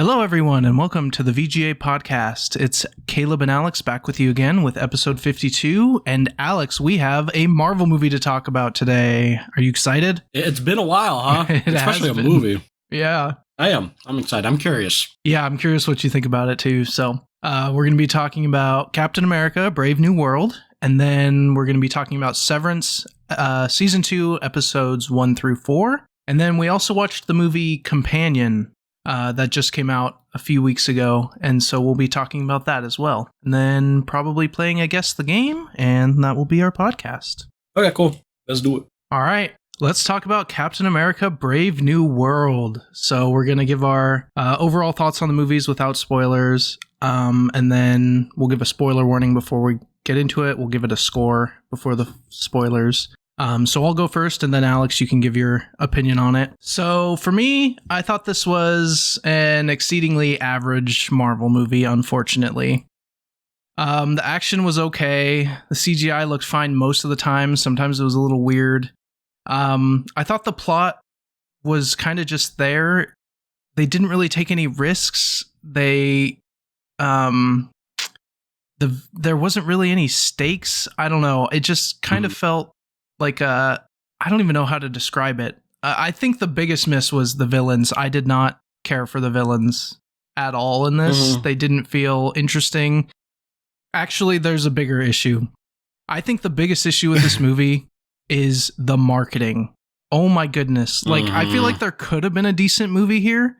Hello, everyone, and welcome to the VGA Podcast. It's Caleb and Alex back with you again with episode 52. And Alex, we have a Marvel movie to talk about today. Are you excited? It's been a while, huh? Especially a movie. Yeah. I am. I'm excited. I'm curious. Yeah, I'm curious what you think about it, too. So we're going to be talking about Captain America, Brave New World. And then we're going to be talking about Severance, Season 2, Episodes 1 through 4. And then we also watched the movie Companion, that just came out a few weeks ago, and so we'll be talking about that as well. And then probably playing, I guess, the game, and that will be our podcast. Okay, cool. Let's do it. All right, let's talk about Captain America Brave New World. So we're going to give our overall thoughts on the movies without spoilers, and then we'll give a spoiler warning before we get into it. We'll give it a score before the spoilers. So I'll go first, and then Alex, you can give your opinion on it. So for me, I thought this was an exceedingly average Marvel movie, unfortunately. The action was okay. The CGI looked fine most of the time. Sometimes it was a little weird. I thought the plot was kind of just there. They didn't really take any risks. There wasn't really any stakes. I don't know. It just kind of felt like, I don't even know how to describe it. I think the biggest miss was the villains. I did not care for the villains at all in this. They didn't feel interesting. Actually, there's a bigger issue. I think the biggest issue with this movie is the marketing. Oh my goodness. Like, I feel like there could have been a decent movie here,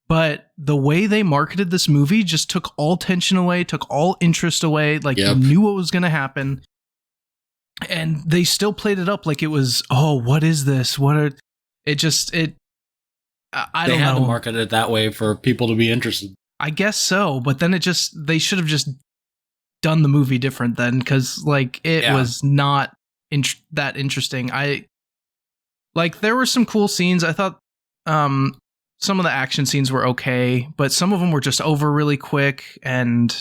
but the way they marketed this movie just took all tension away, took all interest away. Like, you knew what was going to happen. And they still played it up like it was, oh, what is this? I don't know. They had to market it that way for people to be interested. I guess so, but then they should have just done the movie different then, because like it was not that interesting. There were some cool scenes. I thought some of the action scenes were okay, but some of them were just over really quick, and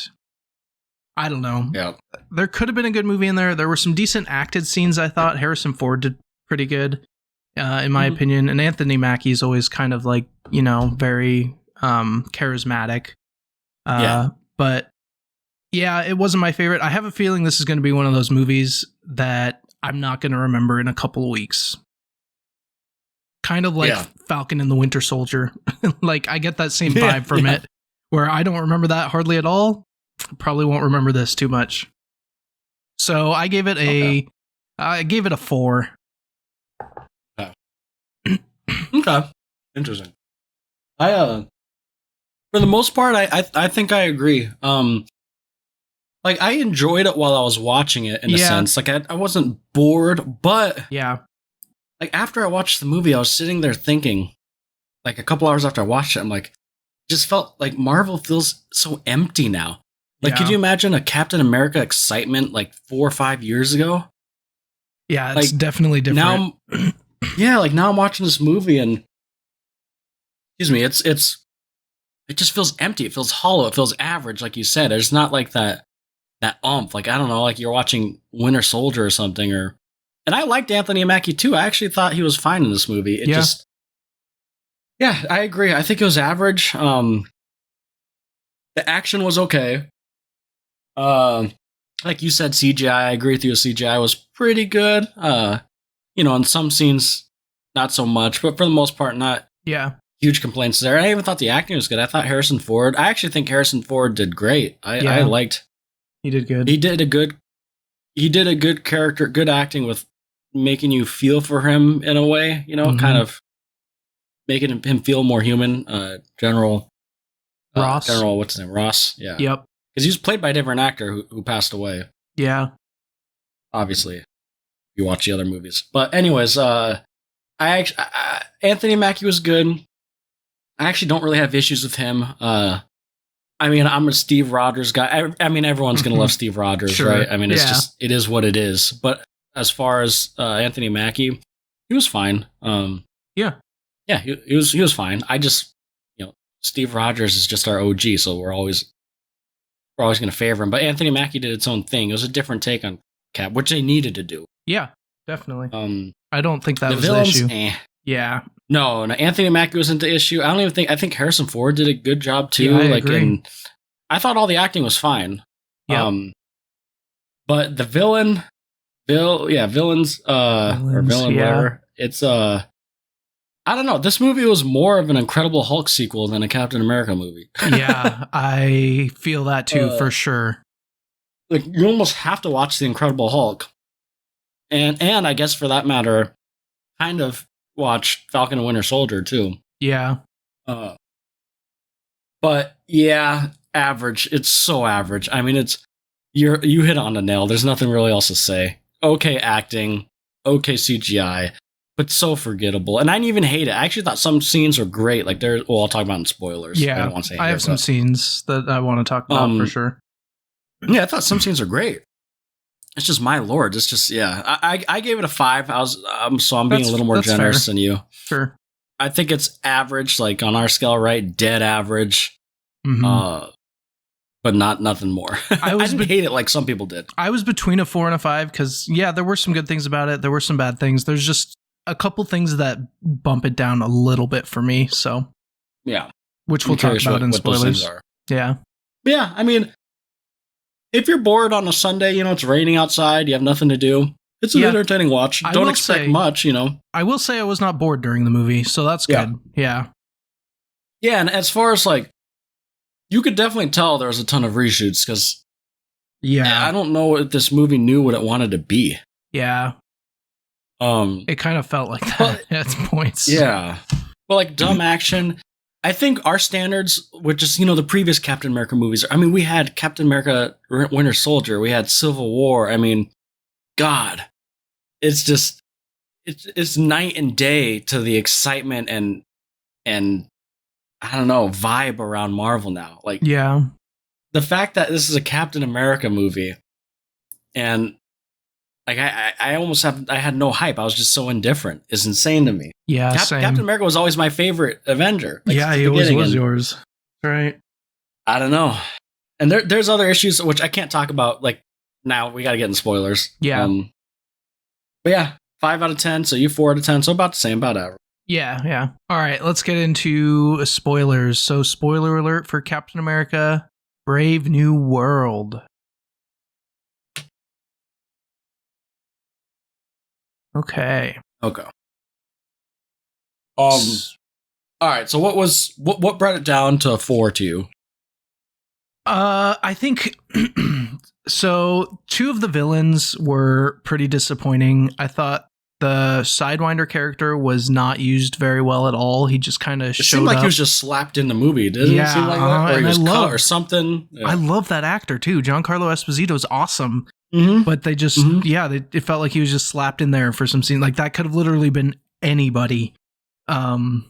I don't know. Yeah. There could have been a good movie in there. There were some decent acted scenes, I thought. Harrison Ford did pretty good, in my opinion. And Anthony Mackie is always kind of like, very charismatic. But yeah, it wasn't my favorite. I have a feeling this is going to be one of those movies that I'm not going to remember in a couple of weeks. Kind of like Falcon and the Winter Soldier. Like, I get that same vibe from it, where I don't remember that hardly at all. Probably won't remember this too much. So I gave it a 4. Okay. Interesting. For the most part, I think I agree. Like, I enjoyed it while I was watching it in a sense. Like, I wasn't bored, but like, after I watched the movie, I was sitting there thinking, like, a couple hours after I watched it, I'm like, just felt like Marvel feels so empty now. Like, could you imagine a Captain America excitement like 4 or 5 years ago? Yeah, it's definitely different. Now, now I'm watching this movie and, excuse me, it just feels empty. It feels hollow. It feels average, like you said. There's not like that oomph. Like, I don't know, like you're watching Winter Soldier or something. And I liked Anthony Mackie too. I actually thought he was fine in this movie. I agree. I think it was average. The action was okay. Like you said, CGI, I agree with you. CGI was pretty good. In some scenes, not so much, but for the most part, not huge complaints there. I even thought the acting was good. I thought I actually think Harrison Ford did great. I liked. He did good. He did a good character, good acting with making you feel for him in a way, kind of making him feel more human. General Ross. What's his name? Ross. Yeah. Yep. Because he was played by a different actor who passed away. Yeah. Obviously, if you watch the other movies. But anyways, Anthony Mackie was good. I actually don't really have issues with him. I'm a Steve Rogers guy. Everyone's going to love Steve Rogers, right? It is what it is. But as far as Anthony Mackie, he was fine. He was fine. I just, Steve Rogers is just our OG, so we're always going to favor him. But Anthony Mackie did its own thing. It was a different take on Cap, which they needed to do. Yeah, definitely. I don't think that was villains, the issue. Yeah. No, Anthony Mackie was into issue. I think Harrison Ford did a good job too. Yeah, I agree. And I thought all the acting was fine. Yep. But the villains, whatever. It's I don't know. This movie was more of an Incredible Hulk sequel than a Captain America movie. Yeah, I feel that too, for sure. Like, you almost have to watch the Incredible Hulk, and I guess for that matter, kind of watch Falcon and Winter Soldier too. Yeah. But yeah, average. It's so average. I mean, you hit on the nail. There's nothing really else to say. Okay acting, okay CGI, but so forgettable. And I didn't even hate it. I actually thought some scenes were great. Like I'll talk about in spoilers. Yeah, I don't want to say I have some scenes that I want to talk about for sure. Yeah, I thought some scenes are great. It's just, my lord, it's just, yeah. I gave it a 5. I'm being a little more generous than you. Sure. I think it's average, like on our scale, right? Dead average. Mm-hmm. But nothing more. I didn't hate it like some people did. I was between a 4 and a 5 because, yeah, there were some good things about it. There were some bad things. There's just a couple things that bump it down a little bit for me. So, yeah, which we'll talk about in spoilers. Yeah. Yeah, I mean, if you're bored on a Sunday, it's raining outside, you have nothing to do, it's an entertaining watch. Don't expect much, I will say I was not bored during the movie, so that's good. Yeah. Yeah, and as far as like, you could definitely tell there was a ton of reshoots because, I don't know if this movie knew what it wanted to be. Yeah. It kind of felt like that at points. Yeah. But like dumb action. I think our standards were just, the previous Captain America movies. I mean, we had Captain America Winter Soldier. We had Civil War. I mean, God, it's just, it's night and day to the excitement and I don't know, vibe around Marvel now. Like, yeah, the fact that this is a Captain America movie and like, I had no hype. I was just so indifferent. It's insane to me. Yeah, Captain America was always my favorite Avenger. Like, yeah, he always was yours. Right. I don't know. And there's other issues which I can't talk about. Like, now we got to get in spoilers. Yeah. But yeah, 5 out of 10. So you 4 out of 10. So about the same, about average. Yeah. All right, let's get into spoilers. So, spoiler alert for Captain America: Brave New World. Okay. All right. So what brought it down to 4 to you? I think so. 2 of the villains were pretty disappointing. I thought the Sidewinder character was not used very well at all. He just kind of showed up. It seemed like he was just slapped in the movie, didn't it seem like that? Or he was cut or something. Yeah. I love that actor too. Giancarlo Esposito is awesome. Mm-hmm. But they just, it felt like he was just slapped in there for some scene. Like, that could have literally been anybody. And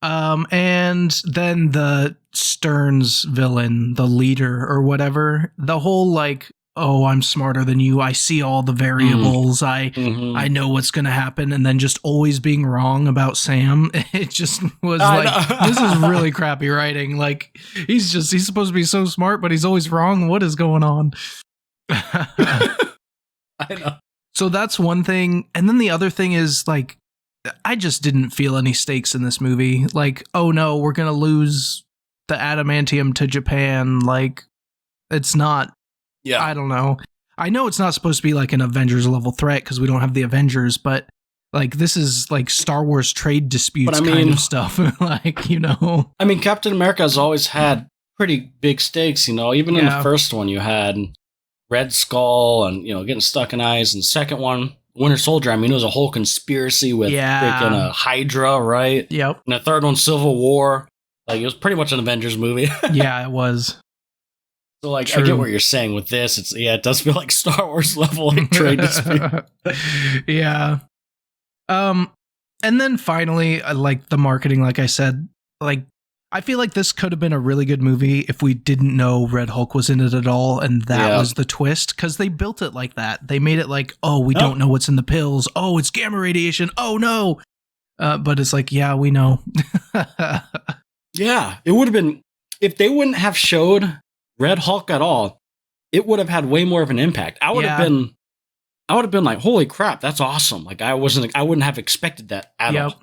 then the Stearns villain, the leader or whatever, the whole like, oh, I'm smarter than you. I see all the variables. I know what's going to happen. And then just always being wrong about Sam. It just was this is really crappy writing. Like, he's supposed to be so smart, but he's always wrong. What is going on? I know. So that's one thing. And then the other thing is, like, I just didn't feel any stakes in this movie. Like, oh no, we're going to lose the adamantium to Japan. Like, it's not. Yeah. I don't know. I know it's not supposed to be like an Avengers level threat because we don't have the Avengers, but like, this is like Star Wars trade disputes kind of stuff. Like, I mean, Captain America has always had pretty big stakes, even in the first one you had Red Skull and, getting stuck in ice, and second one, Winter Soldier. I mean, it was a whole conspiracy with freaking Hydra, right? Yep. And the third one, Civil War. Like, it was pretty much an Avengers movie. Yeah, it was. So, like, true. I get what you're saying with this. It does feel like Star Wars level like trade dispute. Yeah. And then finally, like, the marketing, like I said, like, I feel like this could have been a really good movie if we didn't know Red Hulk was in it at all, and that was the twist, because they built it like that. They made it like, oh, we don't know what's in the pills. Oh, it's gamma radiation. Oh, no. But it's like, yeah, we know. Yeah, it would have been, if they wouldn't have showed Red Hulk at all, it would have had way more of an impact. I would have been I would have been like, holy crap, that's awesome. Like I wouldn't have expected that at all.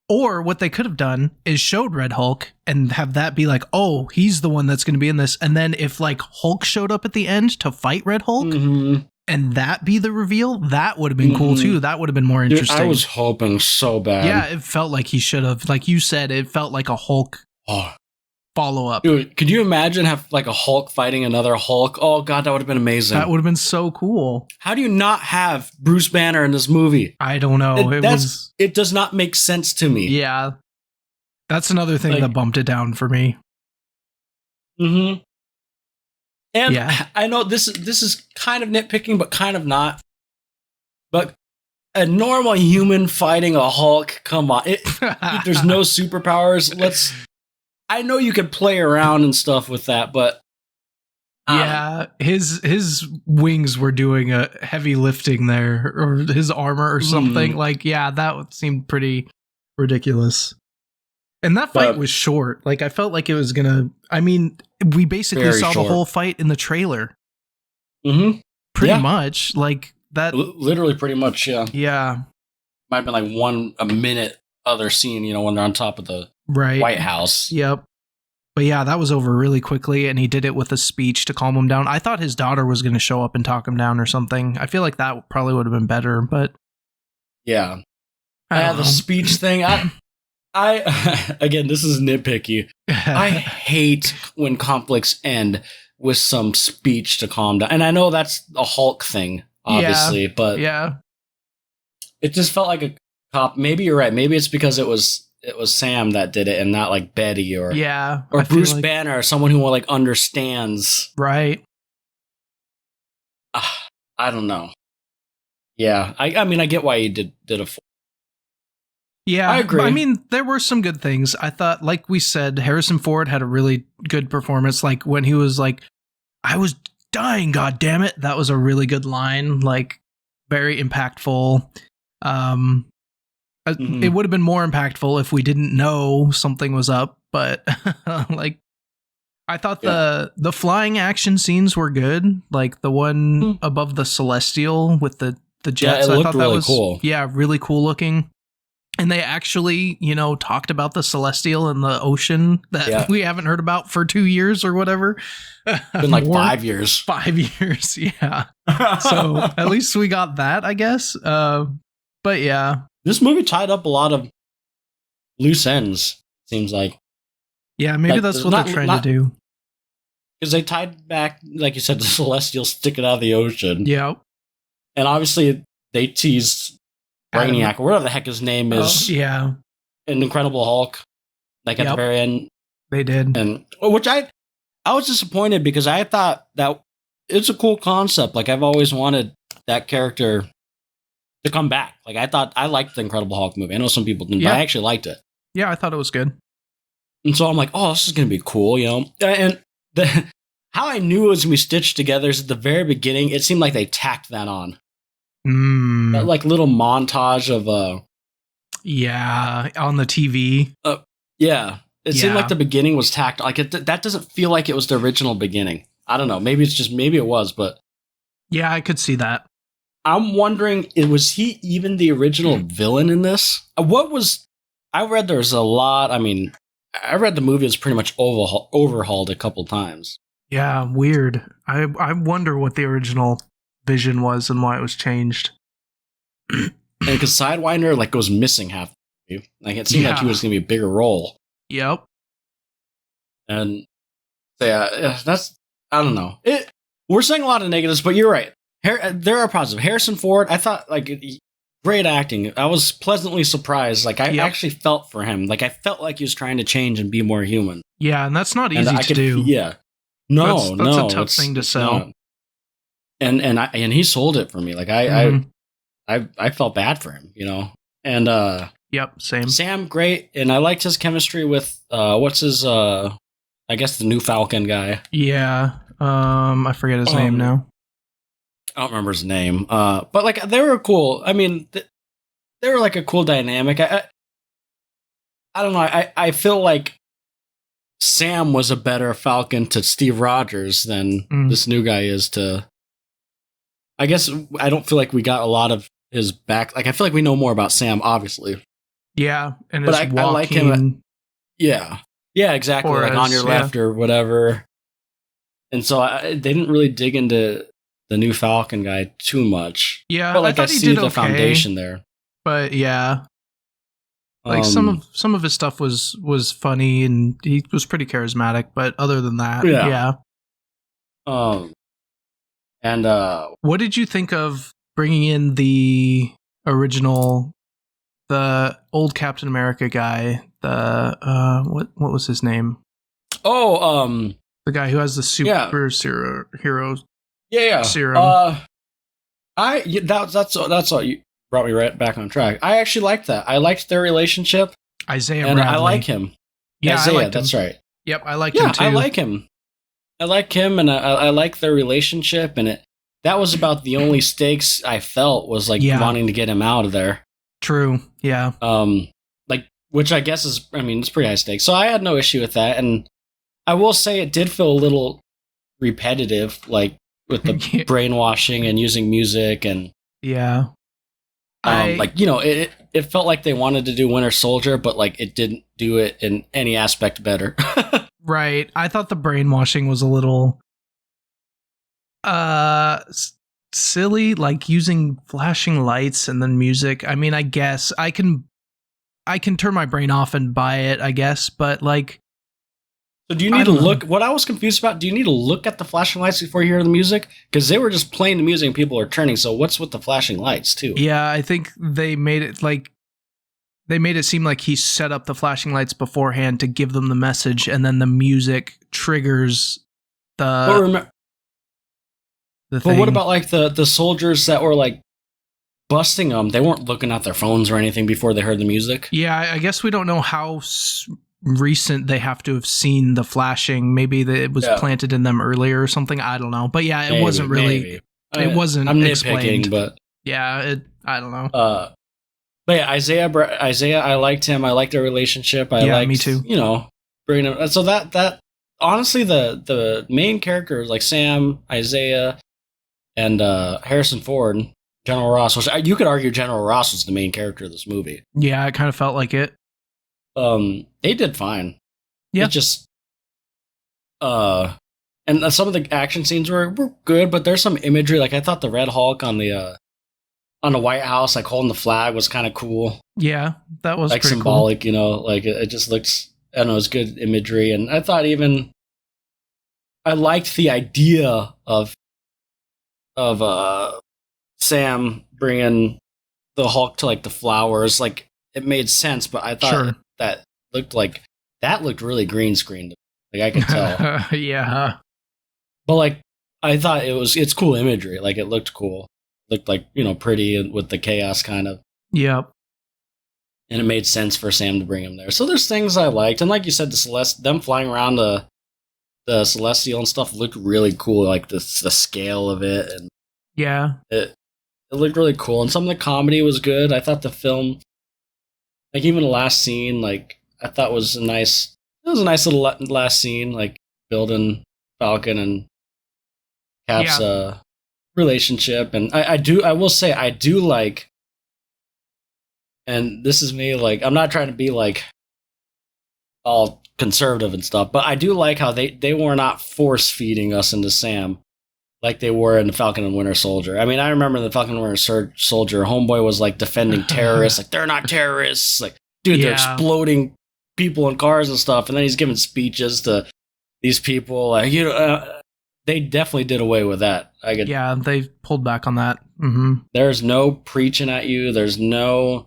Or what they could have done is showed Red Hulk and have that be like, oh, he's the one that's going to be in this. And then if like Hulk showed up at the end to fight Red Hulk and that be the reveal, that would have been cool too. That would have been more interesting. Dude, I was hoping so bad. Yeah, it felt like he should have. Like you said, it felt like a Hulk follow up. Dude, could you imagine have like a Hulk fighting another Hulk? Oh god, that would have been amazing. That would have been so cool. How do you not have Bruce Banner in this movie? I don't know. It does not make sense to me. Yeah. That's another thing that bumped it down for me. And I know this is kind of nitpicking, but kind of not. But a normal human fighting a Hulk, come on. There's no superpowers. I know you could play around and stuff with that, but his wings were doing a heavy lifting there, or his armor or something. Like, that seemed pretty ridiculous. And that fight was short. Like, I felt like it was gonna. I mean, we basically saw the whole fight in the trailer. Pretty much, like that. Literally, pretty much. Yeah. Yeah. Might have been like a minute other scene, when they're on top of the White House. Yep. But yeah, that was over really quickly, and he did it with a speech to calm him down. I thought his daughter was going to show up and talk him down or something. I feel like that probably would have been better, but yeah, the speech thing. I again, this is nitpicky. I hate when conflicts end with some speech to calm down, and I know that's a Hulk thing, obviously, but it just felt like a cop. Maybe you're right. Maybe it's because it was Sam that did it and not like Betty or Bruce Banner, someone who like understands. Right. I don't know. Yeah. I mean, I get why you did a. Yeah, I agree. I mean, there were some good things. I thought, like we said, Harrison Ford had a really good performance. Like when he was like, I was dying, God damn it. That was a really good line. Like very impactful. It would have been more impactful if we didn't know something was up, but like I thought the flying action scenes were good. Like the one above the Celestial with the jets. Yeah, I looked thought that really was cool. Yeah, really cool looking. And they actually, talked about the Celestial in the ocean that we haven't heard about for 2 years or whatever. Been like 5 years. 5 years, yeah. So at least we got that, I guess. But yeah. This movie tied up a lot of loose ends, seems like. Yeah, maybe that's what they're trying to do. Because they tied back, like you said, the Celestial sticking out of the ocean. Yeah. And obviously they teased Brainiac, or whatever the heck his name is. Yeah. An Incredible Hulk. Like at the very end. They did. And which I was disappointed because I thought that it's a cool concept. Like I've always wanted that character to come back. Like I liked the Incredible Hulk movie. I know some people didn't, but I actually liked it. Yeah, I thought it was good. And so I'm like, oh, this is going to be cool, And how I knew it was going to be stitched together is at the very beginning, it seemed like they tacked that on. That like little montage of on the TV. It seemed like the beginning was tacked. Like that doesn't feel like it was the original beginning. I don't know. Maybe it was, but yeah, I could see that. I'm wondering, was he even the original villain in this? I read there's a lot. I mean, I read the movie was pretty much overhauled a couple times. Yeah, weird. I wonder what the original vision was and why it was changed. And because Sidewinder like goes missing half the movie. Like it seemed like he was going to be a bigger role. Yep. And that's, I don't know. We're saying a lot of negatives, but you're right. There are positives. Harrison Ford, I thought like great acting. I was pleasantly surprised. Like I actually felt for him. Like I felt like he was trying to change and be more human. Yeah, and that's not easy to do. Yeah. No, that's a tough thing to sell. And he sold it for me. Like I felt bad for him, And same. Sam, great, and I liked his chemistry with what's his I guess the new Falcon guy. Yeah. I forget his name now. I don't remember his name. But like they were cool. I mean, they were like a cool dynamic. I don't know. I feel like Sam was a better Falcon to Steve Rogers than this new guy is to I guess I don't feel like we got a lot of his back. Like, I feel like we know more about Sam, obviously. Yeah, and but I like him. Yeah, exactly. Or like on your left or whatever. And so they didn't really dig into the new Falcon guy too much. Yeah, but like I I see the foundation there. But yeah, like some of his stuff was funny and he was pretty charismatic. But other than that, yeah. And what did you think of bringing in the original, the old Captain America guy? The what was his name? Oh, the guy who has the super hero. Yeah. Serum. That's all you brought me right back on track. I actually liked that. I liked their relationship. Isaiah and Bradley. I like him. Yeah, Isaiah, I liked him. That's right. Yep, I liked him too. I like him. And I like their relationship, and that was about the only stakes I felt was like wanting to get him out of there. True. Yeah. Like, which I guess is, I mean, it's pretty high stakes. So I had no issue with that, and I will say it did feel a little repetitive, like with the brainwashing and using music and like, you know, it felt like they wanted to do Winter Soldier, but like it didn't do it in any aspect better. Right. I thought the brainwashing was a little silly, like using flashing lights and then music. I mean, I guess I can turn my brain off and buy it, I guess, but like, so do you need to look, what I was confused about, do you need to look at the flashing lights before you hear the music? Because they were just playing the music and people are turning, so what's with the flashing lights too? Yeah, I think they made it seem like he set up the flashing lights beforehand to give them the message, and then the music triggers the thing. But what about like the soldiers that were like busting them? They weren't looking at their phones or anything before they heard the music? Yeah, I guess we don't know how recent they have to have seen the flashing. Maybe it was planted in them earlier or something. I don't know. But yeah, it wasn't really. It wasn't. I'm explained. nitpicking, but yeah, I don't know. But yeah, Isaiah, I liked him. I liked their relationship. I liked, me too. You know, bringing him. So that honestly, the main characters like Sam, Isaiah, and Harrison Ford, General Ross. Which you could argue General Ross was the main character of this movie. Yeah, it kind of felt like it. They did fine. Yeah. It just, and some of the action scenes were good, but there's some imagery. Like I thought the Red Hulk on the White House, like holding the flag, was kind of cool. Yeah, that was like pretty symbolic, cool. You know, like it just looks. I don't know, it's good imagery, and I thought I liked the idea of Sam bringing the Hulk to like the flowers. Like it made sense, but I thought that looked really green screened. Like I could tell. Yeah. But like I thought it's cool imagery. Like it looked cool. Looked like, you know, pretty with the chaos kind of. Yep. And it made sense for Sam to bring him there. So there's things I liked, and like you said, them flying around the Celestial and stuff looked really cool. Like the scale of it, and it looked really cool. And some of the comedy was good. I thought the film, like even the last scene, like I thought was a nice little last scene, like building Falcon and Cap's relationship. And I will say I do like, and this is me, like I'm not trying to be like all conservative and stuff, but I do like how they were not force feeding us into Sam like they were in the Falcon and Winter Soldier. I mean, I remember in the Falcon and Winter Soldier, Homeboy was like defending terrorists, like they're not terrorists, like dude, they're exploding people in cars and stuff, and then he's giving speeches to these people, like they definitely did away with that. They pulled back on that. Mm-hmm. There's no preaching at you. There's no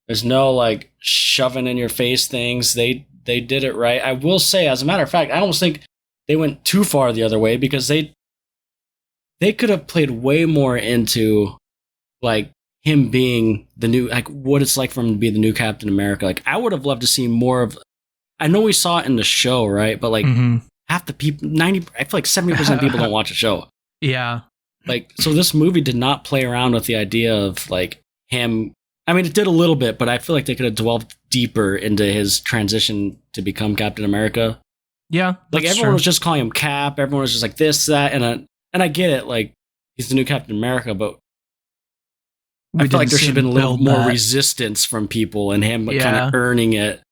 like shoving in your face things. They did it right. I will say, as a matter of fact, I almost think they went too far the other way, because they could have played way more into like him being the new, like what it's like for him to be the new Captain America. Like I would have loved to see more of. I know we saw it in the show, right? But like half the people, I feel like 70% of people don't watch the show. Yeah. Like, so this movie did not play around with the idea of like him. I mean, it did a little bit, but I feel like they could have dwelled deeper into his transition to become Captain America. Yeah. Like everyone was just calling him Cap. Everyone was just like this, that, and I get it. Like he's the new Captain America, but We I feel like didn't there see should have him been a little build more that. resistance from people and him kind Yeah. of earning it.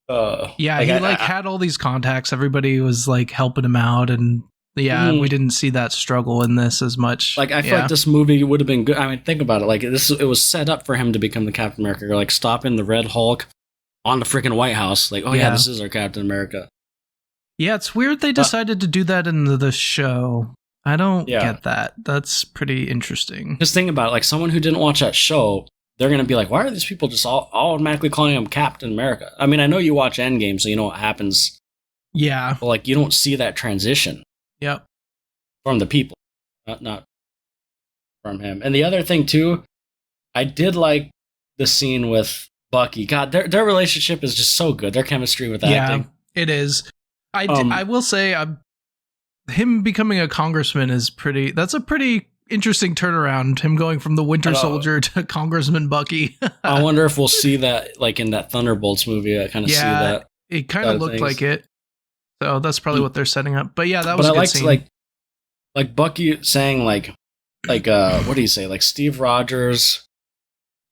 Yeah, like he I- had all these contacts. Everybody was like helping him out, and we didn't see that struggle in this as much. Like, I feel like this movie would have been good. I mean, think about it. Like, it was set up for him to become the Captain America. You're like stopping the Red Hulk on the freaking White House. Like, oh yeah, this is our Captain America. Yeah, it's weird they decided to do that in the show. I don't get that. That's pretty interesting. Just think about it. Like, someone who didn't watch that show, they're going to be like, why are these people just all automatically calling him Captain America? I mean, I know you watch Endgame, so you know what happens. Yeah. But, like, you don't see that transition. Yep. From the people, not from him. And the other thing, too, I did like the scene with Bucky. God, their relationship is just so good. Their chemistry with acting. Yeah, it is. I will say, him becoming a congressman that's a pretty interesting turnaround. Him going from the Winter Soldier to Congressman Bucky. I wonder if we'll see that, like in that Thunderbolts movie. I kind of see that. It kind of looked like it. So that's probably what they're setting up. But yeah, that was a good liked, scene. Like Bucky saying like what do you say? Like Steve Rogers.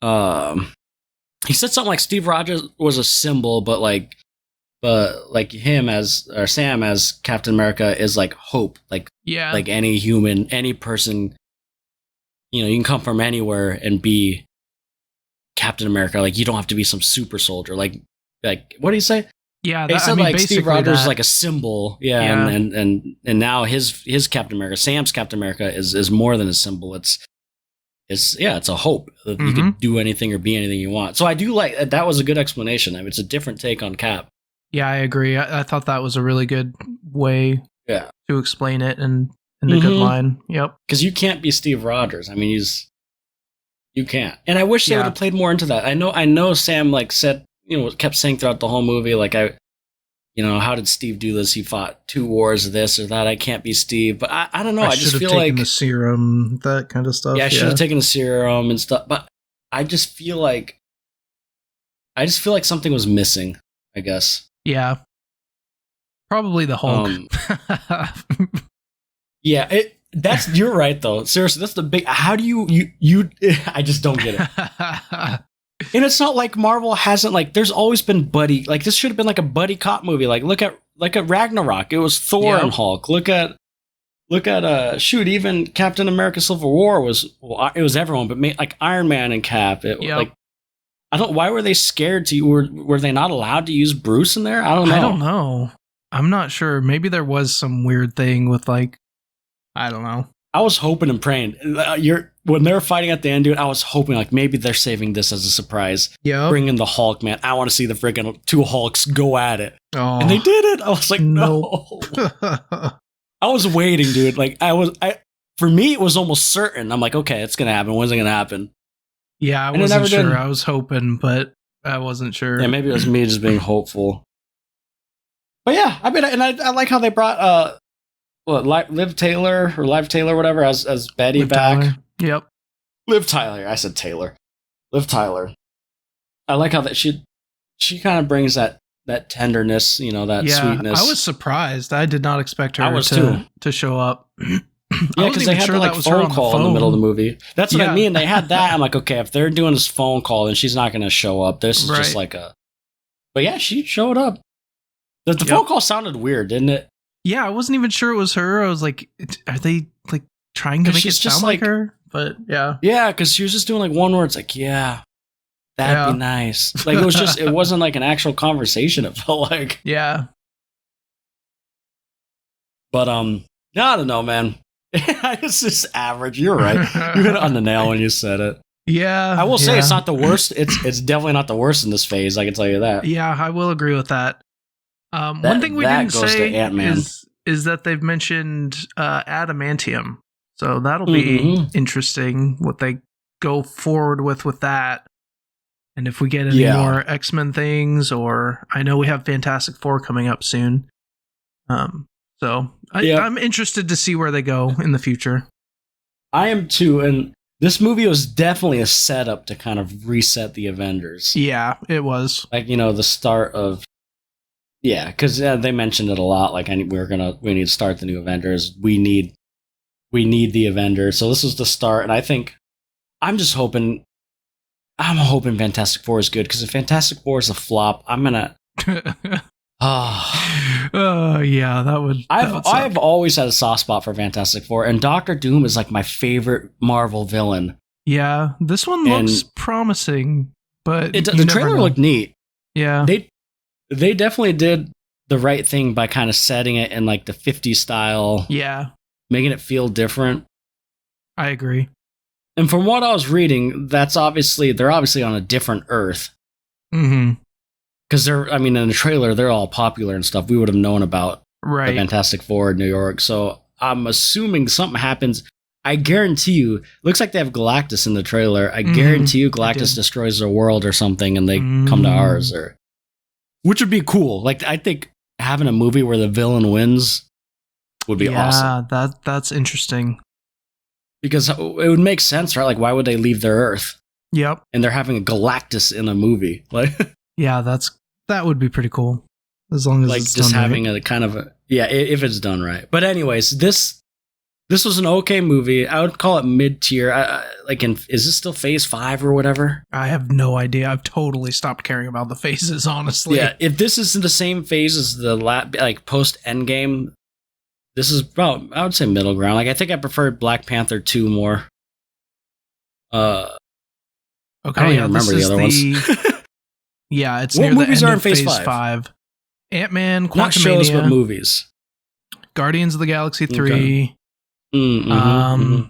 He said something like Steve Rogers was a symbol, but him or Sam as Captain America is like hope. Like any human, any person, you can come from anywhere and be Captain America. Like, you don't have to be some super soldier. Like what do you say? Yeah, they said like Steve Rogers is like a symbol. Yeah. And now his Captain America, Sam's Captain America is more than a symbol. It's a hope that you can do anything or be anything you want. So I do like that. Was a good explanation. I mean, it's a different take on Cap. Yeah, I agree. I thought that was a really good way to explain it and a good line. Yep. Because you can't be Steve Rogers. I mean, you can't. And I wish they would have played more into that. I know Sam said, kept saying throughout the whole movie, how did Steve do this? He fought 2 wars, this or that. I can't be Steve. But I don't know. I just feel like the serum, that kind of stuff. Yeah, I should have taken the serum and stuff. But I just feel like something was missing, I guess. Yeah. Probably the Hulk. Yeah, you're right though. Seriously, that's the big. How do you? I just don't get it. And it's not like Marvel hasn't there's always been buddy. Like, this should have been like a buddy cop movie. Like, look at Ragnarok. It was Thor and Hulk. Look at even Captain America: Civil War it was everyone, but like Iron Man and Cap. Why were they scared to? Were they not allowed to use Bruce in there? I don't know. I'm not sure. Maybe there was some weird thing with I don't know. I was hoping and praying. When they were fighting at the end, dude, I was hoping maybe they're saving this as a surprise. Yeah. Bring in the Hulk, man. I want to see the freaking 2 Hulks go at it. Oh. And they did it. I was like, no. I was waiting, dude. For me, it was almost certain. I'm like, okay, it's going to happen. When's it going to happen? Yeah, I wasn't sure. I was hoping, but I wasn't sure. Yeah, maybe it was me just being hopeful. But yeah, I mean, and I like how they brought Liv Taylor, whatever, as Betty back. Tyler. Yep. Liv Tyler. I said Taylor. Liv Tyler. I like how that she kind of brings that tenderness, that sweetness. I was surprised. I did not expect her to show up. Yeah, because they had the phone call in the middle of the movie. That's what I mean. They had that. I'm like, okay, if they're doing this phone call, then she's not going to show up. This is just But yeah, she showed up. The phone call sounded weird, didn't it? Yeah, I wasn't even sure it was her. I was like, are they trying to make it sound like her? But yeah. Yeah, because she was just doing one word. It's yeah, that'd be nice. It wasn't an actual conversation, it felt like. Yeah. But I don't know, man. It's just average. You're right. You hit it on the nail when you said it. Yeah. I will say it's not the worst. It's definitely not the worst in this phase. I can tell you that. Yeah, I will agree with that. One thing we didn't say is that they've mentioned adamantium. So that'll be interesting what they go forward with that. And if we get any more X-Men things, or I know we have Fantastic Four coming up soon. So I'm interested to see where they go in the future. I am too, and this movie was definitely a setup to kind of reset the Avengers. Yeah, it was. The start of... Yeah, because they mentioned it a lot. We need to start the new Avengers. We need we need the Avengers. So this was the start, and I think I'm hoping Fantastic Four is good, because if Fantastic Four is a flop, I'm gonna. Yeah, that would. I've always had a soft spot for Fantastic Four, and Doctor Doom is like my favorite Marvel villain. Yeah, this one looks promising, but the trailer looked neat. Yeah, they definitely did the right thing by kind of setting it in like the 50s style. Yeah, making it feel different. I agree. And from what I was reading, they're obviously on a different Earth. Mm-hmm. Because in the trailer, they're all popular and stuff. We would have known about the Fantastic Four in New York. So I'm assuming something happens. I guarantee you, looks like they have Galactus in the trailer. I guarantee you Galactus destroys their world or something, and they come to ours, which would be cool. Like, I think having a movie where the villain wins would be awesome. Yeah, that's interesting. Because it would make sense, right? Like, why would they leave their Earth? Yep. And they're having a Galactus in a movie. Like, yeah, that would be pretty cool. As long as like it's just done having right. a kind of if it's done right. But anyways, this was an okay movie. I would call it mid-tier. Is this still Phase 5 or whatever? I have no idea. I've totally stopped caring about the phases, honestly. Yeah, if this is in the same phase as the post Endgame, this is about, I would say, middle ground. Like, I think I preferred Black Panther 2 more. Okay, I don't even remember the other ones. Yeah, it's what near movies the end are in of Phase Phase 5? 5. Ant-Man, Not shows, but Quantumania, movies. Guardians of the Galaxy 3, The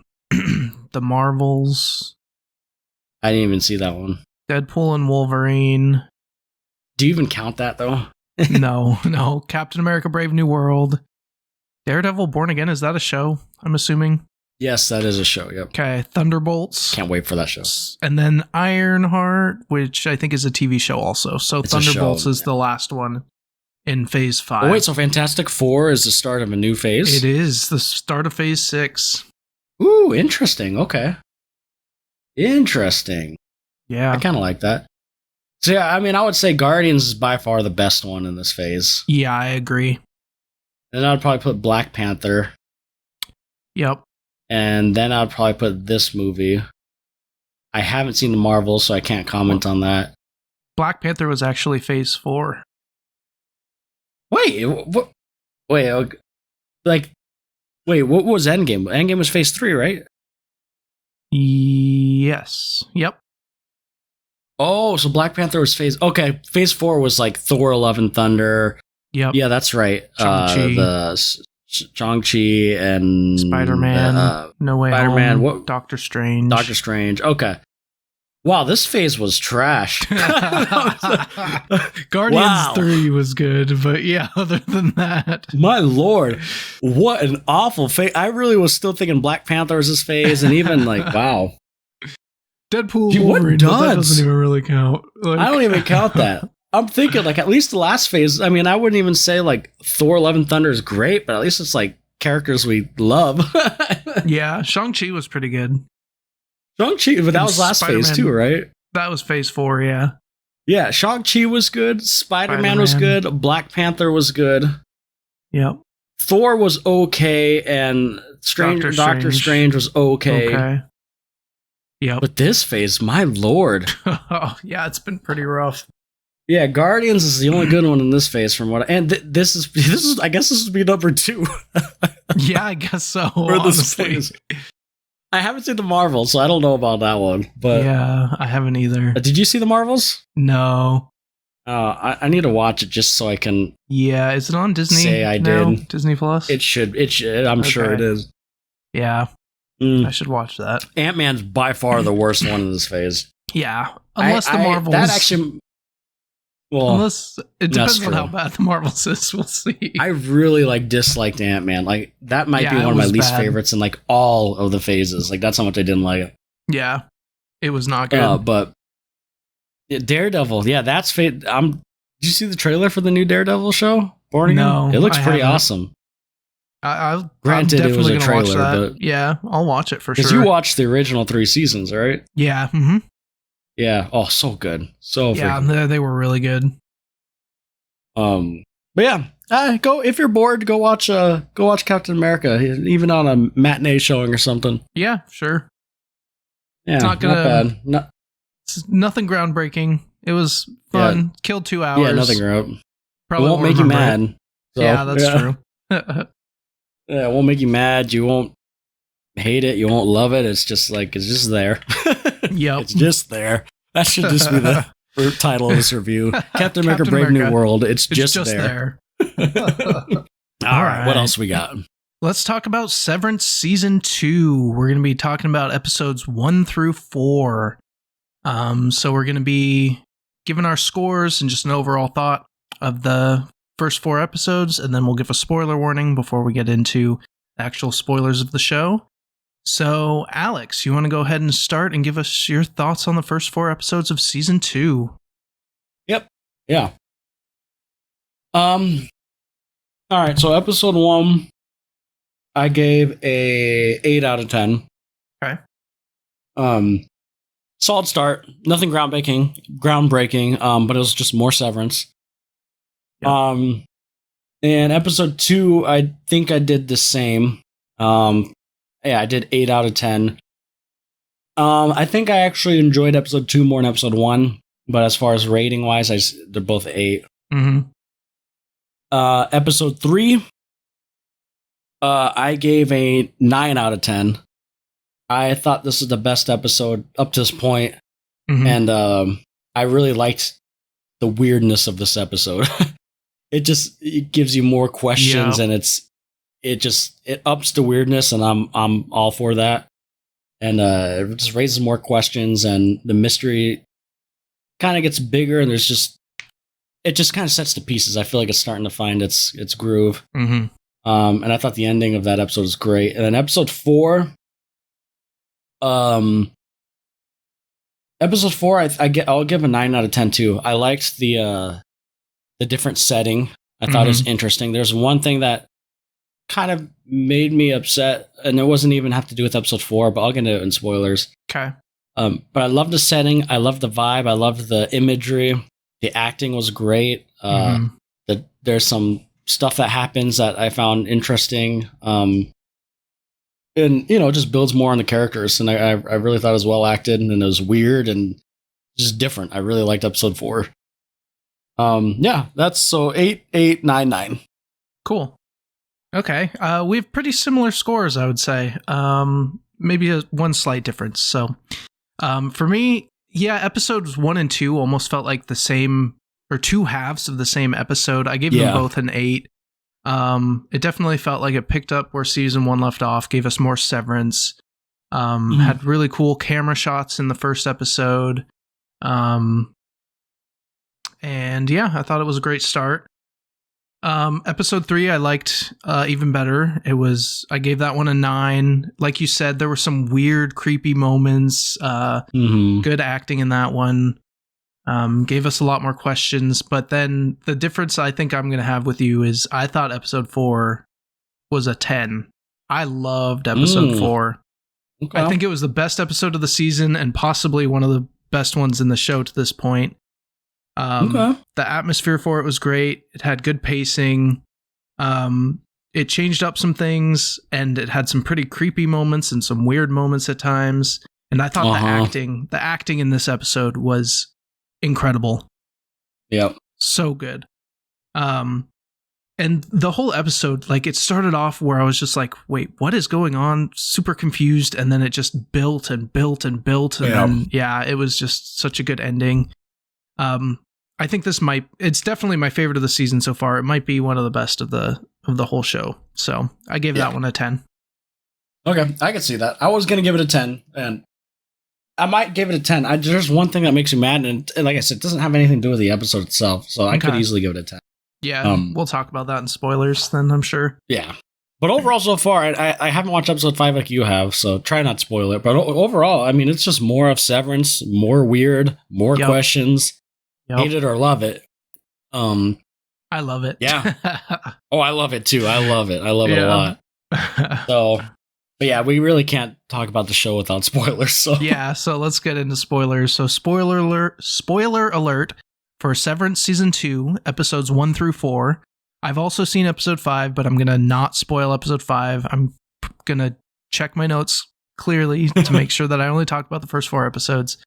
The Marvels, I didn't even see that one. Deadpool and Wolverine. Do you even count that, though? No. Captain America Brave New World. Daredevil Born Again, is that a show? I'm assuming. Yes, that is a show, yep. Okay, Thunderbolts. Can't wait for that show. And then Ironheart, which I think is a TV show also. So It's Thunderbolts show, is the last one in Phase 5. Oh, wait, so Fantastic Four is the start of a new phase? It is the start of Phase 6. Ooh, interesting. Okay. Interesting. Yeah. I kind of like that. So, yeah, I would say Guardians is by far the best one in this phase. Yeah, I agree. And I'd probably put Black Panther. Yep. And then I'd probably put this movie. I haven't seen the Marvels, so I can't comment on that. Black Panther was actually Phase 4. Wait, what? Wait, what was Endgame? Endgame was Phase 3, right? Yes. Yep. Oh, so Black Panther was Okay, Phase 4 was like Thor, Love and Thunder. Yep. Yeah, that's right. Shang-Chi. The Shang-Chi and Spider-Man, No Way Spider-Man, Home, Doctor Strange. Okay. Wow, this phase was trash. Guardians 3 was good, but yeah, other than that. My lord, what an awful phase. I really was still thinking Black Panther was this phase, and even wow. Deadpool, Wolverine, but that doesn't even really count. I don't even count that. I'm thinking at least the last phase, I wouldn't even say Thor Love and Thunder is great, but at least it's characters we love. Yeah, Shang-Chi was pretty good. Shang-Chi, but that was last phase too, right? That was Phase 4, yeah. Yeah, Shang-Chi was good, Spider-Man was good, Black Panther was good. Yep. Thor was okay, and Doctor Strange was okay. Yep. But this phase, my lord. Yeah, it's been pretty rough. Yeah, Guardians is the only good one in this phase this is I guess this would be number 2. Yeah, I guess so. For this phase. I haven't seen the Marvels, so I don't know about that one. But yeah, I haven't either. Did you see the Marvels? No. I need to watch it just so I can. Yeah, is it on Disney? Say I did. Disney Plus. It should. I'm sure it is. Yeah, I should watch that. Ant-Man's by far the worst one in this phase. Yeah, unless the Marvels. That actually. Well, unless it depends on how bad the Marvels is, we'll see. I really disliked Ant-Man. That might be one of my least favorites in all of the phases. That's how much I didn't like it. Yeah, it was not good. But Daredevil, yeah, that's did you see the trailer for the new Daredevil show? Born Again? No, it looks pretty awesome. Granted, it was a trailer, but yeah, I'll watch it for sure. Because you watched the original 3 seasons, right? Yeah. Mm-hmm. Yeah. Oh, so good. So yeah, they were really good. But yeah, go if you're bored, go watch Captain America, even on a matinee showing or something. Yeah, sure. Yeah, it's not bad. It's nothing groundbreaking. It was fun. Yeah. Killed 2 hours. Yeah, nothing ground. Probably it won't make you mad. So, yeah, that's true. Yeah, it won't make you mad. You won't hate it. You won't love it. It's just there. Yep. It's just there. That should just be the title of this review. Captain America Brave New World. It's just there. All right. What else we got? Let's talk about Severance Season 2. We're going to be talking about episodes 1 through 4. So we're going to be giving our scores and just an overall thought of the first 4 episodes, and then we'll give a spoiler warning before we get into actual spoilers of the show. So, Alex, you want to go ahead and start and give us your thoughts on the first 4 episodes of Season 2? Yep. Yeah. All right, so episode 1, I gave a 8 out of 10. Okay. Solid start. Nothing groundbreaking, but it was just more Severance. Yep. And episode 2, I think I did the same. Yeah, I did 8 out of 10. I think I actually enjoyed episode 2 more than episode 1, but as far as rating wise, they're both 8. Mm-hmm. Episode 3, I gave a 9 out of 10. I thought this was the best episode up to this point, and I really liked the weirdness of this episode. It gives you more questions, and it ups the weirdness, and I'm all for that. And it just raises more questions, and the mystery kind of gets bigger, and it just kind of sets the pieces. I feel like it's starting to find its groove. Mm-hmm. And I thought the ending of that episode was great. And then episode 4, I'll give a 9 out of 10 too. I liked the different setting. I thought it was interesting. There's one thing that kind of made me upset, and it wasn't even have to do with episode 4, but I'll get into it in spoilers. Okay. But I love the setting. I love the vibe. I loved the imagery. The acting was great. There's some stuff that happens that I found interesting. And it just builds more on the characters. And I really thought it was well acted, and it was weird and just different. I really liked episode 4. Yeah, that's so 8, 8, 9, 9. Cool. Okay. We have pretty similar scores, I would say. Maybe one slight difference. So, for me, yeah, episodes 1 and 2 almost felt like the same, or 2 halves of the same episode. I gave them both an 8. It definitely felt like it picked up where season 1 left off, gave us more Severance, had really cool camera shots in the first episode. And yeah, I thought it was a great start. Episode 3, I liked even better. I gave that one a 9. Like you said, there were some weird, creepy moments. Good acting in that one. Gave us a lot more questions. But then the difference I think I'm going to have with you is I thought episode 4 was a 10. I loved episode 4. Okay. I think it was the best episode of the season and possibly one of the best ones in the show to this point. The atmosphere for it was great. It had good pacing. It changed up some things, and it had some pretty creepy moments and some weird moments at times. And I thought the acting in this episode was incredible. Yep. So good. And the whole episode, like, it started off where I was just like, wait, what is going on? Super confused. And then it just built and built and built. And then, it was just such a good ending. I think it's definitely my favorite of the season so far. It might be one of the best of the whole show. So I gave that one a 10. Okay, I can see that. I was going to give it a 10, and I might give it a 10. There's one thing that makes me mad, and like I said, it doesn't have anything to do with the episode itself, so I could easily give it a 10. Yeah, we'll talk about that in spoilers then, I'm sure. Yeah. But overall, so far, I haven't watched episode 5 like you have, so try not to spoil it. But overall, I mean, it's just more of Severance, more weird, more questions. Hate it or love it. I love it. Yeah. Oh, I love it too. I love it. I love it a lot. So, but yeah, we really can't talk about the show without spoilers. So yeah, so let's get into spoilers. So spoiler alert for Severance Season 2, episodes 1 through 4. I've also seen episode 5, but I'm gonna not spoil episode 5. I'm gonna check my notes clearly to make sure that I only talked about the first 4 episodes.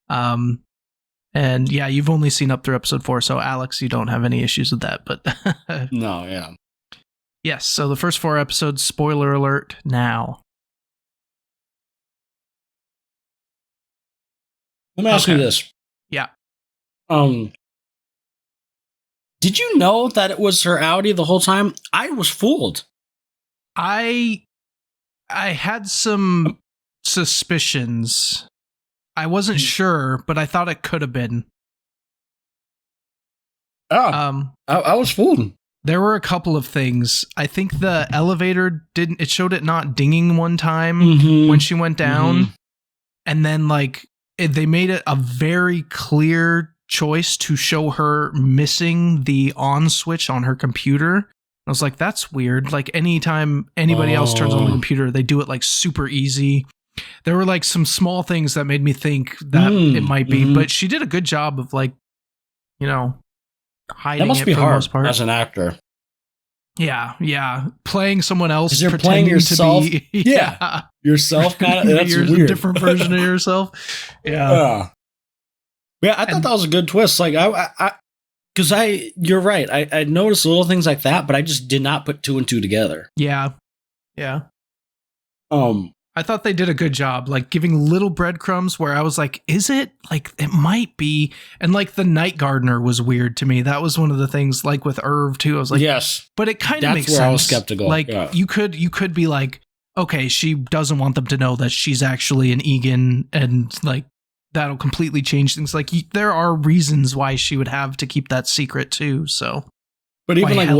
And yeah, you've only seen up through episode 4, so Alex, you don't have any issues with that. But no, yeah. Yes, so the first 4 episodes, spoiler alert now. Let me ask you this. Yeah. Did you know that it was her Audi the whole time? I was fooled. I had some suspicions. I wasn't sure, but I thought it could have been. Oh, I was fooled. There were a couple of things. I think the elevator it showed it not dinging one time when she went down. And then they made it a very clear choice to show her missing the on switch on her computer. I was like, that's weird. Like anytime anybody else turns on the computer, they do it super easy. There were some small things that made me think that it might be, but she did a good job of hiding that must it be for hard the most part. As an actor. Yeah. Playing someone else, you're pretending playing yourself, to be yourself kind of. That's you're weird. A different version of yourself. Yeah. Yeah, I thought that was a good twist. Because you're right. I noticed little things like that, but I just did not put 2 and 2 together. Yeah. I thought they did a good job, giving little breadcrumbs where I was like, is it? It might be. And the night gardener was weird to me. That was one of the things, with Irv too. I was like, yes, but it kind of makes sense. That's where I was skeptical. You could be like, okay, she doesn't want them to know that she's actually an Egan, and that'll completely change things. There are reasons why she would have to keep that secret too. So, but even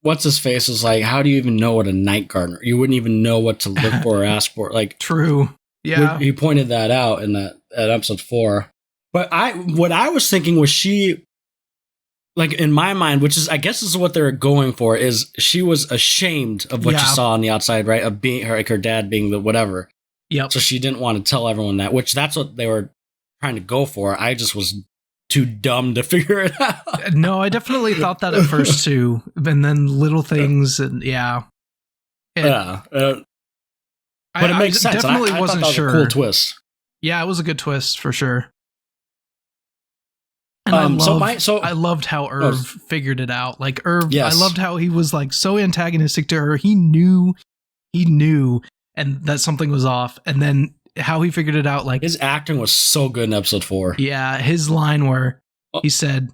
what's his face is like, how do you even know what a night gardener? You wouldn't even know what to look for or ask for. True. Yeah. He pointed that out in that at episode 4. But what I was thinking was she, in my mind, which is, I guess is what they're going for, is she was ashamed of what she saw on the outside, right? Of being her dad being the whatever. Yep. So she didn't want to tell everyone that, which that's what they were trying to go for. I just was too dumb to figure it out. No, I definitely thought that at first too. And then little things but it makes sense. Definitely I wasn't thought that sure. was a cool twist. Yeah, it was a good twist for sure. And I loved how Irv figured it out. Irv, yes. I loved how he was so antagonistic to her. He knew, and that something was off. And then how he figured it out, his acting was so good in episode 4. Yeah, his line where he said,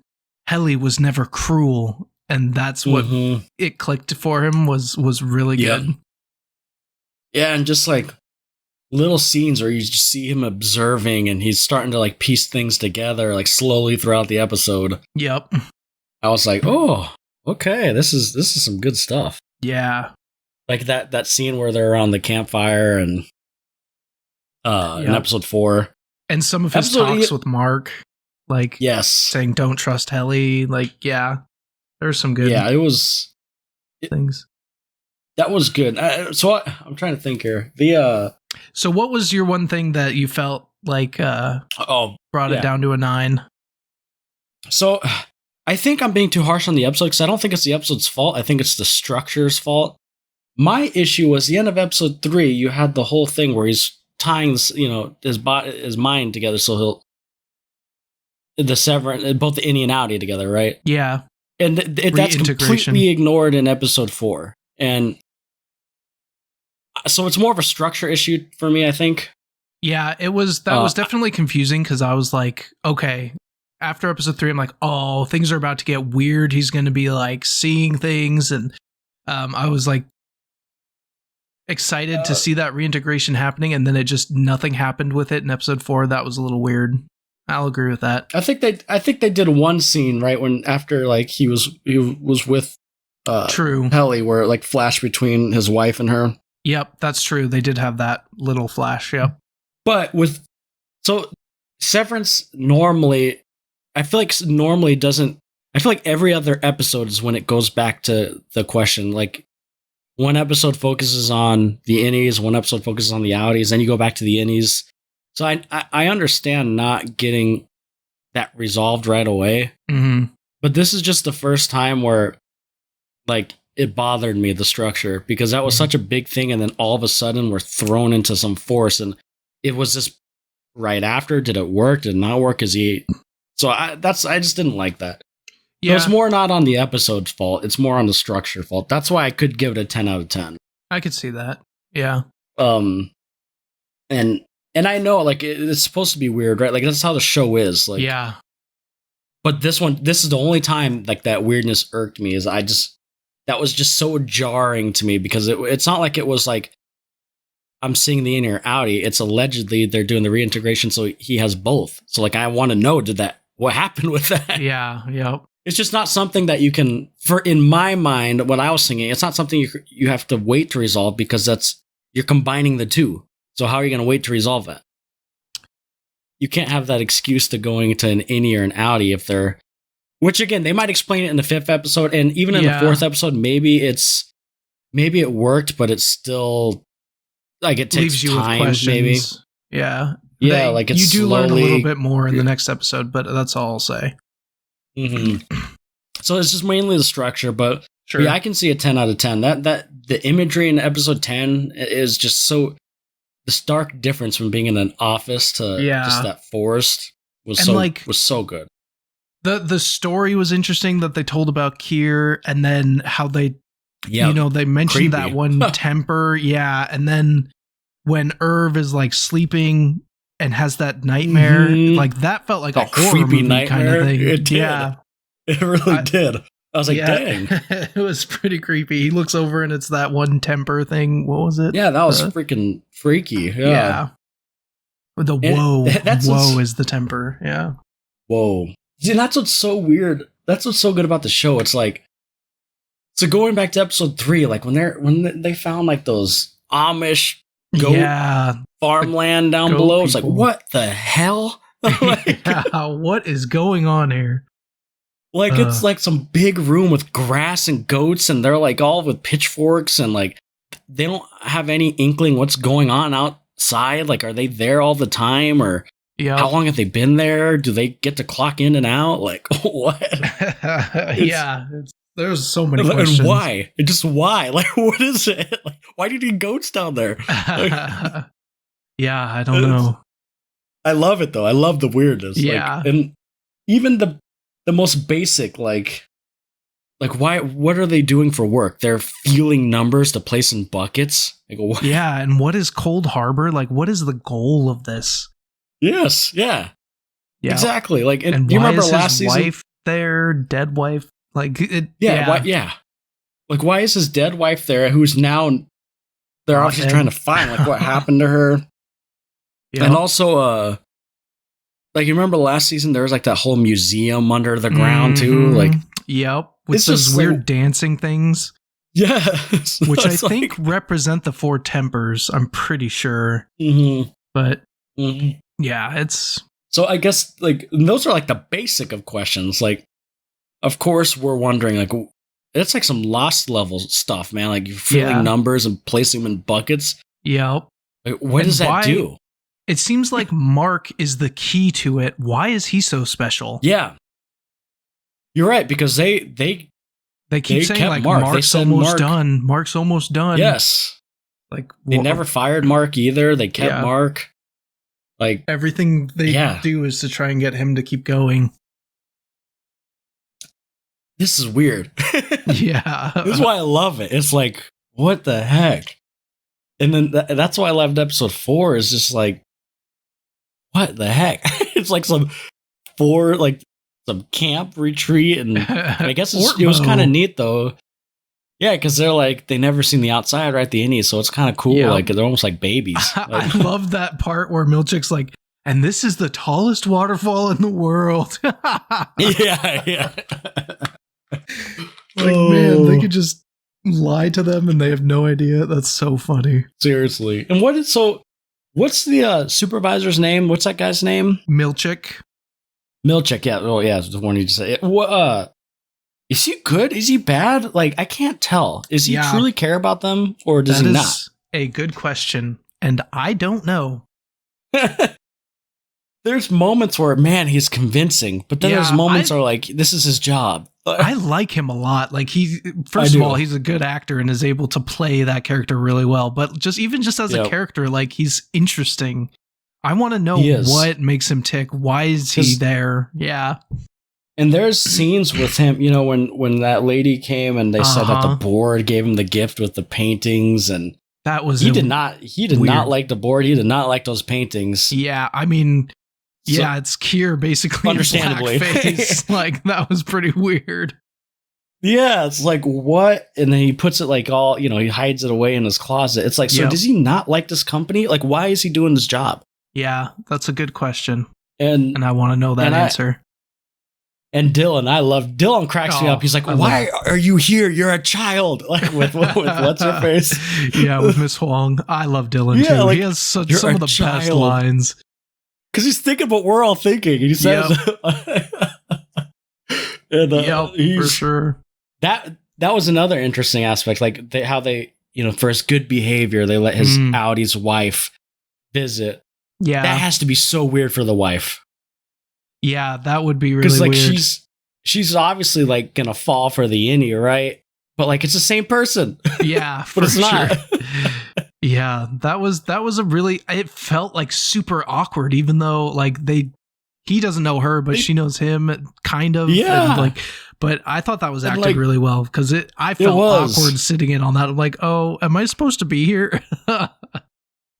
"Helly was never cruel," and that's what it clicked for him was really good. Yeah, and just little scenes where you just see him observing and he's starting to piece things together slowly throughout the episode. Yep. I was like, oh, okay, this is some good stuff. Yeah. That scene where they're around the campfire and in episode 4. And some of his talks with Mark, yes, saying don't trust Helly. There's some good it was things. That was good. So I'm trying to think here. So what was your one thing that you felt brought it down to a 9? So I think I'm being too harsh on the episode because I don't think it's the episode's fault. I think it's the structure's fault. My issue was the end of episode 3. You had the whole thing where he's tying his mind together, so the Severance, both the innie and outie together, right? Yeah, and that's completely ignored in episode 4, and so it's more of a structure issue for me, I think. Yeah, it was. That was definitely confusing because I was like, okay, after episode 3, I'm like, oh, things are about to get weird. He's going to be seeing things, and I was excited to see that reintegration happening, and then nothing happened with it in episode 4. That was a little weird. I'll agree with that. I think they did one scene right when after he was with True Helly, where it flashed between his wife and her. Yep, that's true. They did have that little flash. Yep. But Severance normally, I feel normally doesn't. I feel every other episode is when it goes back to the question. One episode focuses on the innies, one episode focuses on the outies, then you go back to the innies. So I understand not getting that resolved right away. Mm-hmm. But this is just the first time where like it bothered me, the structure, because that was such a big thing, and then all of a sudden we're thrown into some force, and it was just right after. Did it work? Did it not work? So I just didn't like that. Yeah. It's more not on the episode's fault. It's more on the structure fault. That's why I could give it a 10 out of 10. I could see that. Yeah. And I know, like, it's supposed to be weird, right? Like, that's how the show is. Like, yeah. But this is the only time, like, that weirdness irked me. That was just so jarring to me, because it's not like it was like I'm seeing the in or outie. It's allegedly they're doing the reintegration, so he has both. So, like, I want to know, what happened with that? Yeah. Yep. It's just not something that you can, in my mind, when I was thinking, it's not something you have to wait to resolve, because you're combining the two. So how are you going to wait to resolve that? You can't have that excuse to going to an innie or an outie if they're, which again, they might explain it in the 5th episode, and even in the 4th episode, maybe it worked, but it's still like it takes leaves you time. With questions. Maybe, yeah, like it's you do slowly, learn a little bit more in the next episode, but that's all I'll say. Mm-hmm. So it's just mainly the structure, but sure. Yeah, I can see a 10 out of 10. That the imagery in episode 10 is just so. The stark difference from being in an office to just that forest was so good. The story was interesting that they told about Kier, and then how they, they mentioned creepy. That one temper. Yeah. And then when Irv is like sleeping and has that nightmare, like that felt like a horror movie nightmare kind of thing. It did. Yeah. It really did. I was like, dang. It was pretty creepy. He looks over and it's that one temper thing. What was it? Yeah, that was freaking freaky. Yeah. The whoa. Whoa is the temper. Yeah. Whoa. See, that's what's so weird. That's what's so good about the show. It's like, so going back to episode 3, like when they found like those Amish goat farmland down below, it's like, what the hell? Like, what is going on here? Like, it's like some big room with grass and goats, and they're like all with pitchforks, and like they don't have any inkling what's going on outside. Like, are they there all the time, or how long have they been there? Do they get to clock in and out? Like, what? There's so many questions. And why? Why? Like, what is it? Like, why do you need goats down there? Like, I don't know. I love it though. I love the weirdness. Yeah, like, and even the most basic, like why? What are they doing for work? They're feeling numbers to place in buckets. Like, what? Yeah, and what is Cold Harbor? Like, what is the goal of this? Yes, yeah. Exactly. Like, and you remember last season? Wife there, dead wife. Like, Like, why is his dead wife there? Who's now? They're obviously trying to find like what happened to her. And also, like, you remember last season, there was like that whole museum under the ground too. Like, with those weird dancing things. Yeah, which I think represent the 4 tempers. I'm pretty sure. But it's. So I guess like those are like the basic of questions. Like, of course, we're wondering like it's like some Lost level stuff, man. Like you're feeling numbers and placing them in buckets. Yep. Like, what does that do? It seems like Mark is the key to it. Why is he so special? Yeah. You're right, because they keep saying like Mark's almost done. Mark's almost done. Yes. Like they never fired Mark either. They kept Mark. Like everything they do is to try and get him to keep going. This is weird. Yeah. This is why I love it. It's like, what the heck? And then that's why I loved episode 4 is just like, what the heck? It's like some camp retreat, and I guess it was kind of neat though. Yeah, because they're like they never seen the outside, right? The innies, so it's kind of cool. Like they're almost like babies. I love that part where Milchick's like, and this is the tallest waterfall in the world. Yeah. Man, they could just lie to them and they have no idea. That's so funny. Seriously. And what's the supervisor's name? What's that guy's name? Milchick, yeah. Oh, yeah, the one you just said. Is he good? Is he bad? Like, I can't tell. Does he truly care about them, or does he not? That is a good question, and I don't know. there's moments where, man, he's convincing, but then there's moments where like, this is his job. I like him a lot. Like first of all, he's a good actor and is able to play that character really well. But just as a character, like he's interesting. I want to know what makes him tick. Why is he there? Yeah. And there's scenes with him, you know, when that lady came and they said that the board gave him the gift with the paintings, and that was he did not like the board. He did not like those paintings. Yeah, I mean. Yeah, it's Keir basically understandably. Blackface. Like, that was pretty weird. Yeah, it's like, what? And then he puts it like all, you know, he hides it away in his closet. It's like, so does he not like this company? Like, why is he doing this job? Yeah, that's a good question. And I want to know that answer. And Dylan cracks me up. He's like, why are you here? You're a child. Like, with what's her face? Yeah, with Miss Huang. I love Dylan, too. Like, he has some of the best lines. Because he's thinking what we're all thinking. He says, and, for sure. That was another interesting aspect. Like how they, you know, for his good behavior, they let his Audi's wife visit. Yeah, that has to be so weird for the wife. Yeah, that would be really weird. Because she's obviously like gonna fall for the innie, right? But like it's the same person. Yeah, but it's not. Yeah, that was a really, it felt like super awkward, even though like he doesn't know her, but she knows him kind of. Yeah. And, like, but I thought that was acted really well because I felt awkward sitting in on that. I'm like, oh, am I supposed to be here?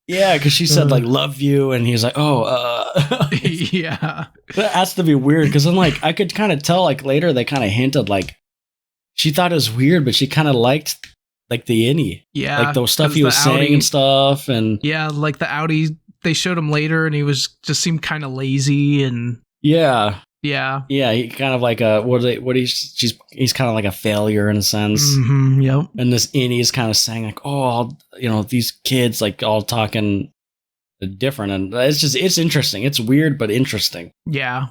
Yeah, because she said like love you, and he's like, yeah. That has to be weird because I'm like, I could kind of tell like later they kind of hinted like she thought it was weird, but she kind of liked. Like the innie. Yeah. Like the stuff he was saying and stuff. And yeah, like the Audi, they showed him later and he just seemed kind of lazy and. Yeah. Yeah. Yeah. He kind of like he's kind of like a failure in a sense. Mm-hmm, yep. And this innie is kind of saying like, these kids like all talking different. And it's interesting. It's weird, but interesting. Yeah.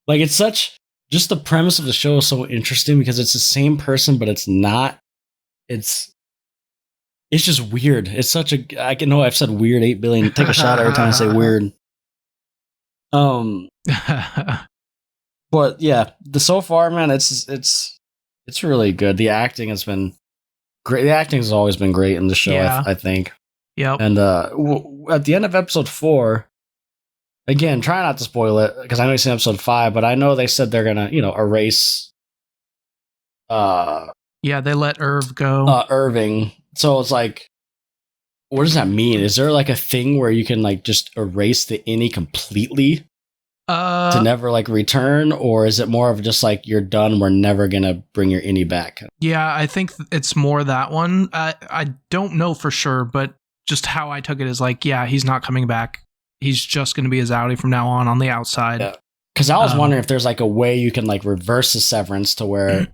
Like just the premise of the show is so interesting because it's the same person, but it's not. It's just weird. It's such a. I know I've said weird 8 billion. Take a shot every time I say weird. But yeah, so far, man, it's really good. The acting has been great. The acting has always been great in the show. Yeah. I think. Yep. And at the end of episode 4, again, try not to spoil it because I know you've seen episode 5, but I know they said they're gonna, erase. Yeah, they let Irv go. Irving. So it's like, what does that mean? Is there like a thing where you can like just erase the innie completely to never like return? Or is it more of just like, you're done, we're never going to bring your innie back? Yeah, I think it's more that one. I don't know for sure, but just how I took it is like, yeah, he's not coming back. He's just going to be his Audi from now on the outside. Yeah. Because I was wondering if there's like a way you can like reverse the severance to where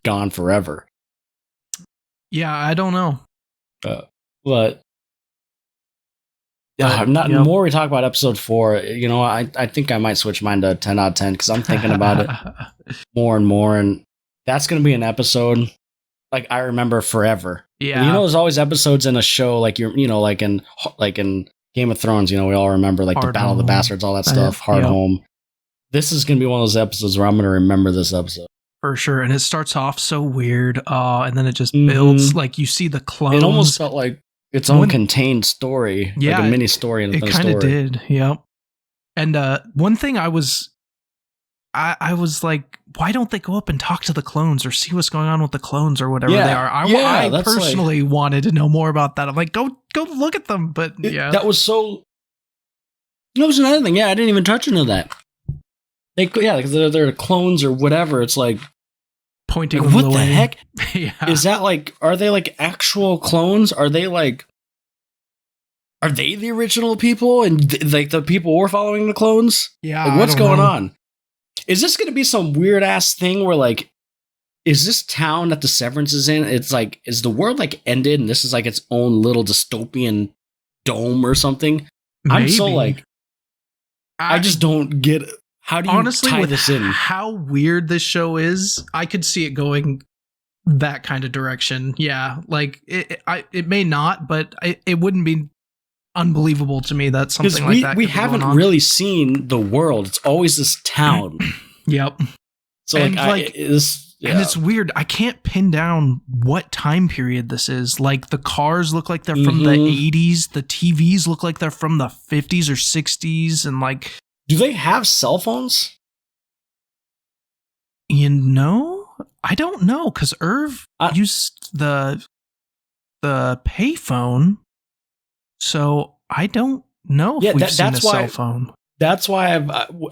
gone forever. Yeah, I don't know. But the more we talk about episode 4, I think I might switch mine to 10 out of 10 because I'm thinking about it more and more. And that's going to be an episode like I remember forever. Yeah. And, there's always episodes in a show like like in Game of Thrones, we all remember like the Battle of the Bastards, all that stuff, Hard Home. This is going to be one of those episodes where I'm going to remember this episode. For sure. And it starts off so weird. And then it just builds like you see the clones. It almost felt like its own contained story. Yeah. Like a mini story in a story. It kind of did. Yep. And one thing I was like, why don't they go up and talk to the clones or see what's going on with the clones or whatever they are? I personally wanted to know more about that. I'm like, go look at them. But that was so. That was another thing. Yeah, I didn't even touch into that. Because they're clones or whatever. It's like pointing. Like, what the heck? Yeah. Is that like? Are they like actual clones? Are they the original people and like the people were following the clones? Yeah. Like, what's going on? Is this going to be some weird ass thing where like, is this town that the Severance is in? It's like, is the world like ended and this is like its own little dystopian dome or something? Maybe. I'm so like, I just don't get it. How do you tie this in? How weird this show is, I could see it going that kind of direction. Yeah, like it may not, but it wouldn't be unbelievable to me that something like that. We haven't really seen the world. It's always this town. Yep. So and it's weird. I can't pin down what time period this is. Like the cars look like they're from the 80s. The TVs look like they're from the 50s or 60s. And like, do they have cell phones? You know, I don't know because Irv used the payphone. So I don't know if we've seen a cell phone. That's why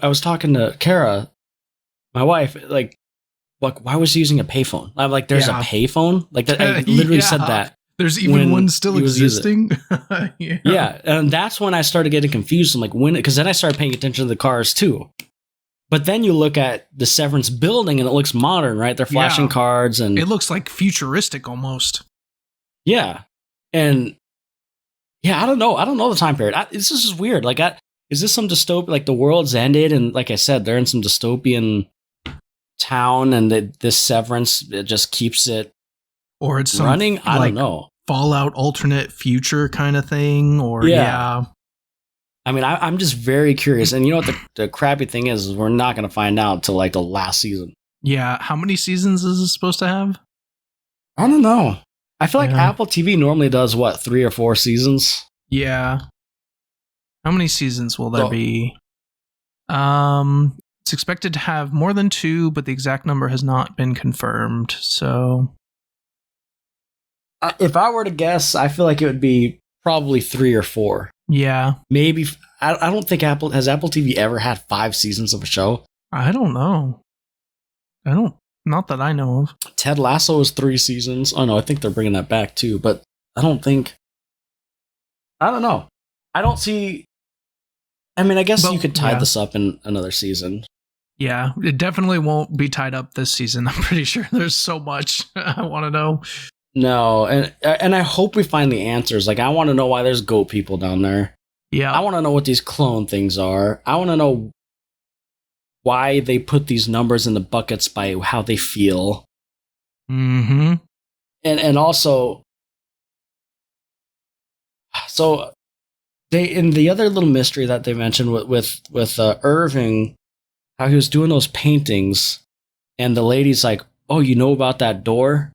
I was talking to Kara, my wife, like why was he using a payphone? I'm like, there's a payphone? Like that, I literally said that. There's even one still existing. Yeah, and that's when I started getting confused. I'm like, because then I started paying attention to the cars too. But then you look at the Severance building and it looks modern, right? They're flashing cards and it looks like futuristic almost. Yeah, and I don't know. I don't know the time period. This is just weird. Like, is this some dystopian? Like the world's ended, and like I said, they're in some dystopian town, and this Severance it just keeps it. Or it's running. I don't know. Fallout alternate future kind of thing, or yeah. I mean, I'm just very curious, and you know what the crappy thing is we're not going to find out till like the last season. Yeah, how many seasons is this supposed to have? I don't know. I feel like Apple TV normally does 3 or 4 seasons. Yeah. How many seasons will there be? It's expected to have more than 2, but the exact number has not been confirmed. So, if I were to guess, I feel like it would be probably 3 or 4. Yeah. Maybe. I don't think Apple TV ever had 5 seasons of a show. I don't know. Not that I know of. Ted Lasso is 3 seasons. Oh no, I think they're bringing that back too. But I don't know. I don't see. I mean, I guess you could tie this up in another season. Yeah, it definitely won't be tied up this season. I'm pretty sure there's so much I want to know. No, and I hope we find the answers. Like, I want to know why there's goat people down there. Yeah. I want to know what these clone things are. I want to know why they put these numbers in the buckets by how they feel. Mm-hmm. And also, so they in the other little mystery that they mentioned with Irving, how he was doing those paintings, and the lady's like, "Oh, you know about that door?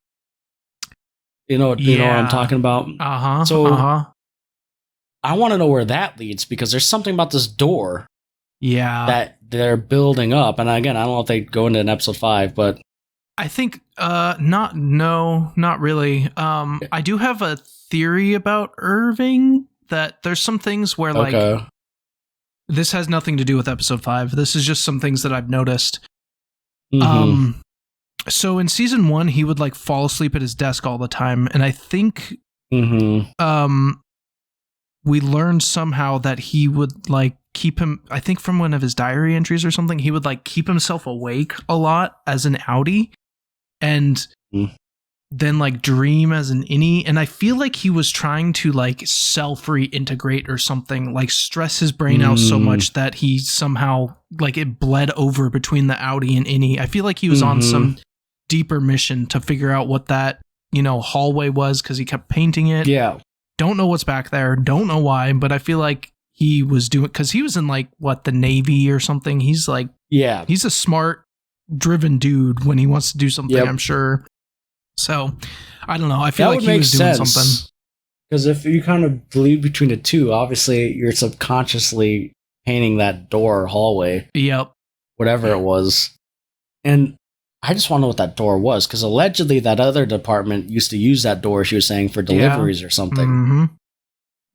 You know what I'm talking about." I want to know where that leads because there's something about this door. Yeah. That they're building up. And again, I don't know if they go into an episode 5, but I think not really. I do have a theory about Irving that there's some things where like this has nothing to do with episode 5. This is just some things that I've noticed. Mm-hmm. So in season 1, he would like fall asleep at his desk all the time, and I think we learned somehow that he would like keep him, I think from one of his diary entries or something, he would like keep himself awake a lot as an outie and then like dream as an innie. And I feel like he was trying to like self reintegrate or something, like stress his brain out so much that he somehow like it bled over between the outie and innie. I feel like he was on some deeper mission to figure out what that, hallway was because he kept painting it. Yeah. Don't know what's back there. Don't know why, but I feel like he was doing, because he was in like the Navy or something. He's like, he's a smart, driven dude when he wants to do something. I'm sure. So I don't know. I feel like he was doing something. Because if you kind of bleed between the two, obviously you're subconsciously painting that door or hallway. Yep. Whatever it was, and I just want to know what that door was because allegedly that other department used to use that door. She was saying for deliveries or something. Mm-hmm.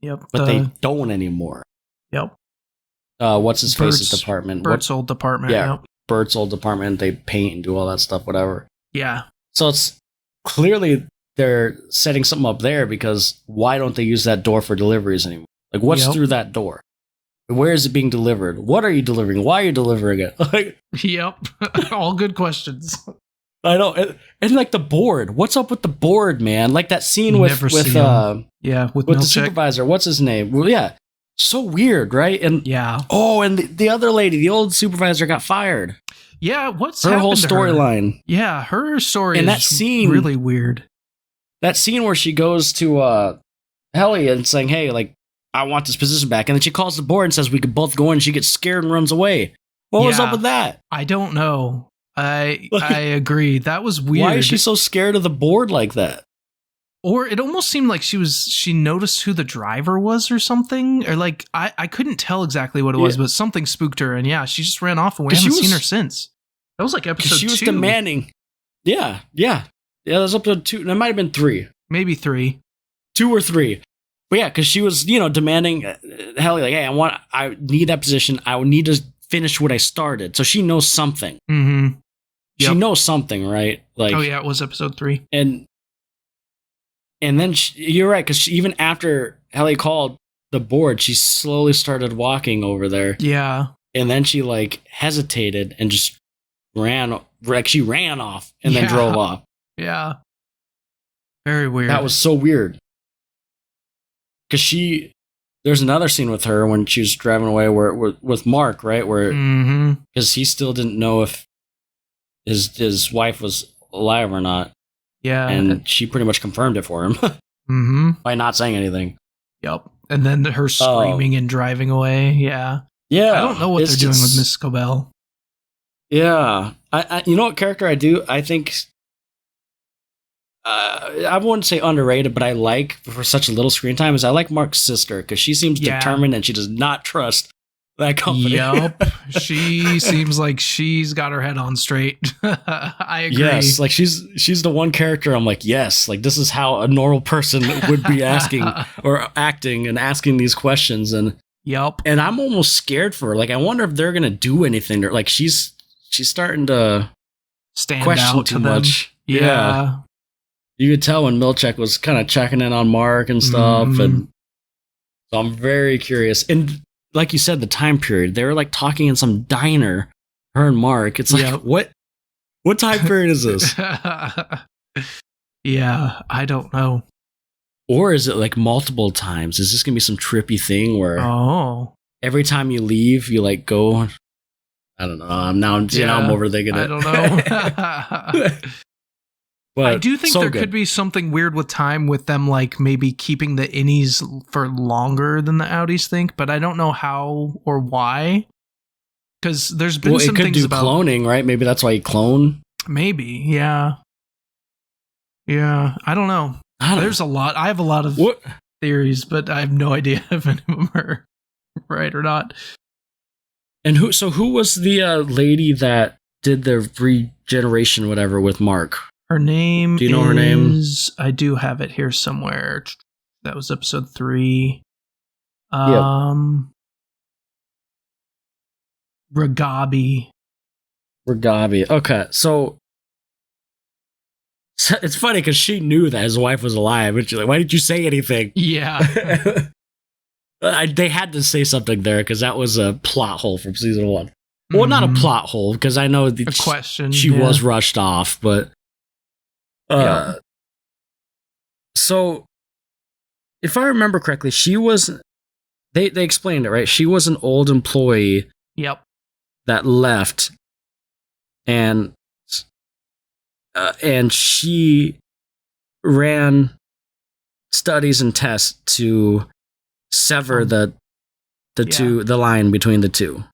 Yep. But they don't anymore. Yep. What's his face's department? Bert's old department. Yeah. Yep. Bert's old department. They paint and do all that stuff, whatever. Yeah. So it's clearly they're setting something up there because why don't they use that door for deliveries anymore? Like what's through that door? Where is it being delivered? What are you delivering? Why are you delivering it? Like, yep. All good questions. I know. And like the board. What's up with the board, man? Like that scene with the supervisor. What's his name? Well, yeah. So weird, right? And and the other lady, the old supervisor got fired. Yeah, what's her whole storyline? Yeah, her story and is that scene, really weird. That scene where she goes to Helly and saying, "Hey, like I want this position back. And then she calls the board and says we could both go in. She gets scared and runs away. What was up with that? I don't know. I agree. That was weird. Why is she so scared of the board like that? Or it almost seemed like she noticed who the driver was or something. Or like, I couldn't tell exactly what it was, but something spooked her. And yeah, she just ran off and we haven't seen her since. That was like episode 2. She was demanding. Yeah. That was episode 2. That might have been 3. Maybe 3. 2 or 3. But yeah, because she was, demanding, Helly, like, hey, I need that position. I need to finish what I started. So she knows something. Mm-hmm. Yep. She knows something, right? Like, oh yeah, it was episode 3. And then you're right, because even after Helly called the board, she slowly started walking over there. Yeah. And then she like hesitated and just ran off and then drove off. Yeah. Very weird. That was so weird. Because there's another scene with her when she was driving away with Mark, right? Where, because he still didn't know if his wife was alive or not. Yeah. And she pretty much confirmed it for him by not saying anything. Yep. And then her screaming and driving away. Yeah. Yeah. I don't know what they're doing with Miss Scobell. Yeah. I you know what character I do? I think I wouldn't say underrated, but I like for such a little screen time is I like Mark's sister because she seems determined and she does not trust that company. Yep. She seems like she's got her head on straight. I agree. Yes, like she's the one character I'm like, yes, like this is how a normal person would be asking or acting and asking these questions. And and I'm almost scared for her. Like I wonder if they're gonna do anything to her. Like she's starting to stand question out too to them. much. Yeah. You could tell when Milchek was kind of checking in on Mark and stuff. And so I'm very curious. And like you said, the time period, they were like talking in some diner, her and Mark. It's like, what time period is this? Yeah, I don't know. Or is it like multiple times? Is this going to be some trippy thing where every time you leave, you like go, I don't know. I'm overthinking it. I don't know. But I do think there could be something weird with time with them, like maybe keeping the innies for longer than the outies think, but I don't know how or why. Because there's been some things about cloning, right? Maybe that's why you clone. Maybe, yeah. I don't know. There's a lot. I have a lot of theories, but I have no idea if any of them are right or not. And who was the lady that did the regeneration, whatever, with Mark? Her name Do you know her name? I do have it here somewhere. That was episode 3. Ragabi. Okay, so it's funny because she knew that his wife was alive, and she's like, "Why didn't you say anything?" Yeah. They had to say something there because that was a plot hole from season 1. Well, not a plot hole because I know a question. She was rushed off, but. So if I remember correctly, she was they explained it, right? She was an old employee that left and she ran studies and tests to sever the line between the two.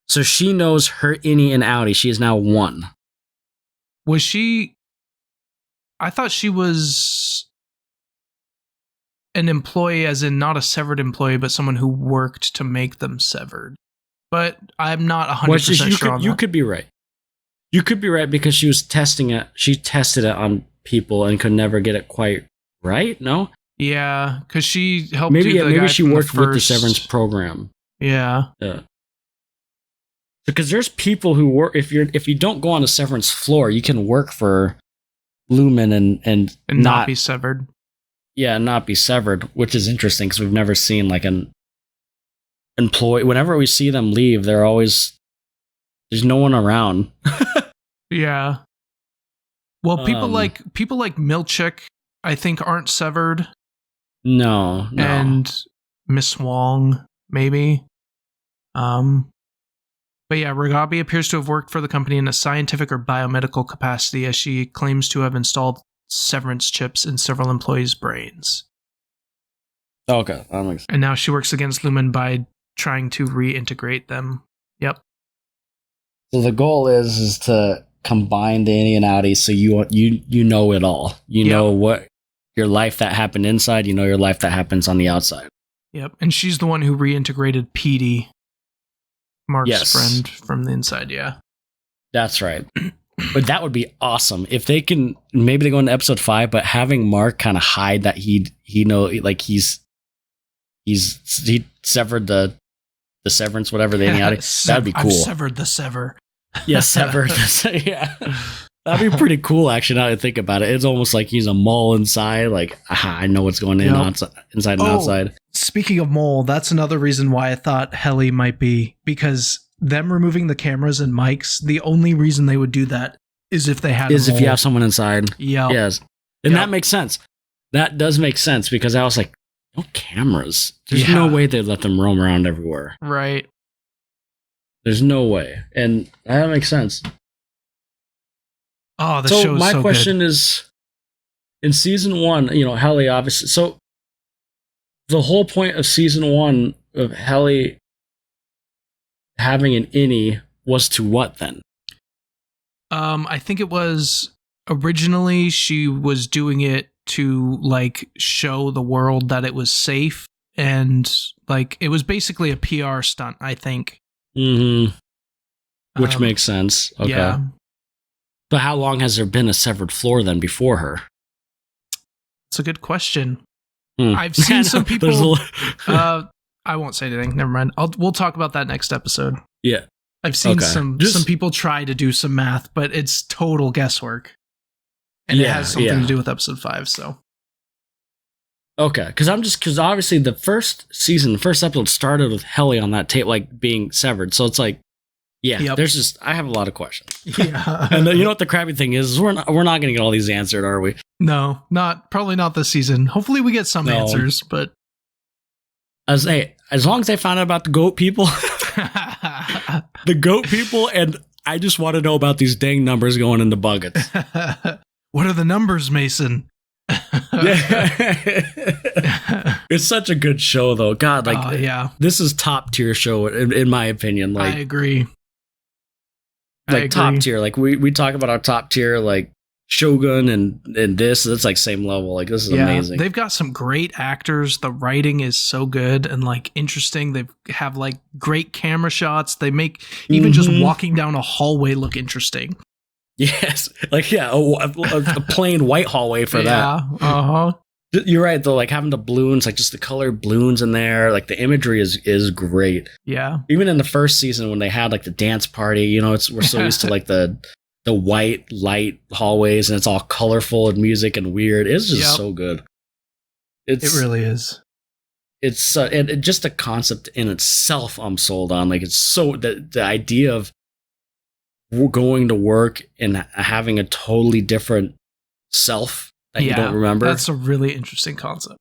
So she knows her innie and outie. She is now one. Was she I thought she was an employee, as in not a severed employee, but someone who worked to make them severed. But I'm not 100% sure on that. You could be right. You could be right because she was testing it. She tested it on people and could never get it quite right. No. Yeah, because she helped. Maybe she worked with the Severance program. Yeah. Because there's people who work. If you don't go on the Severance floor, you can work for Lumon and not be severed. Yeah, not be severed, which is interesting because we've never seen like an employee. Whenever we see them leave, there's no one around. Yeah. Well, people like Milchek, I think, aren't severed. No. And Miss Wong, maybe. But yeah, Ragabi appears to have worked for the company in a scientific or biomedical capacity, as she claims to have installed severance chips in several employees' brains. Okay, that makes sense. And now she works against Lumon by trying to reintegrate them. Yep. So the goal is to combine the innie and outie, so you know it all. You know what your life that happened inside. You know your life that happens on the outside. Yep. And she's the one who reintegrated Petey, Mark's friend from the inside. Yeah. That's right. But that would be awesome if they can. Maybe they go into episode 5, but having Mark kind of hide that he know, like he severed the severance, whatever the innie outie. That'd be cool. I've severed the sever. Yeah, severed. Yeah, that'd be pretty cool. Actually, now that I think about it, it's almost like he's a mole inside. Like, I know what's going in inside and outside. Speaking of mole, that's another reason why I thought Helly might be, because them removing the cameras and mics, the only reason they would do that is if they had if you have someone inside. Yeah. Yes. And that makes sense. That does make sense, because I was like, no cameras. There's no way they'd let them roam around everywhere. Right. There's no way. And that makes sense. Oh, the show is my so question good. is, in season 1, Helly obviously. So the whole point of season 1 of Helly having an innie was to what then? I think it was originally she was doing it to like show the world that it was safe, and like it was basically a PR stunt, I think. Mm-hmm. Which makes sense. Okay. Yeah. But how long has there been a severed floor then before her? It's a good question. I've seen some people. I won't say anything. Never mind. We'll talk about that next episode. Yeah. I've seen some people try to do some math, but it's total guesswork. And it has something to do with episode 5, so. Okay, because obviously the first episode started with Helly on that tape, like being severed. So it's like, I have a lot of questions. Yeah. And you know what the crappy thing is we're not going to get all these answered, are we? No, probably not this season. Hopefully we get some answers, but. As long as they found out about the goat people, and I just want to know about these dang numbers going into buckets. What are the numbers, Mason? It's such a good show, though. God, this is top tier show in my opinion. Like, I agree. Top tier. Like we talk about our top tier, like Shogun and this. It's like same level. Like, this is amazing. They've got some great actors. The writing is so good and like interesting. They have like great camera shots. They make even just walking down a hallway look interesting. Yes, like a plain white hallway for that. Uh-huh. You're right though. Like having the balloons, like just the colored balloons in there. Like the imagery is great. Yeah. Even in the first season when they had like the dance party, we're so used to like the white light hallways and it's all colorful and music and weird. It's just so good. It really is. It's and just the concept in itself, I'm sold on. Like, it's so the idea of going to work and having a totally different self that you don't remember. That's a really interesting concept.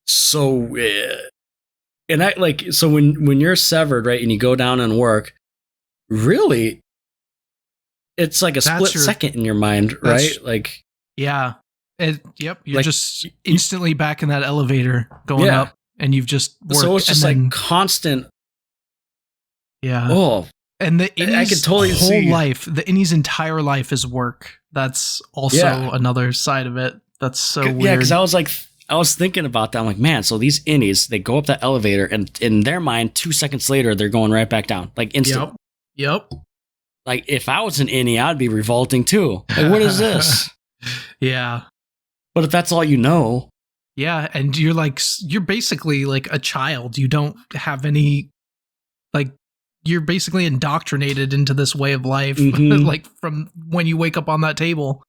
So, and I so when you're severed, right, and you go down and work, really, it's like a split second in your mind, right? Like, you're like, just instantly back in that elevator going up, and you've just worked. So it's just like constant. Yeah. Oh. And the I can totally whole life, the innie's entire life is work. That's also another side of it. That's so weird. Yeah, because I was thinking about that. I'm like, man, so these innies, they go up that elevator, and in their mind, 2 seconds later, they're going right back down, like instant. Yep. Like, if I was an innie, I'd be revolting too. Like, what is this? Yeah. But if that's all you know. Yeah, and you're basically like a child. You don't have any, like, you're basically indoctrinated into this way of life, like from when you wake up on that table.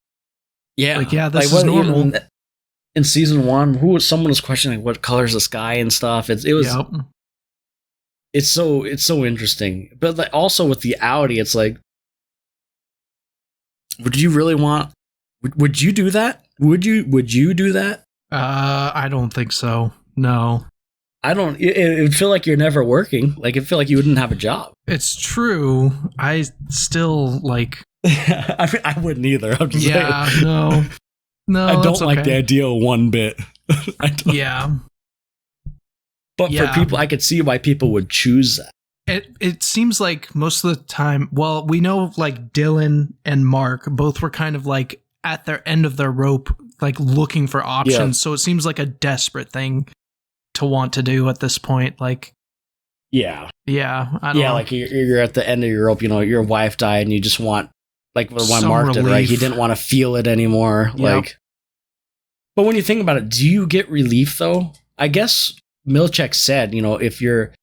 Yeah. Like, this is normal. In season 1, someone was questioning what colors the sky and stuff. It was, it's so interesting. But like, also with the outie, it's like, would you really want, would you do that? Would you do that? I don't think so. No. I don't. It would feel like you're never working. Like, it feel like you wouldn't have a job. It's true. I still like. I wouldn't either. I'm just saying. No. I don't like the idea one bit. Yeah. But for people, I could see why people would choose that. It seems like most of the time, well, we know like Dylan and Mark both were kind of like at their end of their rope, like looking for options. Yeah. So it seems like a desperate thing to want to do at this point. Like, yeah. I don't know. Like you're at the end of your rope, you know, your wife died and you just want, like when Mark did, right? He didn't want to feel it anymore. Yep. Like, but when you think about it, do you get relief though? I guess Milchek said, you know, if your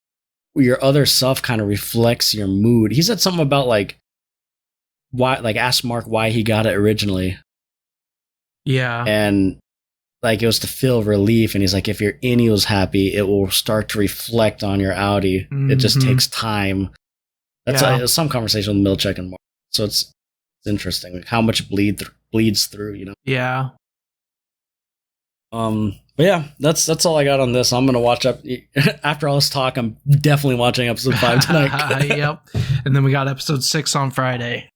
other self kind of reflects your mood. He said something about like why, like ask Mark why he got it originally. Yeah. And like it was to feel relief. And he's like, if your innie was happy, it will start to reflect on your outie. Mm-hmm. It just takes time. That's some conversation with Milchek and Mark. So it's interesting, like how much bleeds through, you know? Yeah. But yeah, that's all I got on this. I'm gonna watch up after all this talk. I'm definitely watching episode 5 tonight. Yep. And then we got episode 6 on Friday.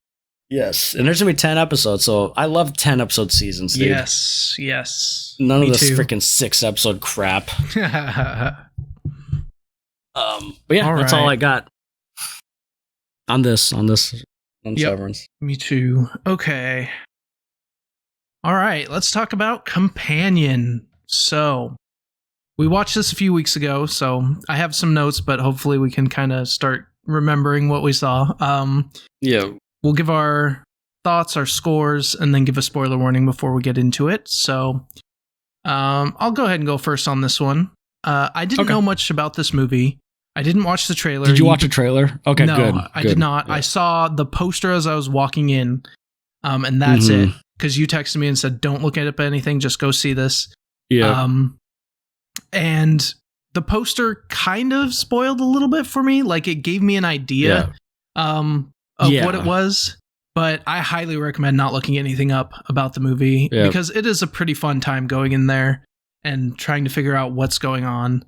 Yes, and there's gonna be 10 episodes. So I love 10 episode seasons, dude. Yes. None of this freaking 6 episode crap. But yeah, that's all I got on this on Severance. Me too. Okay. All right, let's talk about Companion. So, we watched this a few weeks ago, so I have some notes, but hopefully we can kind of start remembering what we saw. We'll give our thoughts, our scores, and then give a spoiler warning before we get into it. So, I'll go ahead and go first on this one. I didn't know much about this movie. I didn't watch the trailer. Did you watch a trailer? Okay, no, good. I did not. Yeah. I saw the poster as I was walking in, and that's it. Because you texted me and said, don't look at anything, just go see this. Yeah. And the poster kind of spoiled a little bit for me. Like it gave me an idea of what it was. But I highly recommend not looking anything up about the movie because it is a pretty fun time going in there and trying to figure out what's going on.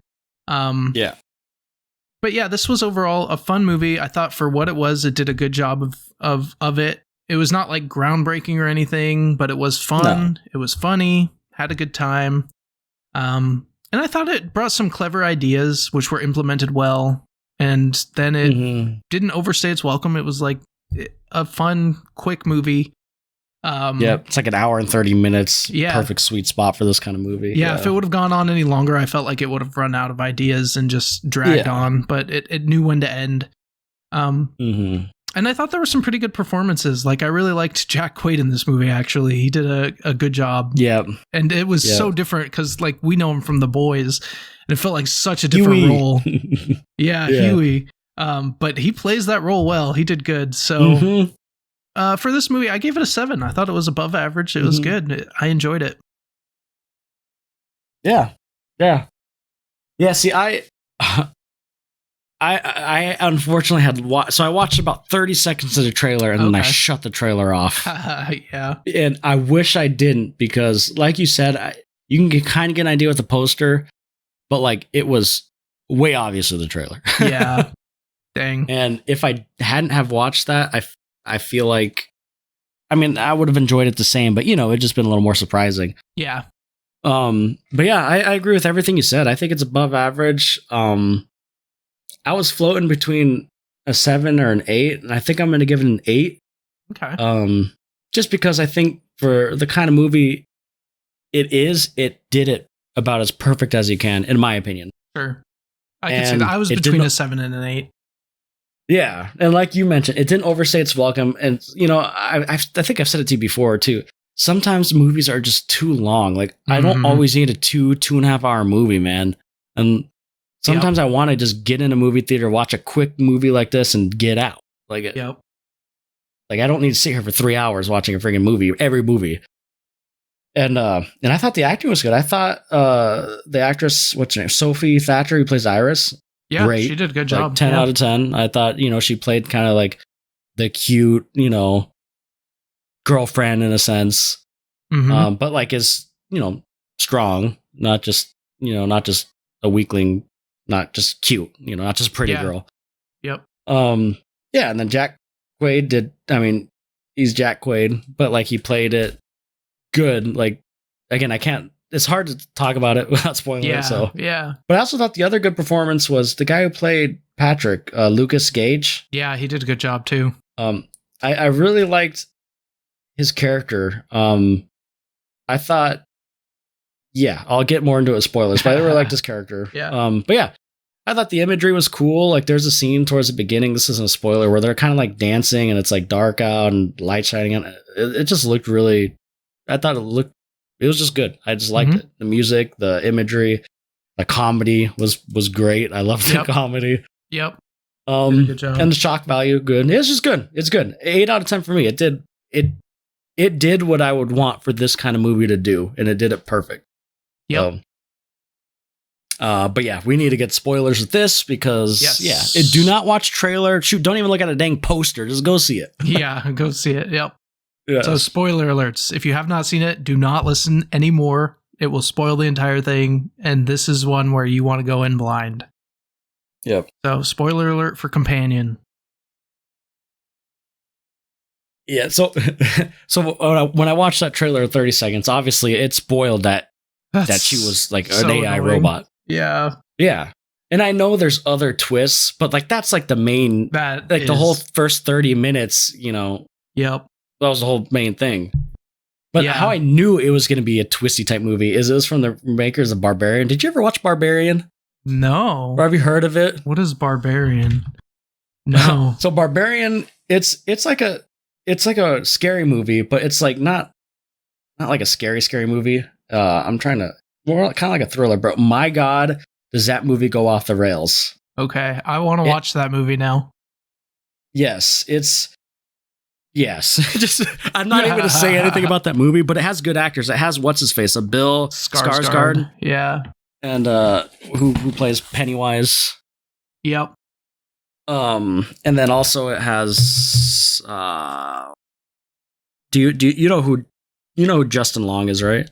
But yeah, this was overall a fun movie. I thought for what it was, it did a good job of it. It was not like groundbreaking or anything, but it was fun. No. It was funny, had a good time. And I thought it brought some clever ideas, which were implemented well. And then it didn't overstay its welcome. It was like a fun, quick movie. It's like an hour and 30 minutes. Yeah. Perfect sweet spot for this kind of movie. Yeah, if it would have gone on any longer, I felt like it would have run out of ideas and just dragged on. But it knew when to end. And I thought there were some pretty good performances. Like, I really liked Jack Quaid in this movie, actually. He did a good job. Yeah. And it was so different because, like, we know him from The Boys, and it felt like such a different role. Huey. But he plays that role well. He did good. So, for this movie, I gave it a 7. I thought it was above average. It was good. I enjoyed it. Yeah. See, I unfortunately had so I watched about 30 seconds of the trailer and then I shut the trailer off. And I wish I didn't because, like you said, you can kind of get an idea with the poster, but like it was way obvious with the trailer. Yeah, dang. And if I hadn't have watched that, I feel like, I mean, I would have enjoyed it the same, but you know, it'd just been a little more surprising. Yeah. But yeah, I agree with everything you said. I think it's above average. I was floating between a 7 or an 8, and I think I'm going to give it an 8. Okay. Just because I think for the kind of movie it did it about as perfect as you can, in my opinion. Sure. I can see that. I was between a 7 and an 8. Yeah. And like you mentioned, it didn't overstay its welcome. And, you know, I think I've said it to you before, too. Sometimes movies are just too long. Like, I don't always need a 2.5 hour movie, man. And sometimes I want to just get in a movie theater, watch a quick movie like this, and get out. Like, like I don't need to sit here for 3 hours watching a freaking movie, every movie. And I thought the acting was good. I thought the actress, what's her name, Sophie Thatcher, who plays Iris, great. She did a good job. 10 out of 10. I thought, you know, she played kind of like the cute, you know, girlfriend in a sense, but like is, you know, strong, not just a weakling. Not just cute, you know, not just a pretty girl. Yep. And then Jack Quaid he's Jack Quaid, but like he played it good. Like, again, I can't it's hard to talk about it without spoiling it. So yeah. But I also thought the other good performance was the guy who played Patrick, Lucas Gage. Yeah, he did a good job too. I really liked his character. I thought, I'll get more into it spoilers, but I really liked his character. Yeah. But yeah, I thought the imagery was cool. Like there's a scene towards the beginning, this isn't a spoiler, where they're kind of like dancing and it's like dark out and light shining on it. It just looked really, it was just good. I just liked it. The music, the imagery, the comedy was great. I loved the comedy. Yep. Good job. And the shock value, good. It's just good. It's good. 8 out of 10 for me. It did what I would want for this kind of movie to do, and it did it perfect. Yep. But yeah, we need to get spoilers with this because do not watch trailer. Shoot, don't even look at a dang poster. Just go see it. Yeah, go see it. Yep. Yeah. So spoiler alerts. If you have not seen it, do not listen anymore. It will spoil the entire thing, and this is one where you want to go in blind. Yep. So spoiler alert for Companion. Yeah, so when I watched that trailer 30 seconds, obviously it spoiled that she was like an AI robot. Yeah. Yeah. And I know there's other twists, but like that's like the main the whole first 30 minutes, Yep. That was the whole main thing. But how I knew it was going to be a twisty type movie is it was from the makers of Barbarian. Did you ever watch Barbarian? No. Or have you heard of it? What is Barbarian? No. So Barbarian, it's like a scary movie, but it's like not like a scary movie. I'm trying to more kind of like a thriller, but my God, does that movie go off the rails? Okay, I want to watch that movie now. Yes, just I'm not even going to say anything about that movie, but it has good actors. It has what's his face, Bill Skarsgård, yeah, and who plays Pennywise. Yep. And then also it has do you know who Justin Long is, right?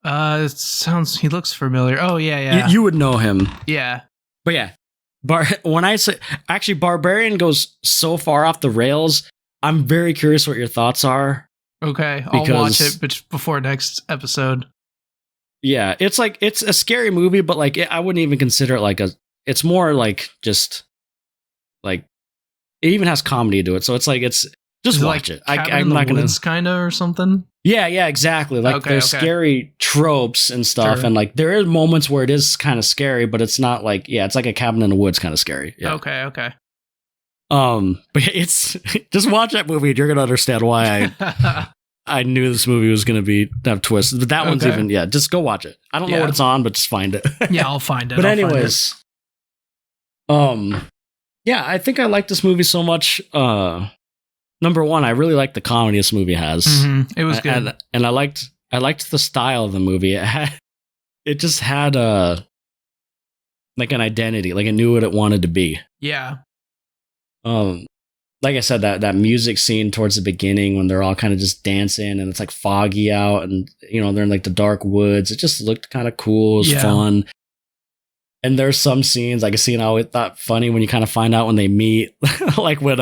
He looks familiar. Oh yeah. You would know him. Yeah. But yeah, when I say actually Barbarian goes so far off the rails, I'm very curious what your thoughts are. Okay, I'll watch it before next episode. Yeah, it's a scary movie, but like I wouldn't even consider it it's more like just like it even has comedy to it. So it's like just watch it. I'm not gonna kind of or something. Yeah, exactly. Like there's scary tropes and stuff, and like there are moments where it is kind of scary, but it's not like it's like a cabin in the woods kind of scary. Yeah. Okay. But it's just watch that movie and you're gonna understand why I knew this movie was gonna have twists. But that one's even just go watch it. I don't know what it's on, but just find it. Yeah, I'll find it. But anyways, I think I like this movie so much. Number one, I really like the comedy this movie has. Mm-hmm. It was good, and I liked the style of the movie. It just had like an identity, like it knew what it wanted to be. Yeah. Like I said, that music scene towards the beginning when they're all kind of just dancing and it's like foggy out and they're in like the dark woods. It just looked kind of cool. It was fun. And there's some scenes like a scene I always thought funny when you kind of find out when they meet, like when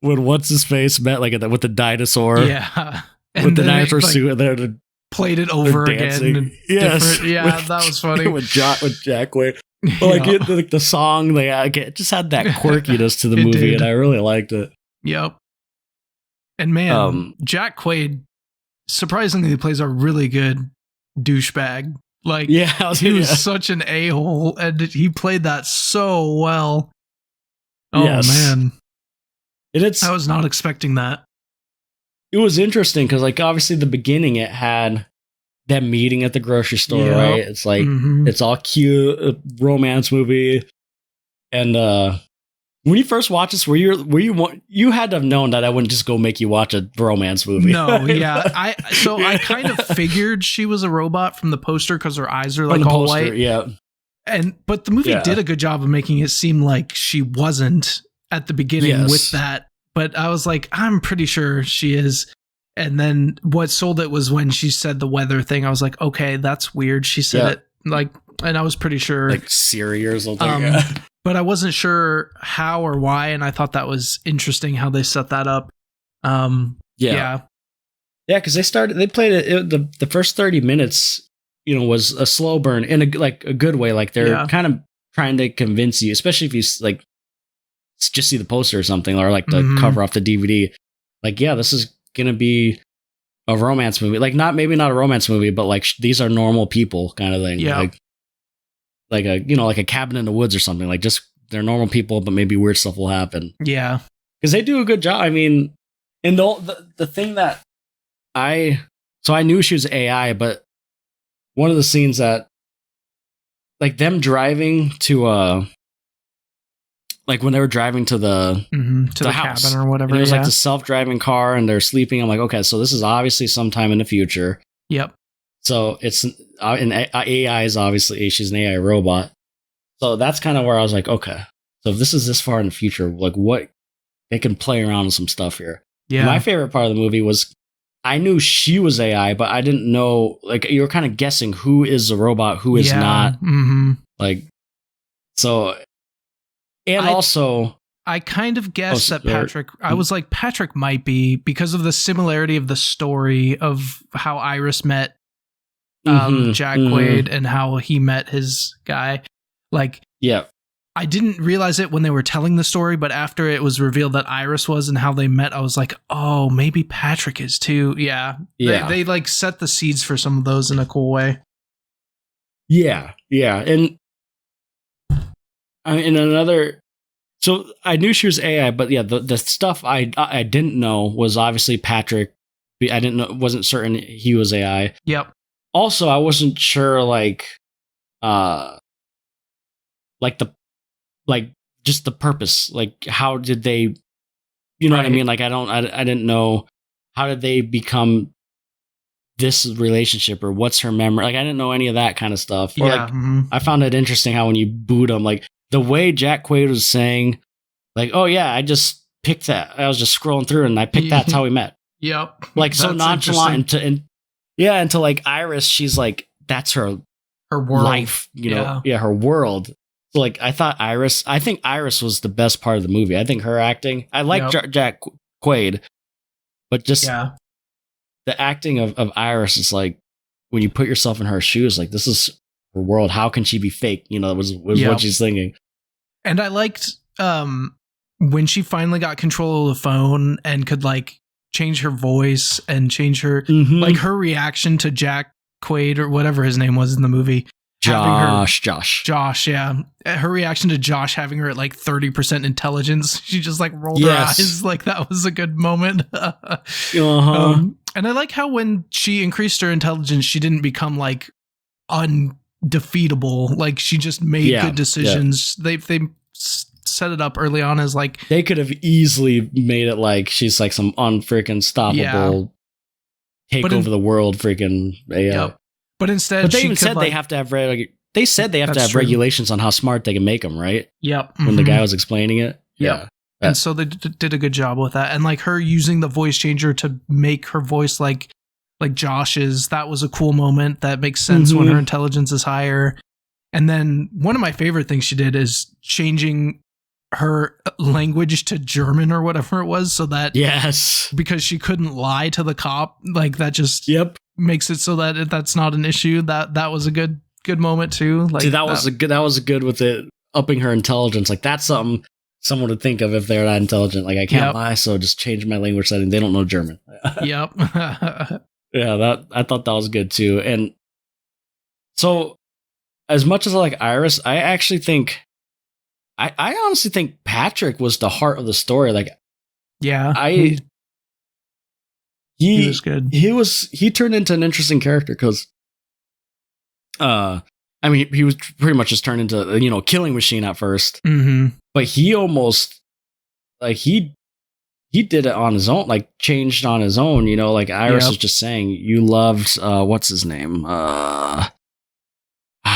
what's his face met like with the dinosaur. Yeah. With the dinosaur suit there to played it over again. Yes. Yeah, that was funny. with Jack Wade. But like the song, it just had that quirkiness to the movie, and I really liked it. Yep. And man, Jack Quaid surprisingly plays a really good douchebag. Like, he was such an a-hole, and he played that so well. Oh man, I was not expecting that. It was interesting because, like, obviously, the beginning it had them meeting at the grocery store, right? It's like it's all cute, a romance movie, and when you first watched this, were you had to have known that I wouldn't just go make you watch a romance movie? No, yeah, I kind of figured she was a robot from the poster because her eyes are like all white, but the movie did a good job of making it seem like she wasn't at the beginning with that. But I was like, I'm pretty sure she is. And then what sold it was when she said the weather thing. I was like, okay, that's weird. She said it like, and I was pretty sure like Siri or something. But I wasn't sure how or why. And I thought that was interesting how they set that up. Yeah. Yeah, because they played it the first 30 minutes, was a slow burn in a good way. Like they're kind of trying to convince you, especially if you like just see the poster or something, or like the cover off the DVD. Like, yeah, this is gonna be a romance movie. Like, maybe not a romance movie, but like these are normal people kind of thing. Yeah. Like a like a cabin in the woods or something. Like, just they're normal people, but maybe weird stuff will happen. Yeah, because they do a good job. I mean, and the thing that I knew she was AI, but one of the scenes that, like, them driving to like when they were driving to the house, cabin or whatever, and it was like the self-driving car, and they're sleeping. I'm like, okay, so this is obviously sometime in the future. Yep. So it's an AI is obviously, she's an AI robot. So that's kind of where I was like, okay, so if this is this far in the future, like, what they can play around with some stuff here. Yeah. My favorite part of the movie was, I knew she was AI, but I didn't know, like, you were kind of guessing who is a robot, who is not. Mm-hmm. Like, so, and also, I kind of guessed that Patrick, I was like, Patrick might be, because of the similarity of the story of how Iris met Jack Quaid and how he met his guy. Like, yeah. I didn't realize it when they were telling the story, but after it was revealed that Iris was and how they met, I was like, oh, maybe Patrick is too. Yeah. They like set the seeds for some of those in a cool way. Yeah. Yeah. And in another, so I knew she was AI, but yeah, the stuff I didn't know was obviously Patrick. I didn't know, wasn't certain he was AI. Yep. Also, I wasn't sure, just the purpose, like, how did they, you know what I mean? Like, I didn't know, how did they become this relationship, or what's her memory? Like, I didn't know any of that kind of stuff. Or, I found it interesting how when you boot him, like the way Jack Quaid was saying, like, oh yeah, I just picked that. I was just scrolling through and I picked that's how we met. Yep. Like, so nonchalant until like Iris, she's like, that's her world. Life, her world. So, like, I think Iris was the best part of the movie. I think her acting, I like Jack Quaid, but just the acting of Iris is like, when you put yourself in her shoes, like, this is her world. How can she be fake? Was what she's thinking. And I liked when she finally got control of the phone and could, like, change her voice and change her, like, her reaction to Jack Quaid, or whatever his name was in the movie. Josh, yeah. Her reaction to Josh having her at like 30% intelligence, she just like rolled her eyes. Like, that was a good moment. And I like how when she increased her intelligence, she didn't become like undefeatable. Like, she just made good decisions. They set it up early on as like, they could have easily made it like she's like some unfreaking stoppable take over the world freaking AI. Yep. But instead, they even said they have to have regulations on how smart they can make them, right? Yep. When the guy was explaining it, and so they did a good job with that, and like her using the voice changer to make her voice like Josh's. That was a cool moment. That makes sense when her intelligence is higher. And then one of my favorite things she did is changing her language to German or whatever it was, so that because she couldn't lie to the cop, like, that just makes it so that that's not an issue. That was a good moment too. Like, that was good with it upping her intelligence. Like, that's something someone would think of if they're not intelligent. Like, I can't lie, so just change my language setting. They don't know German. Yep. Yeah, I thought that was good too. And so, as much as I like Iris, I actually think, I honestly think Patrick was the heart of the story. Like, he was good. He turned into an interesting character because, I mean, he was pretty much just turned into a killing machine at first, but he almost, like, he did it on his own, like, changed on his own. Like, Iris was just saying, you loved what's his name?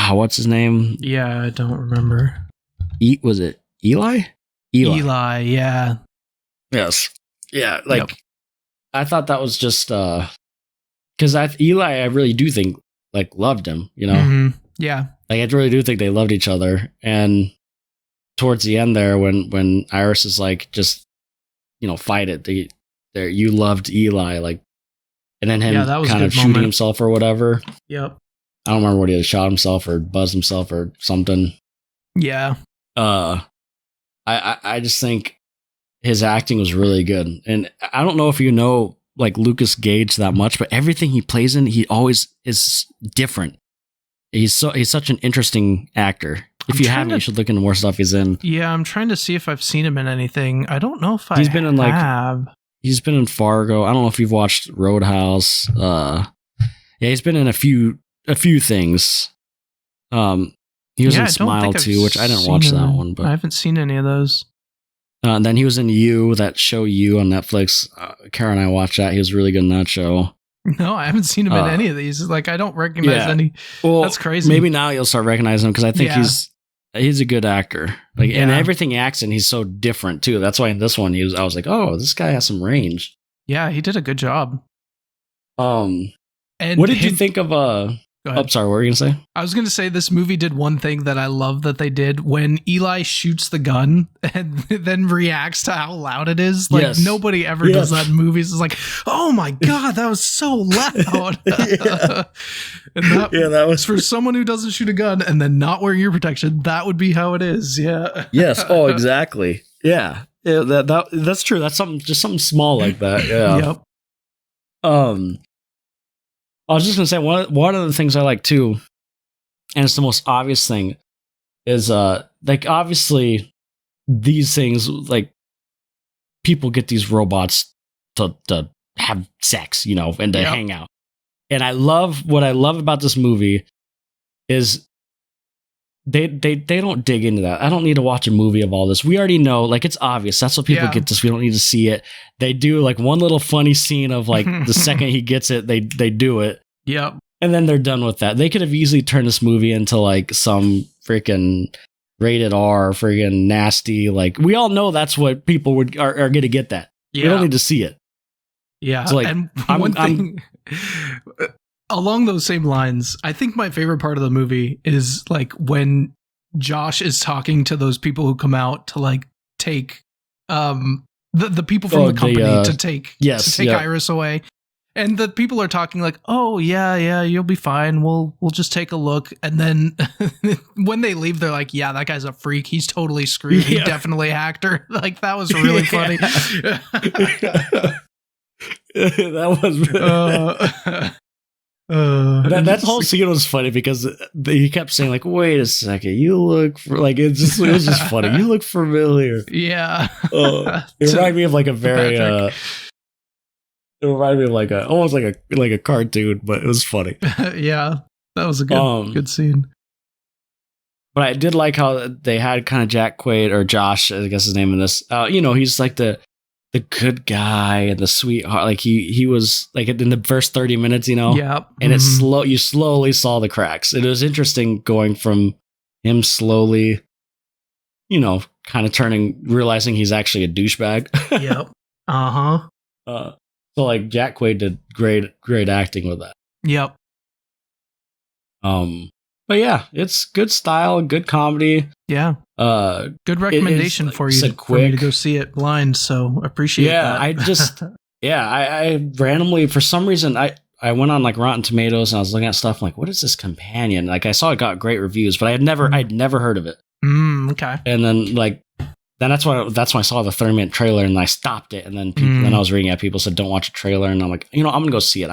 What's his name? Yeah, I don't remember. Was it Eli? Eli, yeah. Yes. Yeah, like, I thought that was just because Eli, I really do think, like, loved him, Yeah. Like, I really do think they loved each other. And towards the end there, when Iris is like, just, fight it. You loved Eli, like, and then him that was a kind of good shooting moment. himself or whatever. Yep. I don't remember what he had shot himself or buzzed himself or something. Yeah. I just think his acting was really good. And I don't know if you know like Lucas Gage that much, but everything he plays in, he always is different. He's such an interesting actor. If you haven't, you should look into more stuff he's in. Yeah, I'm trying to see if I've seen him in anything. I don't know if I been in have. He's been in Fargo. I don't know if you've watched Roadhouse. Yeah, he's been in a few things. He was in Smile too, which I didn't watch that one, but I haven't seen any of those. And then he was in You, that show You on Netflix. Kara and I watched that. He was really good in that show. No, I haven't seen him in any of these. Like, I don't recognize any. Well, that's crazy. Maybe now you'll start recognizing him because I think he's a good actor. Like, and everything he acts in, he's so different too. That's why in this one I was like, oh, this guy has some range. Yeah, he did a good job. And what did you think of I'm sorry, what were you gonna say? I was gonna say this movie did one thing that I love that they did when Eli shoots the gun and then reacts to how loud it is. Like nobody ever does that in movies. It's like, oh my god, that was so loud. And that was for someone who doesn't shoot a gun and then not wearing ear protection. That would be how it is. Yeah. Yes. Oh, exactly. Yeah. Yeah. That's true. That's something small like that. Yeah. Yep. I was just gonna say one of the things I like too, and it's the most obvious thing, is like obviously these things, like people get these robots to have sex, you know, and to hang out. And what I love about this movie is they don't dig into that. I don't need to watch a movie of all this. We already know, like it's obvious. That's what people get this. We don't need to see it. They do like one little funny scene of like the second he gets it, they do it. Yep. And then they're done with that. They could have easily turned this movie into like some freaking rated R, freaking nasty. Like we all know that's what people are going to get that. Yeah. We don't need to see it. Yeah. So like, and one thing along those same lines, I think my favorite part of the movie is like when Josh is talking to those people who come out to like take the people from the company to take Iris away. And the people are talking like, oh, yeah, you'll be fine. We'll just take a look. And then when they leave, they're like, yeah, that guy's a freak. He's totally screwed. He definitely hacked her. Like, that was really funny. That was that whole scene was funny because he kept saying like, wait a second, you look like it was just funny. You look familiar. Yeah. It reminded me of like a very it reminded me of like almost like a cartoon, but it was funny. Yeah, that was a good scene. But I did like how they had kind of Jack Quaid, or Josh, I guess his name in this. You know, he's like the good guy and the sweetheart. Like he was like in the first 30 minutes, you know. Yeah. And you slowly saw the cracks. It was interesting going from him slowly, you know, kind of realizing he's actually a douchebag. Yep. So like Jack Quaid did great acting with that. Yep. But yeah, it's good style, good comedy. Yeah. Good recommendation for you for me to go see it blind. So appreciate that. I randomly, for some reason, I went on like Rotten Tomatoes and I was looking at stuff like, what is this Companion? Like I saw it got great reviews, but I'd never heard of it. Okay. And then that's why I saw the 30-minute trailer and I stopped it. And then then I was reading it. People said, don't watch a trailer. And I'm like, you know, I'm going to go see it.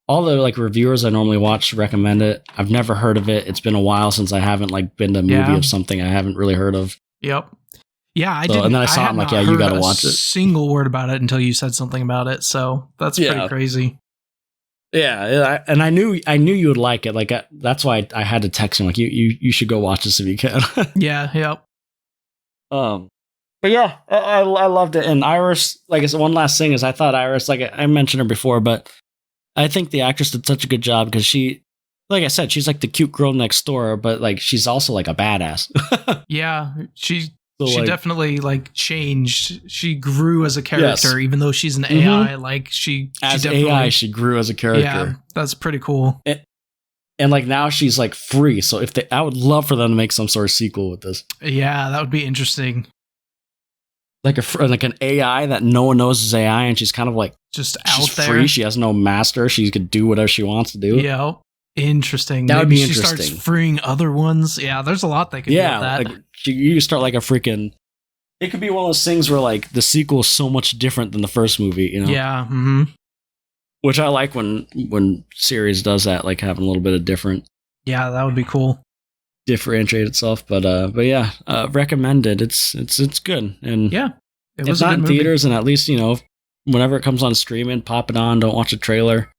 All the like reviewers I normally watch recommend it. I've never heard of it. It's been a while since I haven't like been to a movie of something I haven't really heard of. Yep. Yeah, I didn't. And then I saw it. I'm like, yeah, you got to watch it. Single word about it until you said something about it. So that's pretty crazy. Yeah, and I knew you would like it. Like that's why I had to text him. Like you should go watch this if you can. Yeah. Yep. But yeah, I loved it. And Iris, like I said, one last thing is I thought Iris, like I mentioned her before, but I think the actress did such a good job because she, like I said, she's like the cute girl next door, but like she's also like a badass. Yeah, she definitely like changed. She grew as a character, even though she's an AI. Like she she grew as a character. Yeah, that's pretty cool. And like now she's like free. So I would love for them to make some sort of sequel with this. Yeah, that would be interesting. like an AI that no one knows is AI, and she's kind of like just she's out there. free. She has no master. She could do whatever she wants to do. Yeah, interesting. That would Maybe be she interesting. starts freeing other ones. Yeah, there's a lot they could do with that. Like you start like a freaking. It could be one of those things where like the sequel is so much different than the first movie, you know? Yeah. Mm-hmm. Which I like when series does that, like having a little bit of different. Yeah, that would be cool. Differentiate itself, but yeah, recommended. It's good, and yeah, it was not in theaters, and at least whenever it comes on streaming, pop it on. Don't watch a trailer.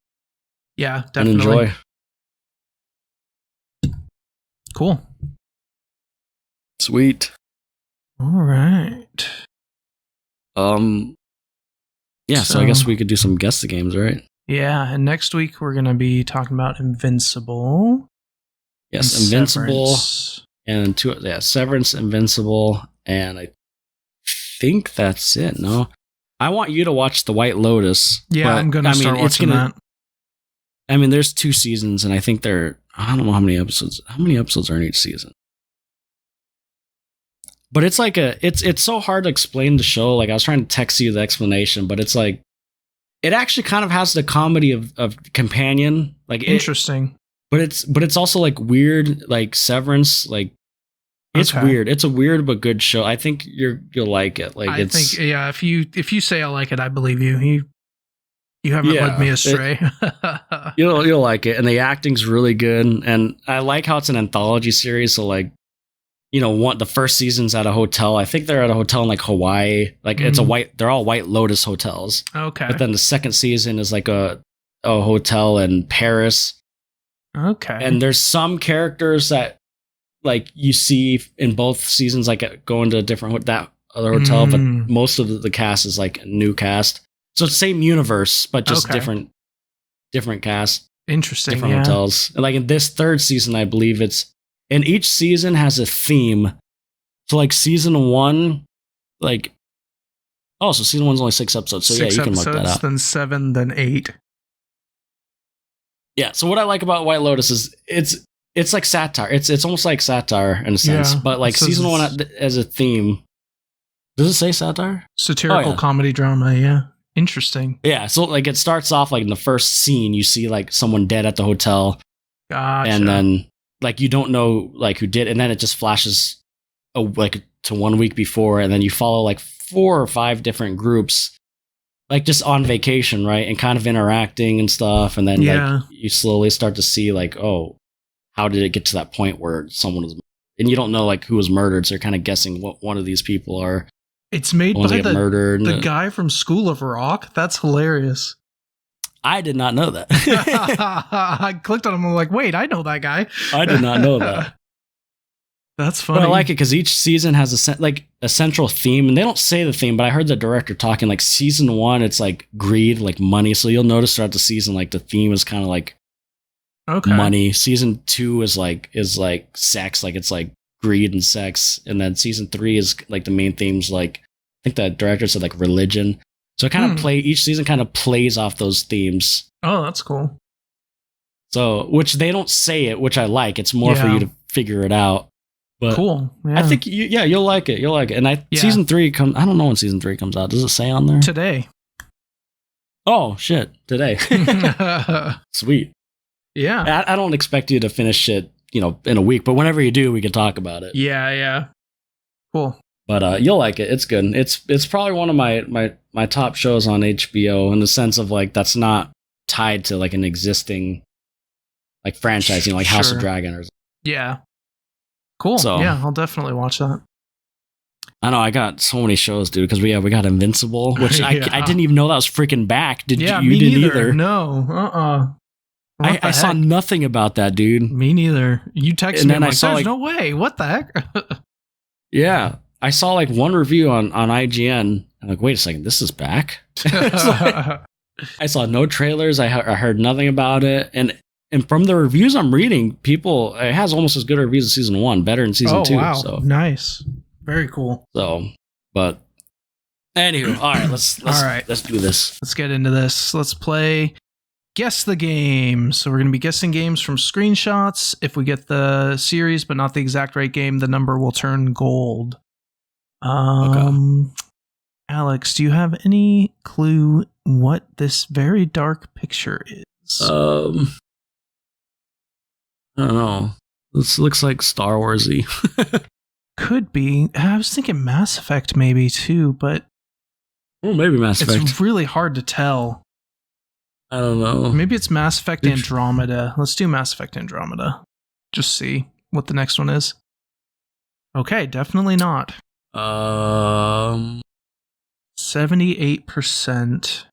Yeah, definitely. And enjoy. Cool. Sweet. All right. Yeah, so I guess we could do some guess the games, right? Yeah, and next week we're gonna be talking about Invincible. Yes, Invincible, and Severance, Invincible, and I think that's it. No, I want you to watch The White Lotus. Yeah, I'm gonna start watching that. I mean, there's 2 seasons, and I think I don't know how many episodes. How many episodes are in each season? But it's like it's so hard to explain the show. Like I was trying to text you the explanation, but it's like it actually kind of has the comedy of Companion. Like interesting. But it's also like weird, like Severance, like it's weird. It's a weird but good show. I think you'll like it. Like I think if you say I like it, I believe you. You haven't led me astray. You'll like it, and the acting's really good, and I like how it's an anthology series. So like, the first season's at a hotel. I think they're at a hotel in like Hawaii. Like they're all White Lotus hotels. Okay. But then the second season is like a hotel in Paris. Okay. And there's some characters that like you see in both seasons, like going to that other hotel, but most of the cast is like a new cast. So it's the same universe, but just different cast. Interesting. Different hotels. And like in this third season, I believe and each season has a theme. So like season 1, like so season 1's only 6 episodes. So 6 you can look that up. Then 7, then 8. Yeah. So what I like about White Lotus is it's like satire. It's almost like satire in a sense, but like season 1 as a theme. Does it say satire? Satirical comedy drama. Yeah. Interesting. Yeah. So like it starts off like in the first scene, you see like someone dead at the hotel. Gotcha. And then like you don't know like who did, and then it just flashes like to 1 week before, and then you follow like 4 or 5 different groups. Like just on vacation, right? And kind of interacting and stuff. And then like you slowly start to see like, oh, how did it get to that point where someone was, and you don't know like who was murdered. So you're kind of guessing what one of these people are. It's made by the guy from School of Rock. That's hilarious. I did not know that. I clicked on him. I'm like, wait, I know that guy. I did not know that. That's funny. But I like it because each season has a central theme, and they don't say the theme, but I heard the director talking like season 1, it's like greed, like money. So you'll notice throughout the season, like the theme is kind of like money. Season 2 is like sex, like it's like greed and sex, and then season 3 is like the main themes, like I think the director said like religion. So it kind of each season kind of plays off those themes. Oh, that's cool. So which they don't say it, which I like. It's more for you to figure it out. But cool. Yeah. I think you'll like it. You'll like it. And season 3 comes. I don't know when season 3 comes out. Does it say on there? Today. Oh shit! Today. Sweet. Yeah. I don't expect you to finish it, in a week. But whenever you do, we can talk about it. Yeah. Cool. But you'll like it. It's good. It's probably one of my top shows on HBO in the sense of like that's not tied to like an existing like franchise, like House of Dragon or something. Yeah. Cool. So, yeah, I'll definitely watch that. I know I got so many shows, dude, because we got Invincible, which I didn't even know that was freaking back. Did you? You didn't either? No. I saw nothing about that, dude. Me neither. You texted me, and I saw, there's no way. What the heck? Yeah. I saw like one review on IGN. I'm like, wait a second, this is back? I saw no trailers. I heard nothing about it. And from the reviews I'm reading, it has almost as good reviews as season 1, better than season 2. Wow. So Nice. Very cool. So, but anywho, all right, let's do this. Let's get into this. Let's play Guess the Game. So we're going to be guessing games from screenshots. If we get the series, but not the exact right game, the number will turn gold. Alex, do you have any clue what this very dark picture is? I don't know. This looks like Star Warsy. Could be. I was thinking Mass Effect maybe too, but maybe Mass Effect. It's really hard to tell. I don't know. Maybe it's Mass Effect Andromeda. Let's do Mass Effect Andromeda. Just see what the next one is. Okay, definitely not. 78%.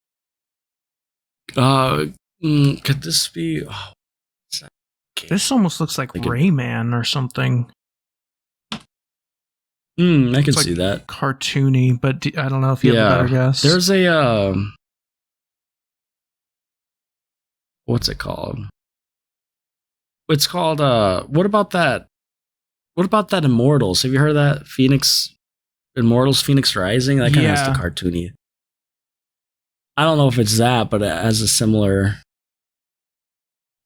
Could this be? Oh, this almost looks like Rayman or something. I can see that. Cartoony, but I don't know if you have a better guess. There's a what's it called? It's called what about that? What about that Immortals? Have you heard of that? Immortals Phoenix Rising? That kind of has the cartoony. I don't know if it's that, but it has a similar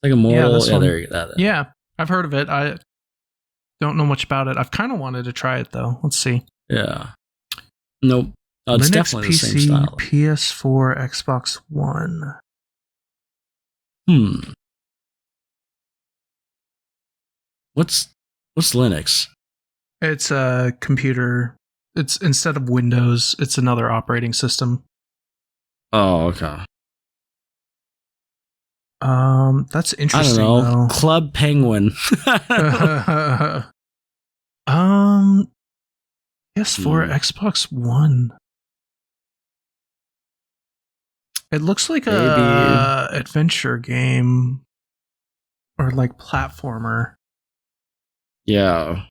like Immortal. Yeah, I've heard of it. I don't know much about it. I've kind of wanted to try it though. Let's see. Yeah. Nope. It's Linux, definitely PC, the same style. PS4, Xbox One. What's Linux? It's a computer. It's instead of Windows, it's another operating system. Oh, okay. That's interesting. I don't know. Though. Club Penguin. PS4, Xbox One. It looks like a adventure game or like platformer. Yeah.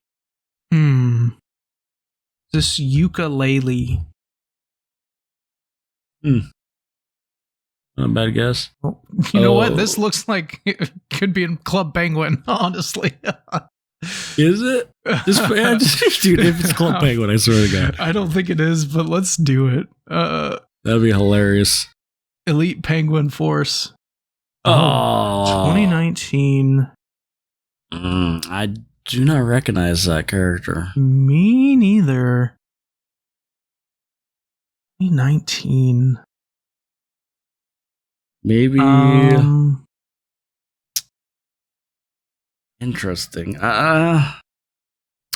This ukulele. Not a bad guess. Well, you know what? This looks like it could be in Club Penguin, honestly. Is it? Dude, if it's Club Penguin, I swear to God. I don't think it is, but let's do it. That'd be hilarious. Elite Penguin Force. 2019. I do not recognize that character. Me neither. 2019. Maybe interesting.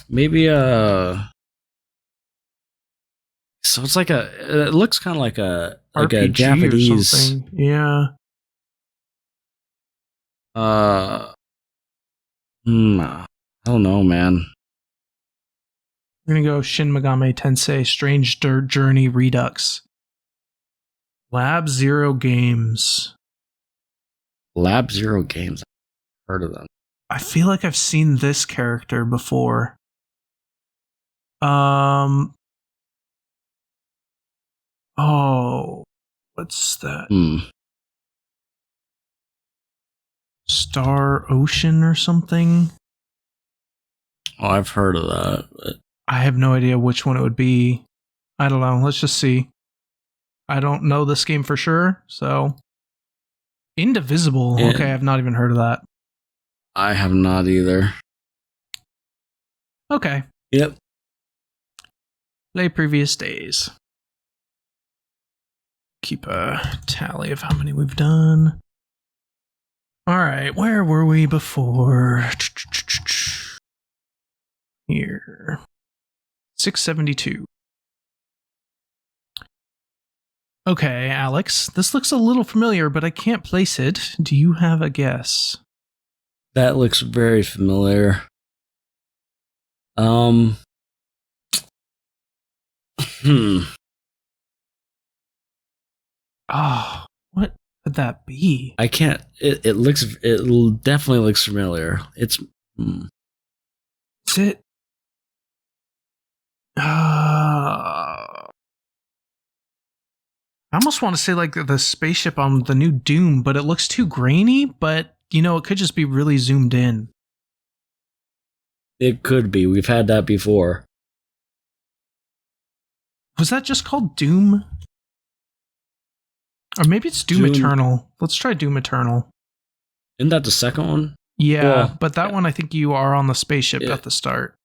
Maybe so it's like it looks kind of like a Japanese or something. Yeah. I don't know, man. We're gonna go Shin Megami Tensei Strange Journey Redux. Lab Zero Games. Lab Zero Games. I've heard of them. I feel like I've seen this character before. Oh, what's that? Star Ocean or something? Oh, I've heard of that. But I have no idea which one it would be. I don't know. Let's just see. I don't know this game for sure, so... Indivisible. Yeah. Okay, I've not even heard of that. I have not either. Okay. Yep. Play previous days. Keep a tally of how many we've done. Alright, where were we before? Here. 672. Okay, Alex, this looks a little familiar, but I can't place it. Do you have a guess? That looks very familiar. Oh, what could that be? I can't. It definitely looks familiar. It's. Is it? I almost want to say like the spaceship on the new Doom, but it looks too grainy. But you know, it could just be really zoomed in. It could be. We've had that before. Was that just called Doom? Or maybe it's Doom Eternal. Let's try Doom Eternal. Isn't that the second one? Yeah, well, but that one I think you are on the spaceship at the start.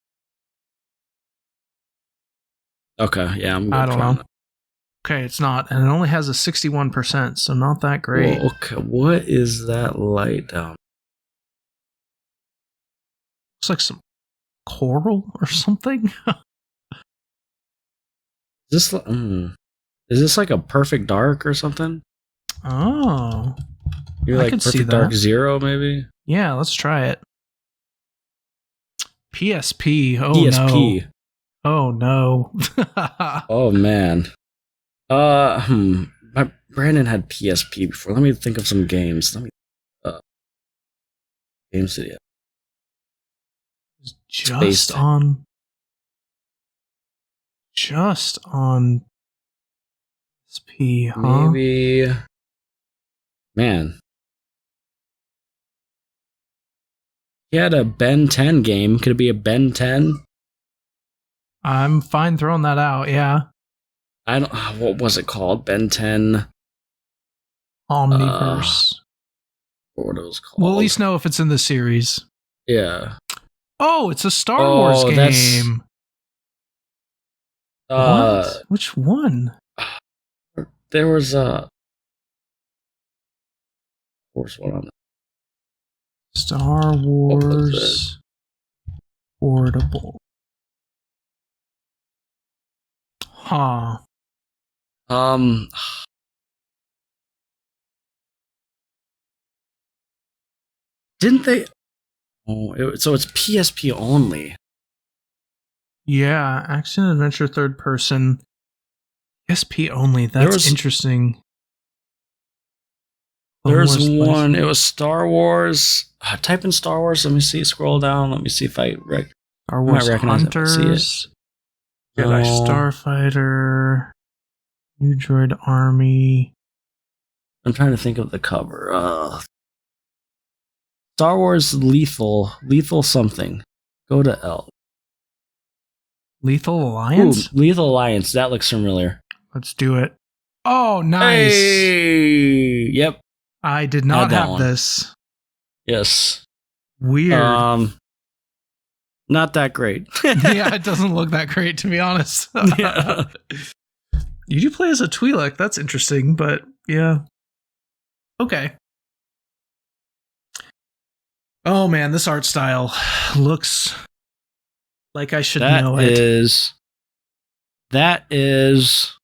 Okay, yeah, I don't know. Okay, it's not. And it only has a 61%, so not that great. Whoa, okay, what is that light down? Looks like some coral or something. Is this like a perfect dark or something? Oh. You're like Perfect Dark Zero, maybe? Yeah, let's try it. PSP. Oh, PSP. no. Oh, no. Oh, man. Brandon had PSP before. Let me think of some games. Games that he had. Just on PSP, huh? Maybe. Man. He had a Ben 10 game. Could it be a Ben 10? I'm fine throwing that out, yeah. I don't. What was it called? Ben 10 Omniverse. What it was called? We'll at least know if it's in the series. Yeah. Oh, it's a Star Wars game. What? Which one? There was a Force one on it. Star Wars Portable. Huh. Didn't they? Oh, so it's PSP only. Yeah, action adventure third person. PSP only. That's interesting. There's one. It was Star Wars. Type in Star Wars. Let me see. Scroll down. Let me see if Star Wars Hunters. Jedi Starfighter. New Droid Army. I'm trying to think of the cover. Star Wars Lethal something. Go to L. Lethal Alliance? Ooh, Lethal Alliance. That looks familiar. Let's do it. Oh, nice. Hey! Yep. I did not have this. Yes. Weird. Not that great. Yeah, it doesn't look that great, to be honest. Yeah. You do play as a Twi'lek. That's interesting, but yeah. Okay. Oh man, this art style looks like I should know it. That does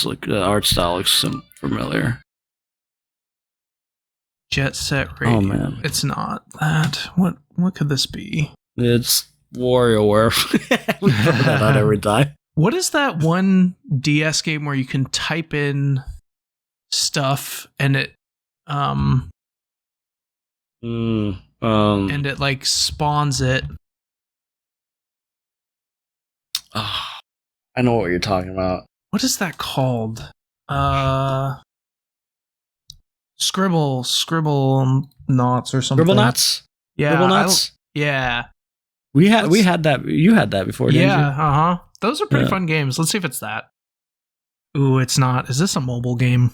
look, the art style looks familiar. Jet Set Radio. Oh man. It's not that. What could this be? It's WarioWare. We throw that out every time. What is that one DS game where you can type in stuff and it and it like spawns it? I know what you're talking about. What is that called? Scribble knots or something. Scribble knots? Yeah. Scribble knots? Yeah. We had that. You had that before, didn't you? Yeah, Those are pretty fun games. Let's see if it's that. Ooh, it's not. Is this a mobile game?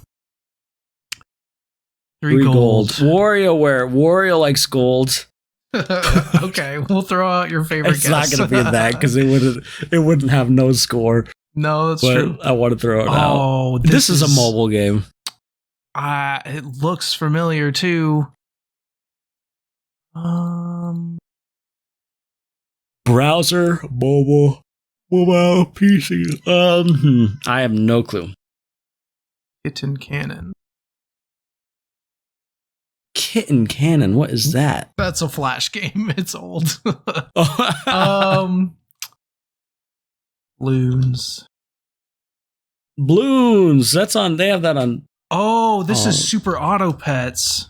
3 gold. WarioWare. Wario likes gold. Okay, we'll throw out your favorite guess. It's not going to be that because it wouldn't have no score. No, that's true. I want to throw it out. Oh, this is a mobile game. It looks familiar too. Browser, mobile, PC. I have no clue. Kitten Cannon. Kitten Cannon. What is that? That's a Flash game. It's old. Bloons. That's on. They have that on. Oh, this is Super Auto Pets.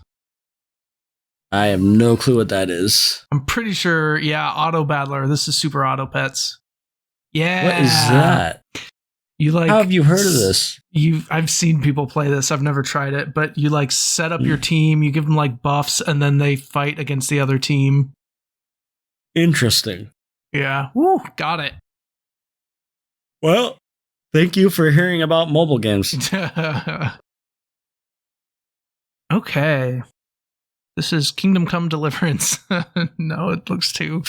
I have no clue what that is. I'm pretty sure. Yeah, Auto Battler. This is Super Auto Pets. Yeah. What is that? How have you heard of this? I've seen people play this. I've never tried it, but you like set up your team, you give them like buffs, and then they fight against the other team. Interesting. Yeah. Woo, got it. Well, thank you for hearing about mobile games. Okay. This is Kingdom Come Deliverance. No, it looks too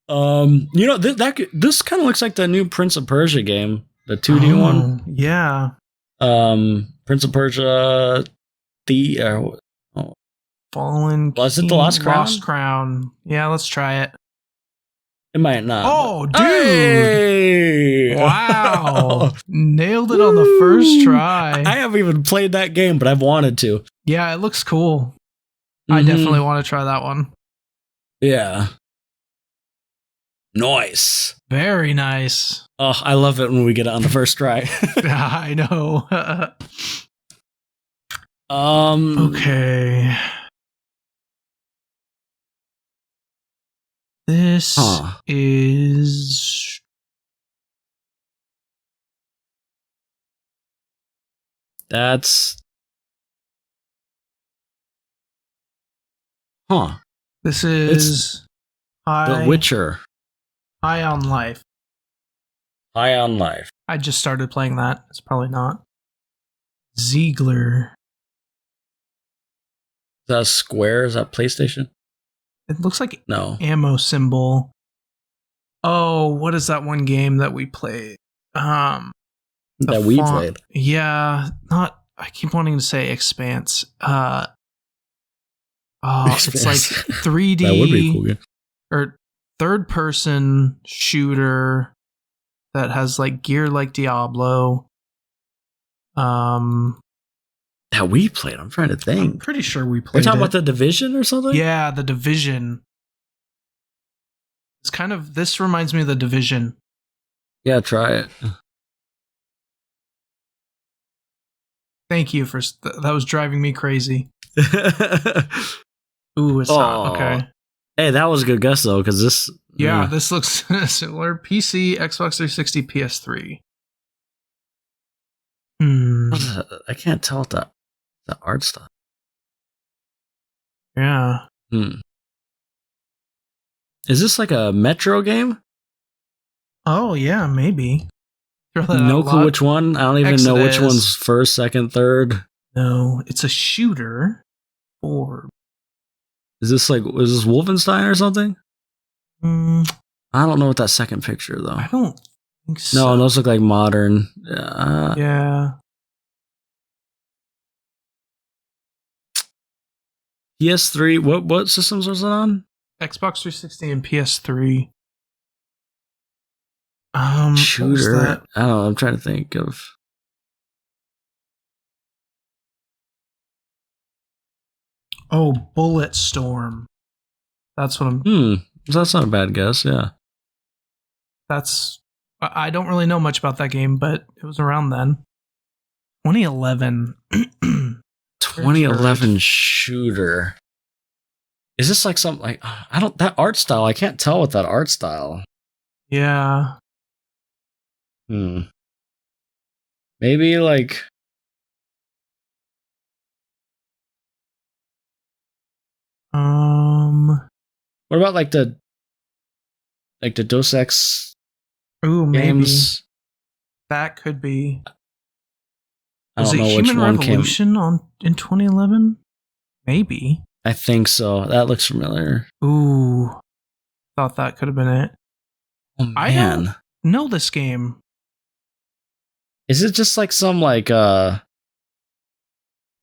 This kind of looks like the new Prince of Persia game, the 2D one. Yeah. Prince of Persia, Fallen. Was it the Lost Crown? Lost Crown. Yeah, let's try it. It might not. Oh, dude! Hey! Wow, nailed it on the first try. I haven't even played that game, but I've wanted to. Yeah, it looks cool. I definitely want to try that one. Yeah. Nice. Very nice. Oh, I love it when we get it on the first try. I know. Okay. This is... That's... This is... The Witcher. High on Life. High on Life. I just started playing that. It's probably not. Ziegler. Is that Square? Is that PlayStation? It looks like no ammo symbol. Oh, what is that one game that we played? We played. Yeah, not. I keep wanting to say Expanse. Expanse. It's like 3D. That would be cool. Yeah. Or third person shooter that has like gear like Diablo. That we played. I'm trying to think. I'm pretty sure we played. You're talking about The Division or something? Yeah, The Division. It's kind of, this reminds me of The Division. Yeah, try it. Thank you for that. Was driving me crazy. Ooh, it's not okay. Hey, that was a good guess though, because this. Yeah, this looks similar. PC, Xbox 360, PS3. I can't tell what the art style. Yeah. Is this like a Metro game? Oh yeah, maybe. No clue which one. I don't even know which one's first, second, third. No, it's a shooter. Is this Wolfenstein or something? I don't know what that second picture though. I don't think so. No, those look like modern. Yeah. PS3. What systems was it on? Xbox 360 and PS3. Shooter. I don't know. I'm trying to think of. Oh, Bulletstorm. That's what I'm. That's not a bad guess. Yeah. I don't really know much about that game, but it was around then. 2011. 2011 shooter. Is this like something like that art style? I can't tell with that art style. Yeah. Maybe like. What about like the Dos Ex games? Maybe. That could be. I don't know which one came. In 2011? Maybe. I think so. That looks familiar. Ooh. Thought that could have been it. Oh, man. I don't know this game. Is it just like some like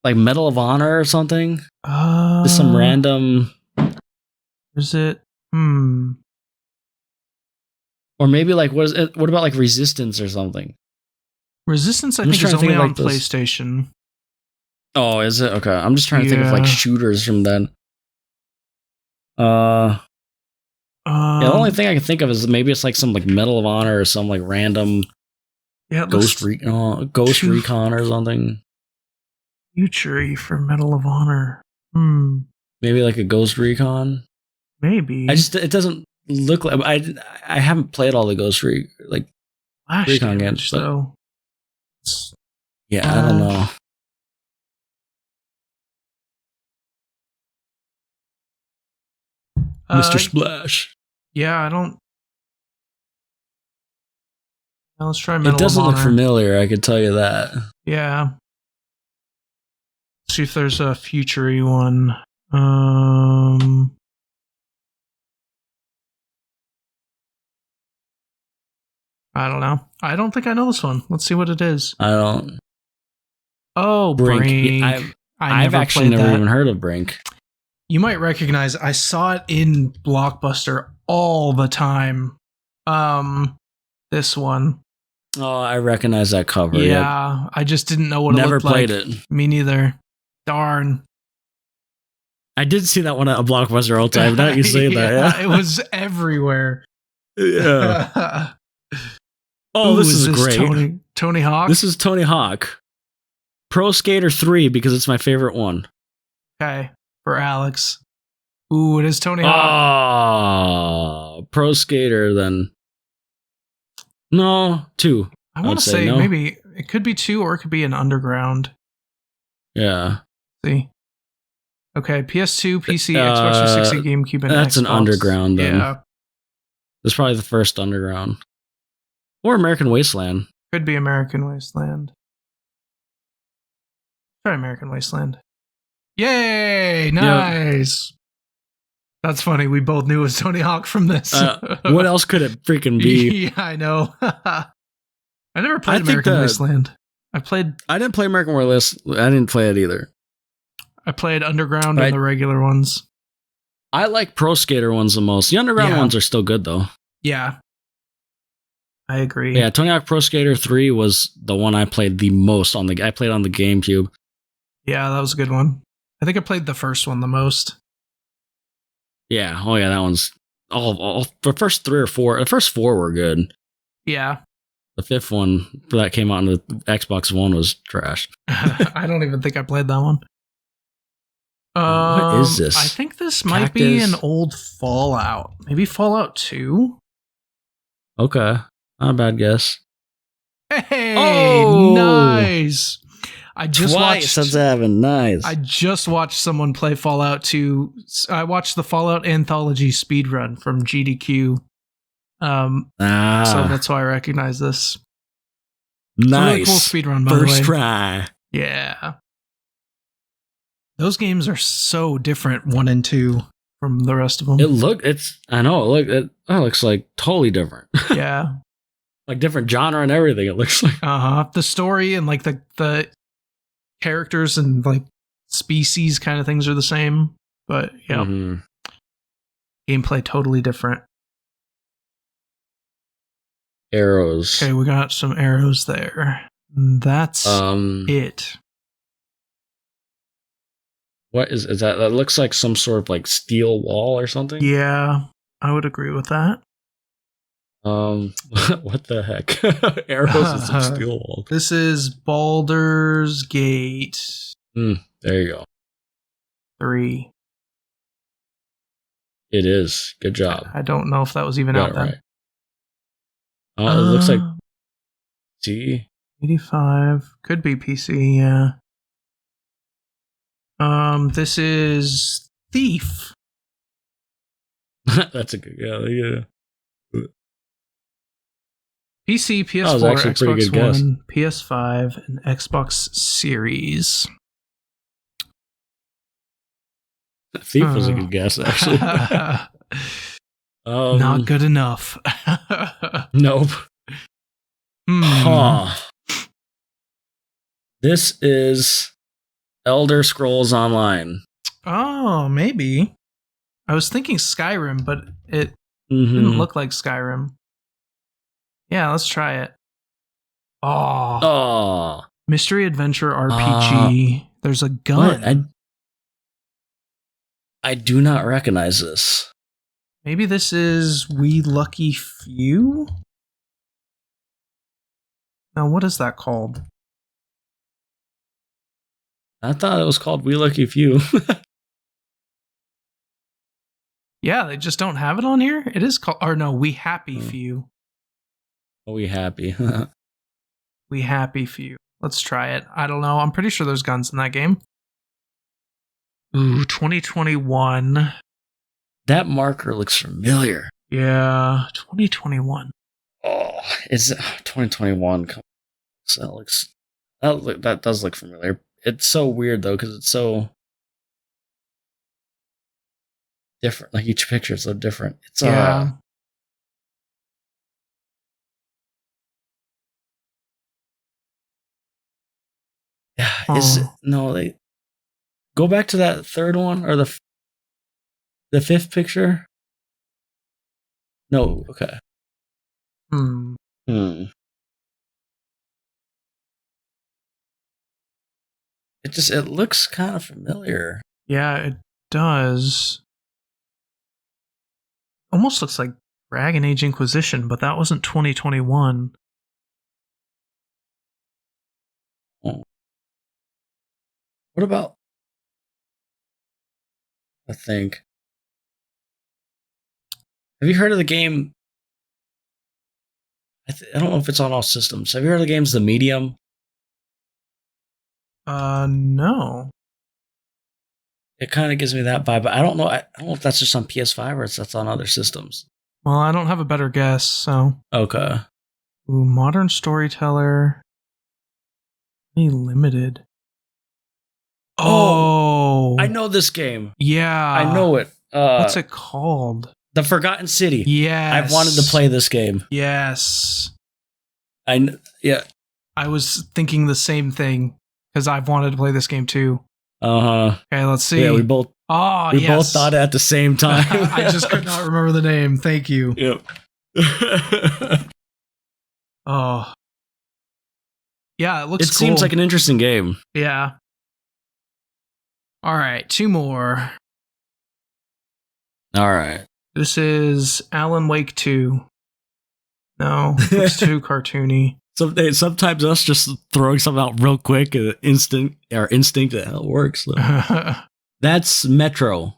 Medal of Honor or something? Just some random. Is it? Or maybe like what about like Resistance or something? Resistance, I think, is only on PlayStation. Oh, is it? Okay. I'm just trying to think of like shooters from then. The only thing I can think of is maybe it's like some like Medal of Honor or some like random Ghost Recon or something. Future for Medal of Honor. Maybe like a Ghost Recon. Maybe. It doesn't look like I haven't played all the Ghost Recon games, though. Yeah, I don't know. Mr. Splash. Yeah, I don't. Now let's try Medal of Honor. It doesn't look familiar, I could tell you that. Yeah. Let's see if there's a future-y one. I don't know. I don't think I know this one. Let's see what it is. I don't. Oh, Brink. I've actually never even heard of Brink. You might recognize it. I saw it in Blockbuster all the time. This one. Oh, I recognize that cover. Yeah, yep. I just didn't know what it looked like. Never played it. Me neither. Darn. I did see that one at a Blockbuster all the time. Now you say that, yeah. It was everywhere. Yeah. Oh, this is great. Tony Hawk? This is Tony Hawk. Pro Skater 3, because it's my favorite one. Okay, for Alex. Ooh, it is Tony Hawk. Oh, Pro Skater then. No, 2. I want to say no. Maybe it could be 2 or it could be an Underground. Yeah. See? Okay, PS2, PC, Xbox 360, GameCube, and that's Xbox. An Underground then. Yeah. That's probably the first Underground. Or American Wasteland. Could be American Wasteland. Try American Wasteland. Yay! Nice! Yep. That's funny. We both knew it was Tony Hawk from this. What else could it freaking be? Yeah, I know. I never played American Wasteland. I didn't play American Wasteland. I didn't play it either. I played Underground and the regular ones. I like Pro Skater ones the most. The Underground ones are still good, though. Yeah. I agree. Yeah, Tony Hawk Pro Skater 3 was the one I played the most on I played on the GameCube. Yeah, that was a good one. I think I played the first one the most. Yeah. Oh, yeah, that one's... the first 3 or 4... The first 4 were good. Yeah. The 5th one that came out on the Xbox One was trash. I don't even think I played that one. What is this? I think this might be an old Fallout. Maybe Fallout 2? Okay. Not a bad guess. Hey! Nice! I just watched... Nice. I just watched someone play Fallout 2. I watched the Fallout Anthology speedrun from GDQ. So that's why I recognize this. Nice. Really cool speedrun, by the way. First try. Yeah. Those games are so different, 1 and 2, from the rest of them. It looks like totally different. Yeah. Like different genre and everything, it looks like. The story and like the characters and like species kind of things are the same. But yeah. Mm-hmm. Gameplay totally different. Arrows. Okay, we got some arrows there. That's it. What is that? That looks like some sort of like steel wall or something. Yeah, I would agree with that. What the heck? Arrows and some steel wall. This is Baldur's Gate. There you go. 3. It is. Good job. I don't know if that was even out then. Right. Oh, it looks like PC. 85. Could be PC, yeah. This is Thief. That's a good yeah. PC, PS4, Xbox One, PS5, and Xbox Series. Thief was a good guess, actually. Not good enough. Nope. Huh. This is Elder Scrolls Online. Oh, maybe. I was thinking Skyrim, but it didn't look like Skyrim. Yeah, let's try it. Oh. Mystery Adventure RPG. There's a gun. What? I do not recognize this. Maybe this is We Lucky Few? Now, what is that called? I thought it was called We Lucky Few. Yeah, they just don't have it on here. It is called, or no, We Happy Few. Oh, We Happy. We Happy Few. Let's try it. I don't know. I'm pretty sure there's guns in that game. Ooh, 2021. That marker looks familiar. Yeah, 2021. Oh, is it 2021? So that does look familiar. It's so weird though, because it's so different. Like each picture is so different. It's Is it, no, they go back to that third one or the fifth picture. No, okay. It looks kind of familiar. Yeah, it does. Almost looks like Dragon Age Inquisition, but that wasn't 2021. Oh. What about? I think. Have you heard of the game? I don't know if it's on all systems. Have you heard of the games The Medium? No. It kind of gives me that vibe, but I don't know. I don't know if that's just on PS5 or if that's on other systems. Well, I don't have a better guess, so. Okay. Ooh, Modern Storyteller. Limited. Oh, I know this game. Yeah. I know it. What's it called? The Forgotten City. Yes. I've wanted to play this game. Yes. Yeah. I was thinking the same thing because I've wanted to play this game too. Uh-huh. Okay, let's see. Yeah, we both thought it at the same time. I just could not remember the name. Thank you. Yep. Oh. Yeah, it looks cool. It seems like an interesting game. Yeah. All right, 2 more. All right. This is Alan Wake 2. No, it's too cartoony. Sometimes us just throwing something out real quick, instinct, it works. That's Metro.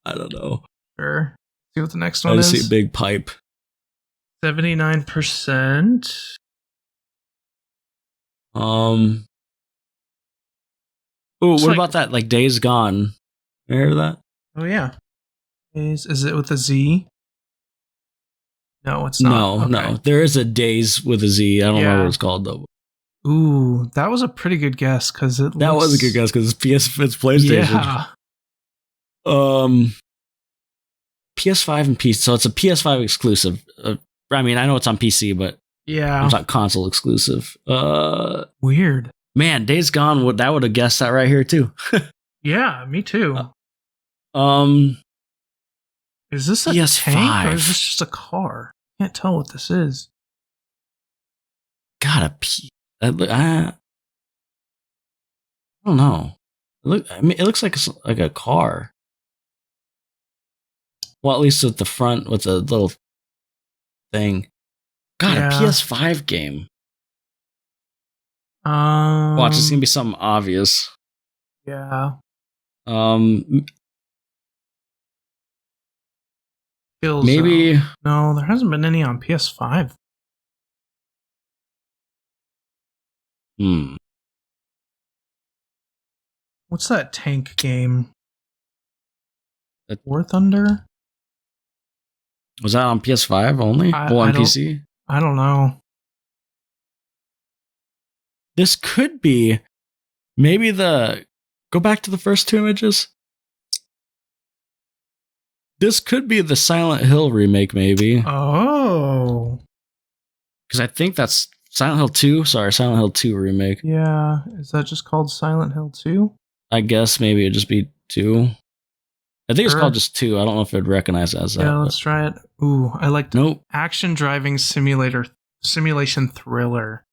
I don't know. Sure. See what the next one is. I see a big pipe. 79%. Ooh, what about that? Like Days Gone. You heard of that? Oh yeah. Is it with a Z? No, it's not. No, okay. No. There is a Days with a Z. I don't know what it's called though. Ooh, that was a pretty good guess because that was a good guess because it's PlayStation. Yeah. PS5 and PC. So it's a PS5 exclusive. I mean, I know it's on PC, but it's not console exclusive. Weird. Man, Days Gone. That would have guessed that right here too. Yeah, me too. Is this a PS5. tank or is this just a car? Can't tell what this is. I don't know. It looks like a car. Well, at least with the front, with the little thing. A PS5 game. Watch, it's gonna be something obvious. Yeah. Maybe. No, there hasn't been any on PS5. What's that tank game? War Thunder? Was that on PS5 only? On PC? I don't know. This could be maybe go back to the first 2 images. This could be the Silent Hill remake, maybe. Oh. Because I think that's Silent Hill 2. Sorry, Silent Hill 2 remake. Yeah. Is that just called Silent Hill 2? I guess maybe it'd just be 2. I think it's called just 2. I don't know if it'd recognize it as that. Yeah, let's try it. Ooh, I like Nope. Action driving simulation thriller.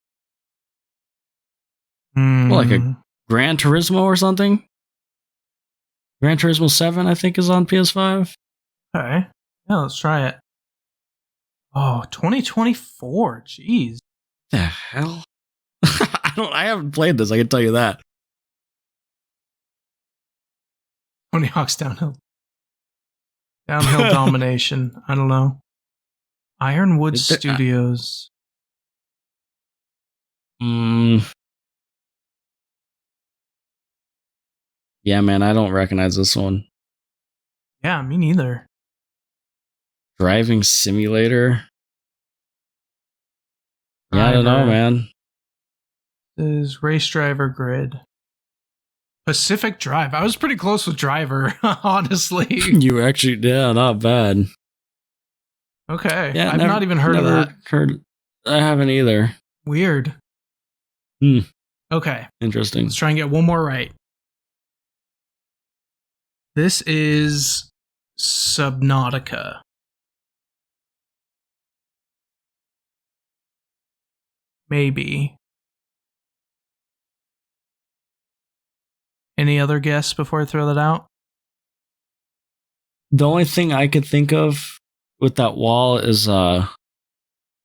Well, like a Gran Turismo or something? Gran Turismo 7, I think, is on PS5. Okay. Yeah, let's try it. Oh, 2024. Jeez. The hell? I haven't played this, I can tell you that. Tony Hawk's Downhill. Downhill Domination. I don't know. Ironwood Studios. Yeah, man, I don't recognize this one. Yeah, me neither. Driving Simulator. Yeah, I don't know, man. This is Race Driver Grid. Pacific Drive. I was pretty close with Driver, honestly. You actually, not bad. Okay. Yeah, I've not even heard of that. I haven't either. Weird. Okay. Interesting. Let's try and get one more right. This is Subnautica. Maybe. Any other guess before I throw that out? The only thing I could think of with that wall is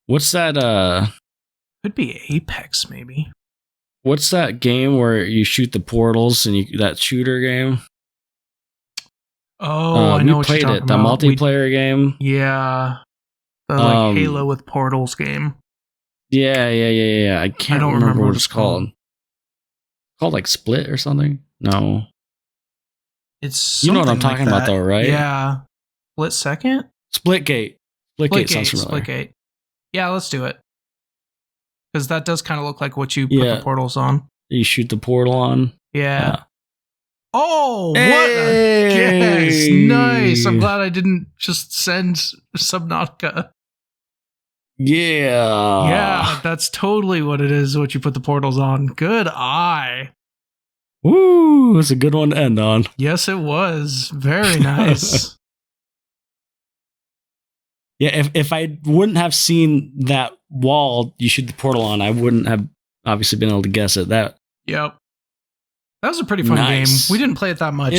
what's that Could be Apex, maybe. what's that game where you shoot the portals and that shooter game? Oh, I know what you're talking about. The multiplayer game. Yeah. The like Halo with portals game. Yeah. I don't remember what it's called. Called like Split or something? No. It's you know what I'm talking about though, right? Yeah. Split Second? Splitgate. Splitgate sounds familiar. Splitgate. Yeah, let's do it. Because that does kind of look like what you put the portals on. You shoot the portal on. Yeah. Oh, hey! What a guess. Nice. I'm glad I didn't just send Subnautica. Yeah. Yeah, that's totally what it is, what you put the portals on. Good eye. Woo, it's a good one to end on. Yes, it was. Very nice. Yeah, if I wouldn't have seen that wall you shoot the portal on, I wouldn't have obviously been able to guess it. Yep. That was a pretty fun game. We didn't play it that much.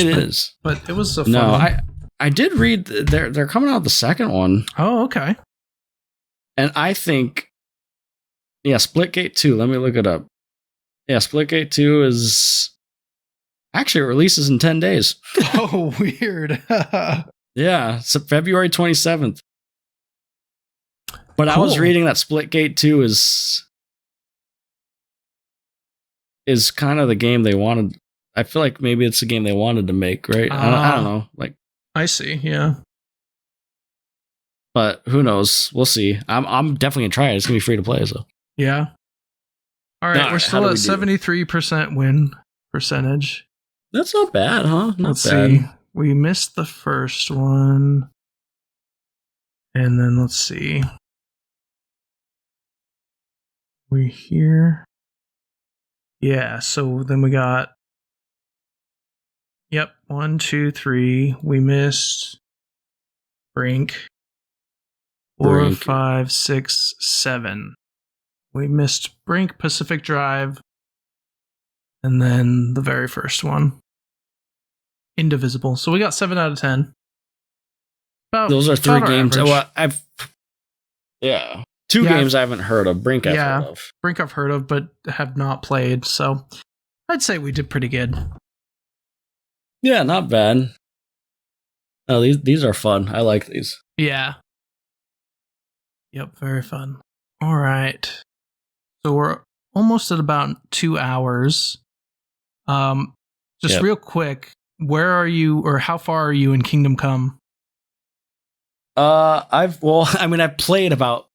But it was a fun one. I did read they're coming out with the second one. Oh, okay. And I think Splitgate 2, let me look it up. Yeah, Splitgate 2 is actually it releases in 10 days. Oh, weird. Yeah, it's February 27th. But cool. I was reading that Splitgate 2 is kind of the game they wanted. I feel like maybe it's the game they wanted to make, right? I don't know. Like, I see, yeah. But who knows? We'll see. I'm definitely gonna try it. It's gonna be free to play, so yeah. All right, we're still at 73% win percentage. That's not bad, huh? Let's see. We missed the first one, and then let's see. We here. Yeah. So then we got. Yep. 1, 2, 3. We missed. Brink. 4, 5, 6, 7. We missed Brink, Pacific Drive, and then the very first one, Indivisible. So we got 7 out of 10. Those are 3 games. Well, two games I haven't heard of. Brink I've heard of. Brink I've heard of, but have not played. So I'd say we did pretty good. Yeah, not bad. Oh, these are fun. I like these. Yeah. Yep, very fun. All right. So we're almost at about 2 hours. Real quick, where are you, or how far are you in Kingdom Come? I've played about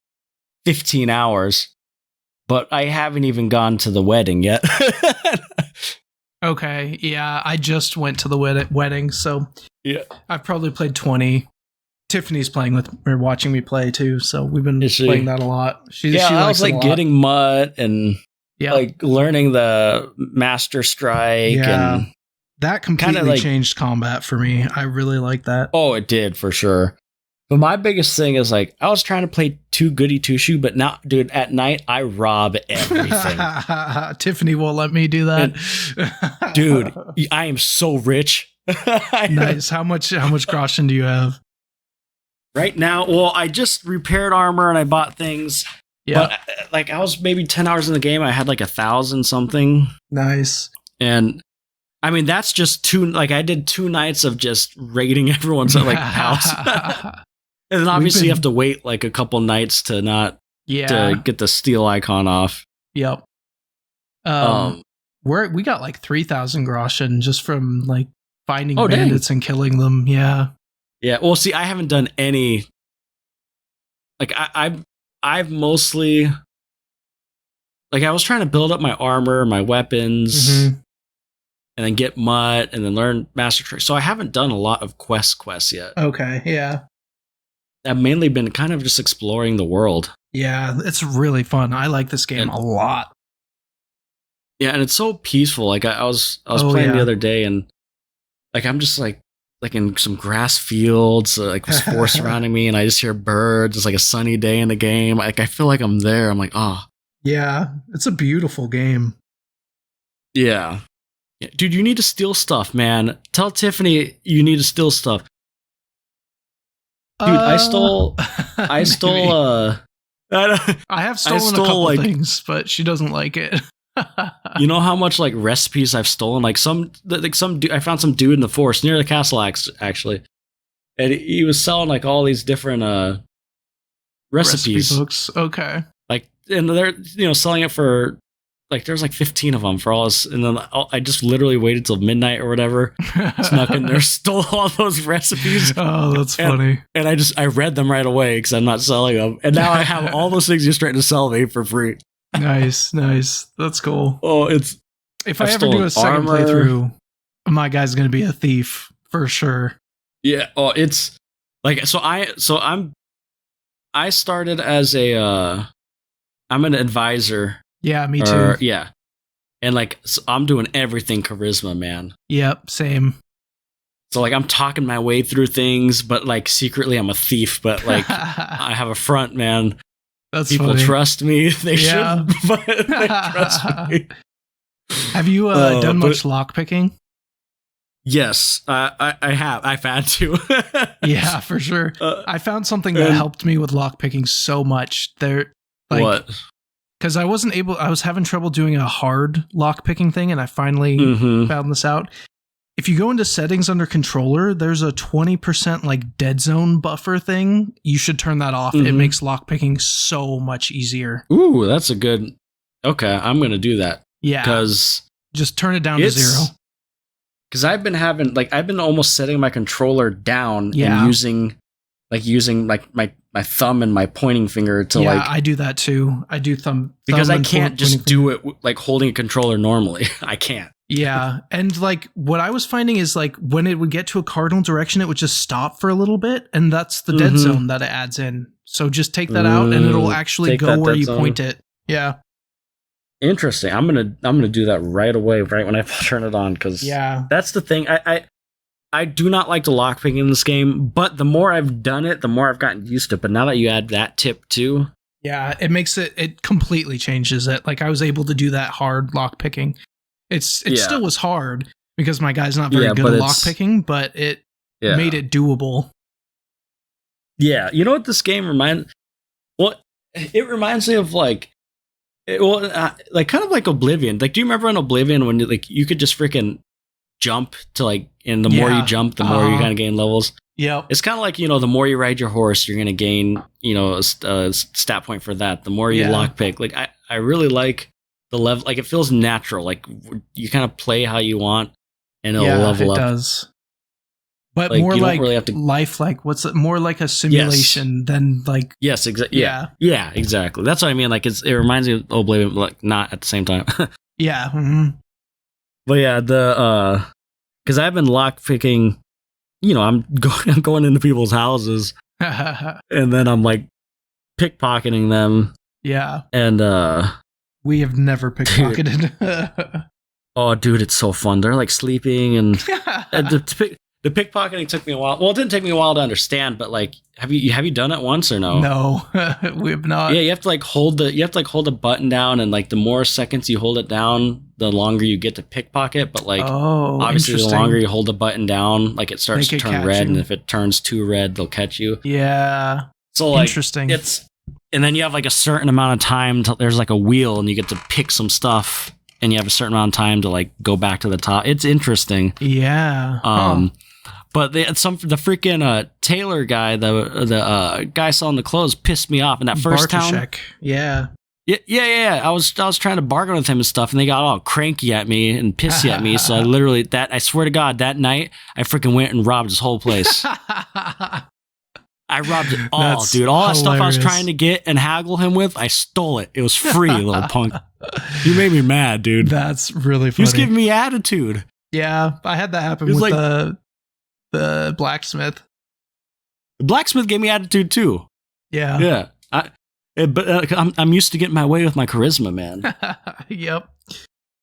15 hours, but I haven't even gone to the wedding yet. Okay, yeah, I just went to the wedding, so yeah, I've probably played 20. Tiffany's watching me play too, so we've been playing that a lot. She I was like getting mud and like learning the Master Strike, and that completely changed combat for me. I really like that. Oh, it did for sure. But my biggest thing is like I was trying to play Too Goody Two Shoe, but now, dude, at night I rob everything. Tiffany won't let me do that. And, dude, I am so rich. Nice. How much groschen do you have? Right now, well, I just repaired armor and I bought things. Yeah. But like I was maybe 10 hours in the game. I had like 1,000 something. Nice. And I mean, that's just I did 2 nights of just raiding everyone's house. And then obviously you have to wait like a couple nights to get the steel icon off. Yep. We got like 3,000 groschen just from like finding bandits and killing them. Yeah. Yeah. Well, see, I haven't done any. Like I've mostly like I was trying to build up my armor, my weapons, and then get mud and then learn Master Trick. So I haven't done a lot of quests yet. Okay. Yeah. I've mainly been kind of just exploring the world. Yeah, it's really fun. I like this game a lot. Yeah, and it's so peaceful. Like I was playing the other day, and like I'm just like in some grass fields, like with forest surrounding me, and I just hear birds. It's like a sunny day in the game. Like I feel like I'm there. I'm like, oh. Yeah, it's a beautiful game. Yeah. Dude, you need to steal stuff, man. Tell Tiffany you need to steal stuff. Dude, I stole I have stolen a couple things, but she doesn't like it. You know how much like recipes I've stolen? Like I found some dude in the forest near the castle actually. And he was selling like all these different recipes. Recipe books. Okay. Like, and they're, selling it for like, there's like 15 of them for all this. And then I just literally waited till midnight or whatever, snuck in there, stole all those recipes. Oh, that's funny. And I read them right away because I'm not selling them. And now I have all those things just trying to sell me for free. Nice. That's cool. Oh, if I ever do a second playthrough, my guy's going to be a thief for sure. Yeah. Oh, it's like, I started as I'm an advisor. Yeah, me too. Yeah. And like, so I'm doing everything charisma, man. Yep, same. So like, I'm talking my way through things, but like secretly I'm a thief, but like I have a front, man. That's People funny. trust me. They shouldn't, but they trust me. Have you done much lockpicking? Yes, I have. I've had to. Yeah, for sure. I found something that helped me with lockpicking so much. What? Because I was having trouble doing a hard lockpicking thing, and I finally found this out. If you go into settings under controller, there's a 20% like dead zone buffer thing. You should turn that off. It makes lockpicking so much easier. Ooh, that's a good... Okay, I'm going to do that. Yeah. Because... Just turn it down to 0. Because I've been almost setting my controller down and using my thumb and my pointing finger to I do that too. I do thumb because I can't just do it like holding a controller normally. I can't. Yeah. And like what I was finding is like when it would get to a cardinal direction, it would just stop for a little bit. And that's the dead zone that it adds in. So just take that out and it'll actually go where you point it. Yeah. Interesting. I'm gonna do that right away, right when I turn it on, because that's the thing. I do not like the lockpicking in this game, but the more I've done it, the more I've gotten used to it. But now that you add that tip too, it completely changes it. Like I was able to do that hard lockpicking. It still was hard because my guy's not very good at lockpicking, but it made it doable. Yeah, you know what this game reminds? Well, it reminds me of like kind of like Oblivion. Like, do you remember in Oblivion when you could just freaking jump to like, and the more you jump, the more you kind of gain levels. Yeah, it's kind of like, the more you ride your horse, you're gonna gain a stat point for that. The more you lockpick, like I really like the level. Like it feels natural. Like you kind of play how you want, and it'll level up. It does. But like, more like really lifelike. What's it? More like a simulation than like. Yes, exactly. Yeah, exactly. That's what I mean. Like it reminds me of Oblivion, but like not at the same time. Yeah. Mm-hmm. But yeah, because I've been lockpicking. I'm going into people's houses, and then I'm like pickpocketing them. Yeah. And we have never pickpocketed. Oh, dude, it's so fun. They're like sleeping, and the pickpocketing took me a while. Well, it didn't take me a while to understand, but like, have you done it once or no? No, we have not. Yeah, you have to hold the button down, and like the more seconds you hold it down, the longer you get to pickpocket. But like, obviously, the longer you hold the button down, like it starts to turn red, and if it turns too red, they'll catch you. Yeah. So like, interesting. And then you have like a certain amount of time. There's like a wheel, and you get to pick some stuff, and you have a certain amount of time to like go back to the top. It's interesting. Yeah. But the freaking tailor guy, the guy selling the clothes, pissed me off in that first town. Yeah. I was trying to bargain with him and stuff, and they got all cranky at me and pissy at me. So I swear to God, that night I freaking went and robbed his whole place. I robbed it all, dude. All that stuff I was trying to get and haggle him with, I stole it. It was free, little punk. You made me mad, dude. That's really funny. He was giving me attitude. Yeah, I had that happen with the blacksmith. The blacksmith gave me attitude too. Yeah. But I'm used to getting my way with my charisma, man. Yep.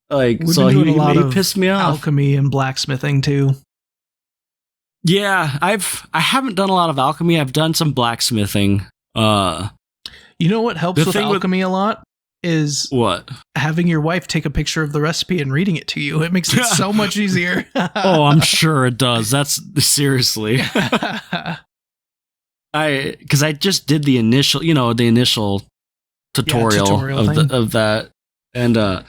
Like, We've so been doing a lot he of pissed me off. alchemy and blacksmithing too. Yeah, I haven't done a lot of alchemy. I've done some blacksmithing. You know what helps with alchemy a lot is what? Having your wife take a picture of the recipe and reading it to you. It makes it so much easier. Oh, I'm sure it does. That's seriously. Because I just did the initial tutorial of that, and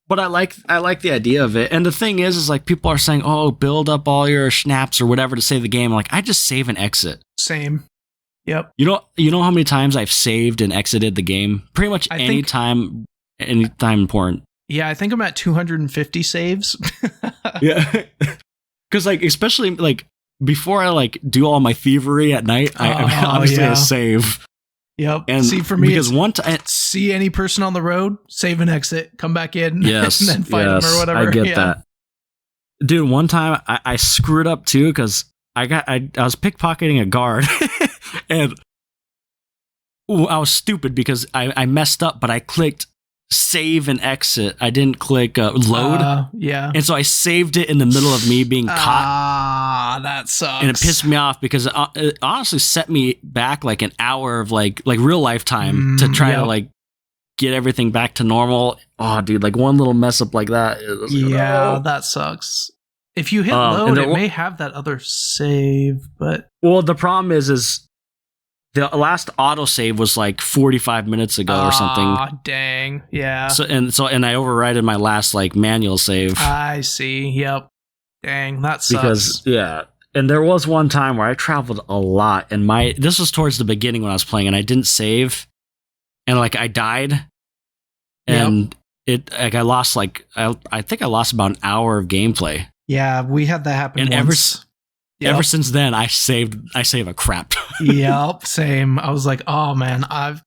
but I like the idea of it. And the thing is like people are saying, oh, build up all your schnapps or whatever to save the game. Like, I just save and exit. Same. Yep. You know how many times I've saved and exited the game? Pretty much anytime important. Yeah, I think I'm at 250 saves. Yeah. Because like, especially like before I like do all my thievery at night, I'm obviously gonna save. Yep. And see, for me, because one time, see any person on the road, save and exit, come back in, yes, and then fight them or whatever. I get that. Dude, one time I screwed up too because I was pickpocketing a guard. And I was stupid because I messed up, but I clicked save and exit. I didn't click load. Yeah. And so I saved it in the middle of me being caught. That sucks. And it pissed me off because it honestly set me back like an hour of like real life time to try to like get everything back to normal. Oh, dude, like one little mess up like that. That sucks. If you hit load, it may have that other save, but... Well, the problem is the last autosave was like 45 minutes ago or something. Ah, dang. Yeah. So I overrided my last like manual save. I see. Yep. Dang, that sucks. Because and there was one time where I traveled a lot, and this was towards the beginning when I was playing, and I didn't save, and like I died, and it like I lost like I think I lost about an hour of gameplay. Yeah, we had that happen and once. Ever since then, I save a crap. Yep, same. I was like, oh man, I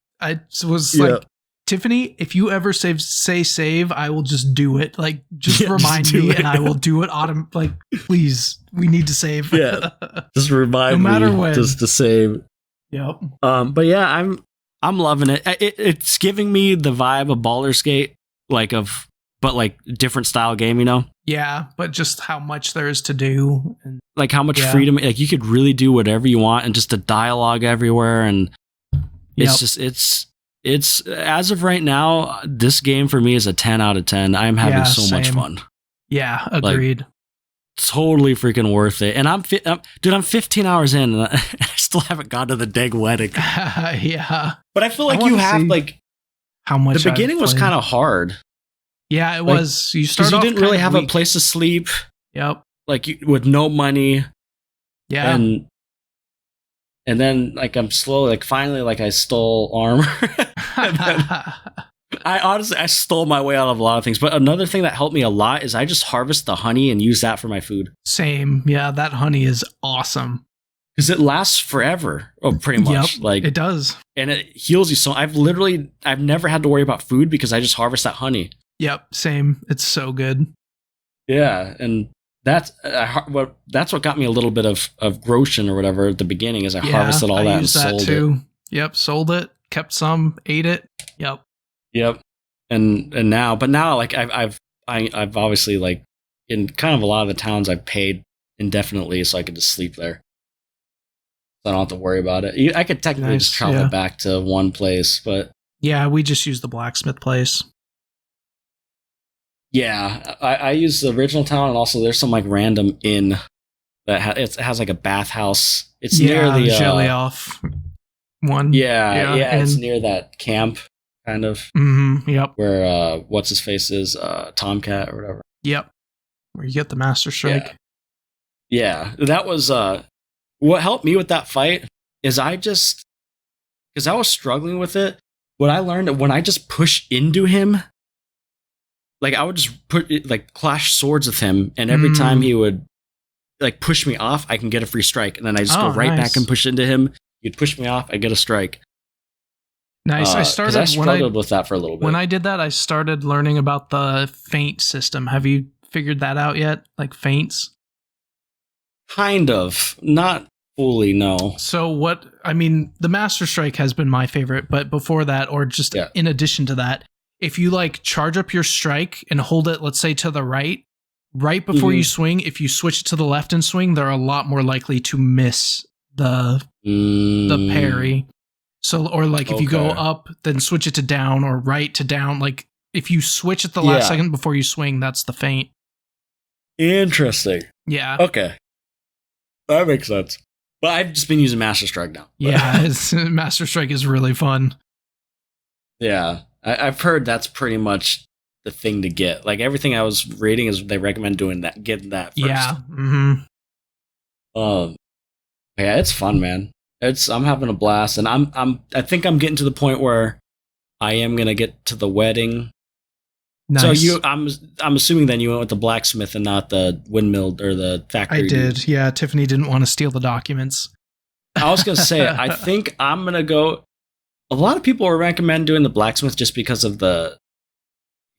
was like, Tiffany, if you ever say save, I will just do it. Like, just remind me, and I will do it. Like, please, we need to save. Yeah, just remind me, no matter when, just to save. Yep. But yeah, I'm loving it. It's giving me the vibe of Baldur's Gate, but like different style game, you know? Yeah, but just how much there is to do. And like how much freedom, like you could really do whatever you want, and just the dialogue everywhere. And it's as of right now, this game for me is a 10 out of 10. I'm having so much fun. Yeah, agreed. Like, totally freaking worth it. And I'm 15 hours in, and I still haven't got to the dang wedding. Yeah. But I feel like you have like how much the beginning was kind of hard. Yeah, it was. You started off, you didn't really have a place to sleep. Yep. Like with no money. Yeah. And then like I'm slowly, like finally, like I stole armor. I stole my way out of a lot of things. But another thing that helped me a lot is I just harvest the honey and use that for my food. Same. Yeah, that honey is awesome. Because it lasts forever. Oh, pretty much. Yep, like it does. And it heals you. So I've never had to worry about food because I just harvest that honey. Yep, same. It's so good. Yeah, and that's what got me a little bit of Groshen or whatever at the beginning, is I harvested all that and sold it. Yep, sold it, kept some, ate it. Yep. And now like I've obviously like in kind of a lot of the towns I've paid indefinitely so I could just sleep there. So I don't have to worry about it. I could technically just travel back to one place, but yeah, we just use the blacksmith place. Yeah, I use the original town, and also there's some like random inn that it has like a bathhouse. It's near the Jelly-off one. Yeah, it's near that camp, kind of. Mm-hmm, yep. Where what's his face is Tomcat or whatever. Yep. Where you get the Master Strike. Yeah, that was what helped me with that fight is because I was struggling with it. What I learned that when I just push into him. Like I would just clash swords with him, and every time he would like push me off, I can get a free strike, and then I just go right back and push into him. He'd push me off, I get a strike. Nice. I struggled with that for a little bit. When I did that, I started learning about the feint system. Have you figured that out yet? Like feints? Kind of, not fully. No. So the Master Strike has been my favorite, but before that, or just in addition to that. if you like charge up your strike and hold it, let's say to the right before you swing, if you switch it to the left and swing, they're a lot more likely to miss the parry. So, or like if you go up, then switch it to down, or right to down. Like if you switch at the last second before you swing, that's the feint. Interesting. Yeah. Okay. That makes sense. But I've just been using Master Strike now. Yeah, Master Strike is really fun. Yeah. I've heard that's pretty much the thing to get. Like everything I was reading is they recommend doing that, getting that first. Yeah. Mm-hmm. Yeah, it's fun, man. I'm having a blast, and I think I'm getting to the point where I am gonna get to the wedding. Nice. So I'm assuming then you went with the blacksmith and not the windmill or the factory. I did. Yeah, Tiffany didn't want to steal the documents. I was gonna say, I think I'm gonna go. A lot of people recommend doing the blacksmith just because of the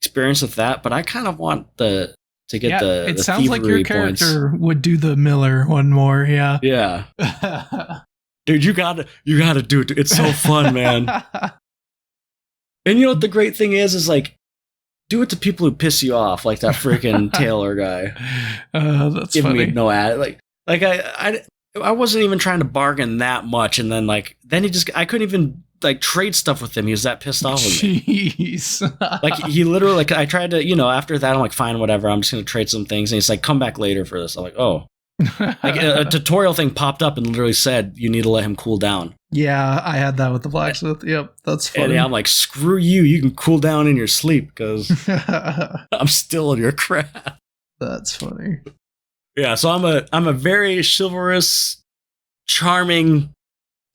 experience with that, but I kind of want to get the it sounds like your character points. would do the miller one more. Yeah. Yeah. Dude, you gotta do it. It's so fun, man. And you know what the great thing is like, do it to people who piss you off, like that freaking Taylor guy. That's giving funny. me no ad. Like I wasn't even trying to bargain that much, and then I couldn't even like trade stuff with him. He was that pissed off with me. Jeez. Like he literally, like I tried to, after that I'm like, fine, whatever. I'm just gonna trade some things, and he's like, come back later for this. I'm like, oh. Like a tutorial thing popped up and literally said you need to let him cool down. Yeah, I had that with the blacksmith. Yep, that's funny. And I'm like, screw you. You can cool down in your sleep because I'm still in your crap. That's funny. Yeah, so I'm a very chivalrous, charming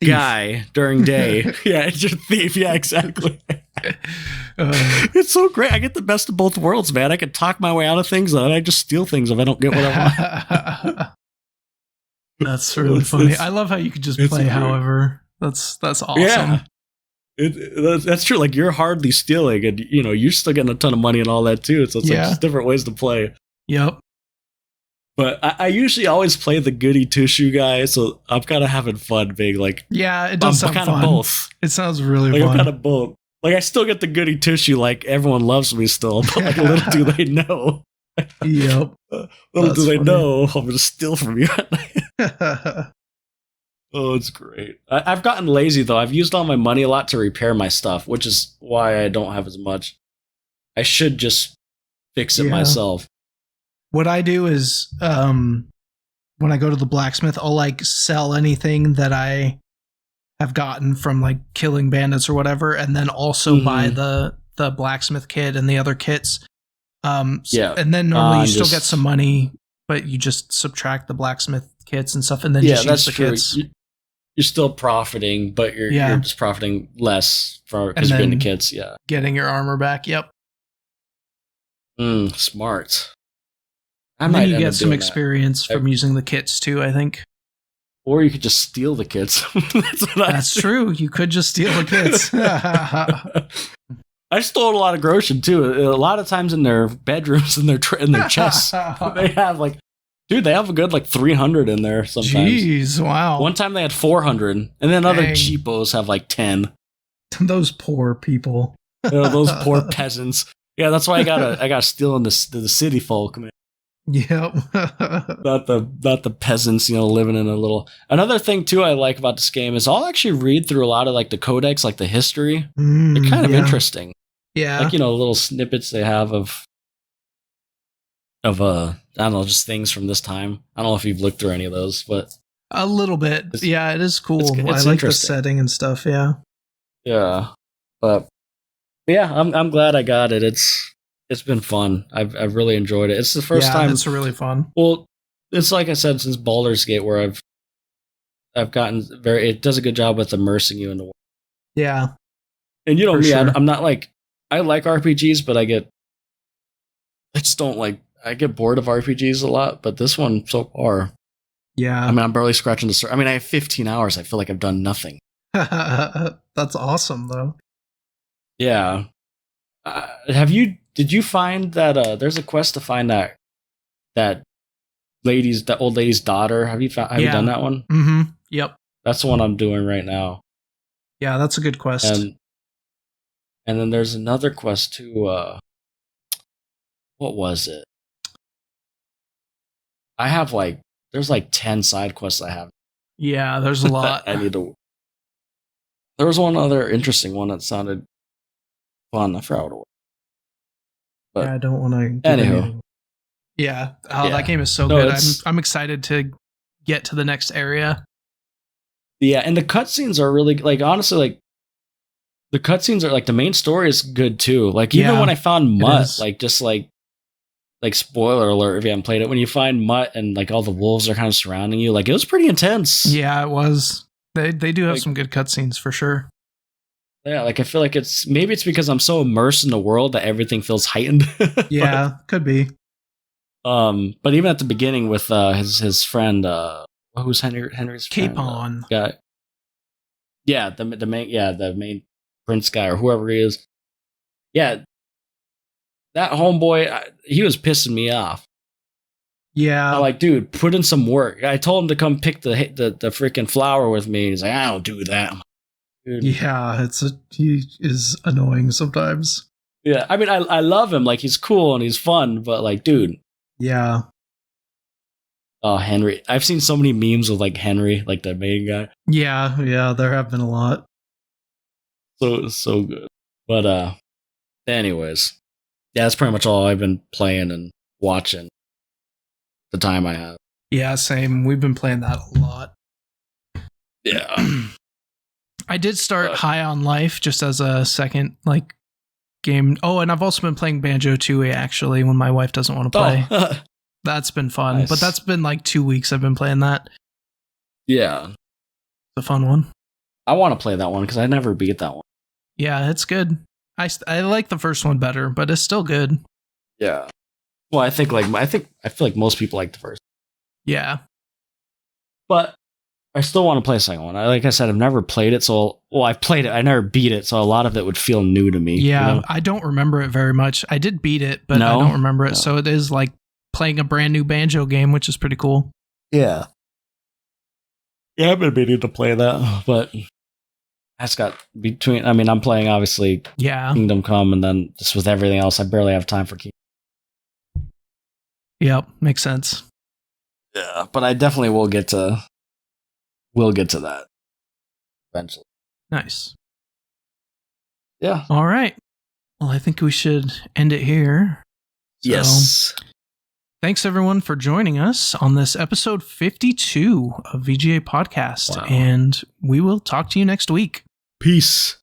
thief guy during day. Yeah, it's your thief. Yeah, exactly. It's so great. I get the best of both worlds, man. I can talk my way out of things, and I just steal things if I don't get what I want. That's really funny. I love how you could just play however. That's awesome. Yeah. That's true. Like you're hardly stealing, and you're still getting a ton of money and all that too. So it's like just different ways to play. Yep. But I usually always play the goody two shoe guy, so I'm kind of having fun being like, yeah, it does sound kind fun. of both. It sounds really like fun. I'm kind of both. Like I still get the goody two shoe, like everyone loves me still, but like little do they know. Yep. Little do they know I'm gonna steal from you. Oh, it's great. I've gotten lazy though. I've used all my money a lot to repair my stuff, which is why I don't have as much. I should just fix it myself. What I do is, when I go to the blacksmith, I'll like sell anything that I have gotten from like killing bandits or whatever, and then also buy the blacksmith kit and the other kits. And then normally you still get some money, but you just subtract the blacksmith kits and stuff, and then just use the kits. You're still profiting, but you're just profiting less because you're getting the kits. Yeah, getting your armor back. Yep. Smart. And then you get some experience from using the kits too, I think. Or you could just steal the kits. That's true. You could just steal the kits. I stole a lot of Groshen too. A lot of times in their bedrooms, in their chests, they have like, dude, they have a good like 300 in there sometimes. Jeez, wow. One time they had 400, and then other cheapos have like 10. Those poor people. Those poor peasants. Yeah, that's why I gotta steal in the city folk, man. Yep. not the peasants, living in a little. Another thing too I like about this game is I'll actually read through a lot of like the codex, like the history. They're kind of interesting. Yeah. Like, little snippets they have of I don't know, just things from this time. I don't know if you've looked through any of those, but a little bit. Yeah, it is cool. It's I like the setting and stuff, yeah. Yeah. But yeah, I'm glad I got it. It's been fun. I've really enjoyed it. It's the first time. It's really fun. Well, it's like I said, since Baldur's Gate, where I've gotten it does a good job with immersing you in the world. Yeah. And me, sure. I'm not like, I like RPGs, but I just don't like, I get bored of RPGs a lot, but this one so far. Yeah. I mean, I'm barely scratching the surface. I mean, I have 15 hours. I feel like I've done nothing. That's awesome though. Yeah. Did you find that there's a quest to find that old lady's daughter? Have you done that one? Mm-hmm. Yep. That's the one I'm doing right now. Yeah, that's a good quest. And then there's another quest too. What was it? I have there's 10 side quests I have. Yeah, there's a lot. I need to. There was one other interesting one that sounded fun. I forgot what it was. But yeah, I don't want to. Anywho. Yeah. Oh, that game is so good. I'm excited to get to the next area. Yeah, and the cutscenes are really honestly the cutscenes are the main story is good too. Even when I found Mutt, spoiler alert if you haven't played it, when you find Mutt and all the wolves are kind of surrounding you, it was pretty intense. Yeah, it was. They do have some good cutscenes for sure. Yeah, I feel like it's because I'm so immersed in the world that everything feels heightened. Yeah, could be. But even at the beginning with his friend, who's Henry's friend? Capon guy. Yeah, the main prince guy or whoever he is. Yeah, that homeboy, he was pissing me off. Yeah, I'm dude, put in some work. I told him to come pick the freaking flower with me. He's I don't do that. Dude. Yeah, he is annoying sometimes. Yeah, I mean, I love him. He's cool and he's fun, but dude. Yeah. Oh, Henry. I've seen so many memes with Henry, the main guy. Yeah, there have been a lot. So good. But anyways. Yeah, that's pretty much all I've been playing and watching the time I have. Yeah, same. We've been playing that a lot. Yeah. I did start High on Life just as a second game. Oh, and I've also been playing Banjo-Tooie actually when my wife doesn't want to play. Oh. That's been fun. Nice. But that's been 2 weeks I've been playing that. Yeah. It's a fun one. I want to play that one because I never beat that one. Yeah, it's good. I like the first one better, but it's still good. Yeah. Well, I feel like most people like the first. Yeah. But I still want to play the second one. Like I said, I've never played it, I've played it. I never beat it, so a lot of it would feel new to me. Yeah, you know? I don't remember it very much. I did beat it, but I don't remember it. No. So it is playing a brand new Banjo game, which is pretty cool. Yeah. Yeah, I've been meaning to play that, but that's got between. I mean, I'm playing obviously Kingdom Come, and then just with everything else, I barely have time for Kingdom. Yep, makes sense. Yeah, but I definitely will get to that eventually. Nice. Yeah. All right. Well, I think we should end it here. Yes. Thanks everyone for joining us on this episode 52 of VGA Podcast, and we will talk to you next week. Peace.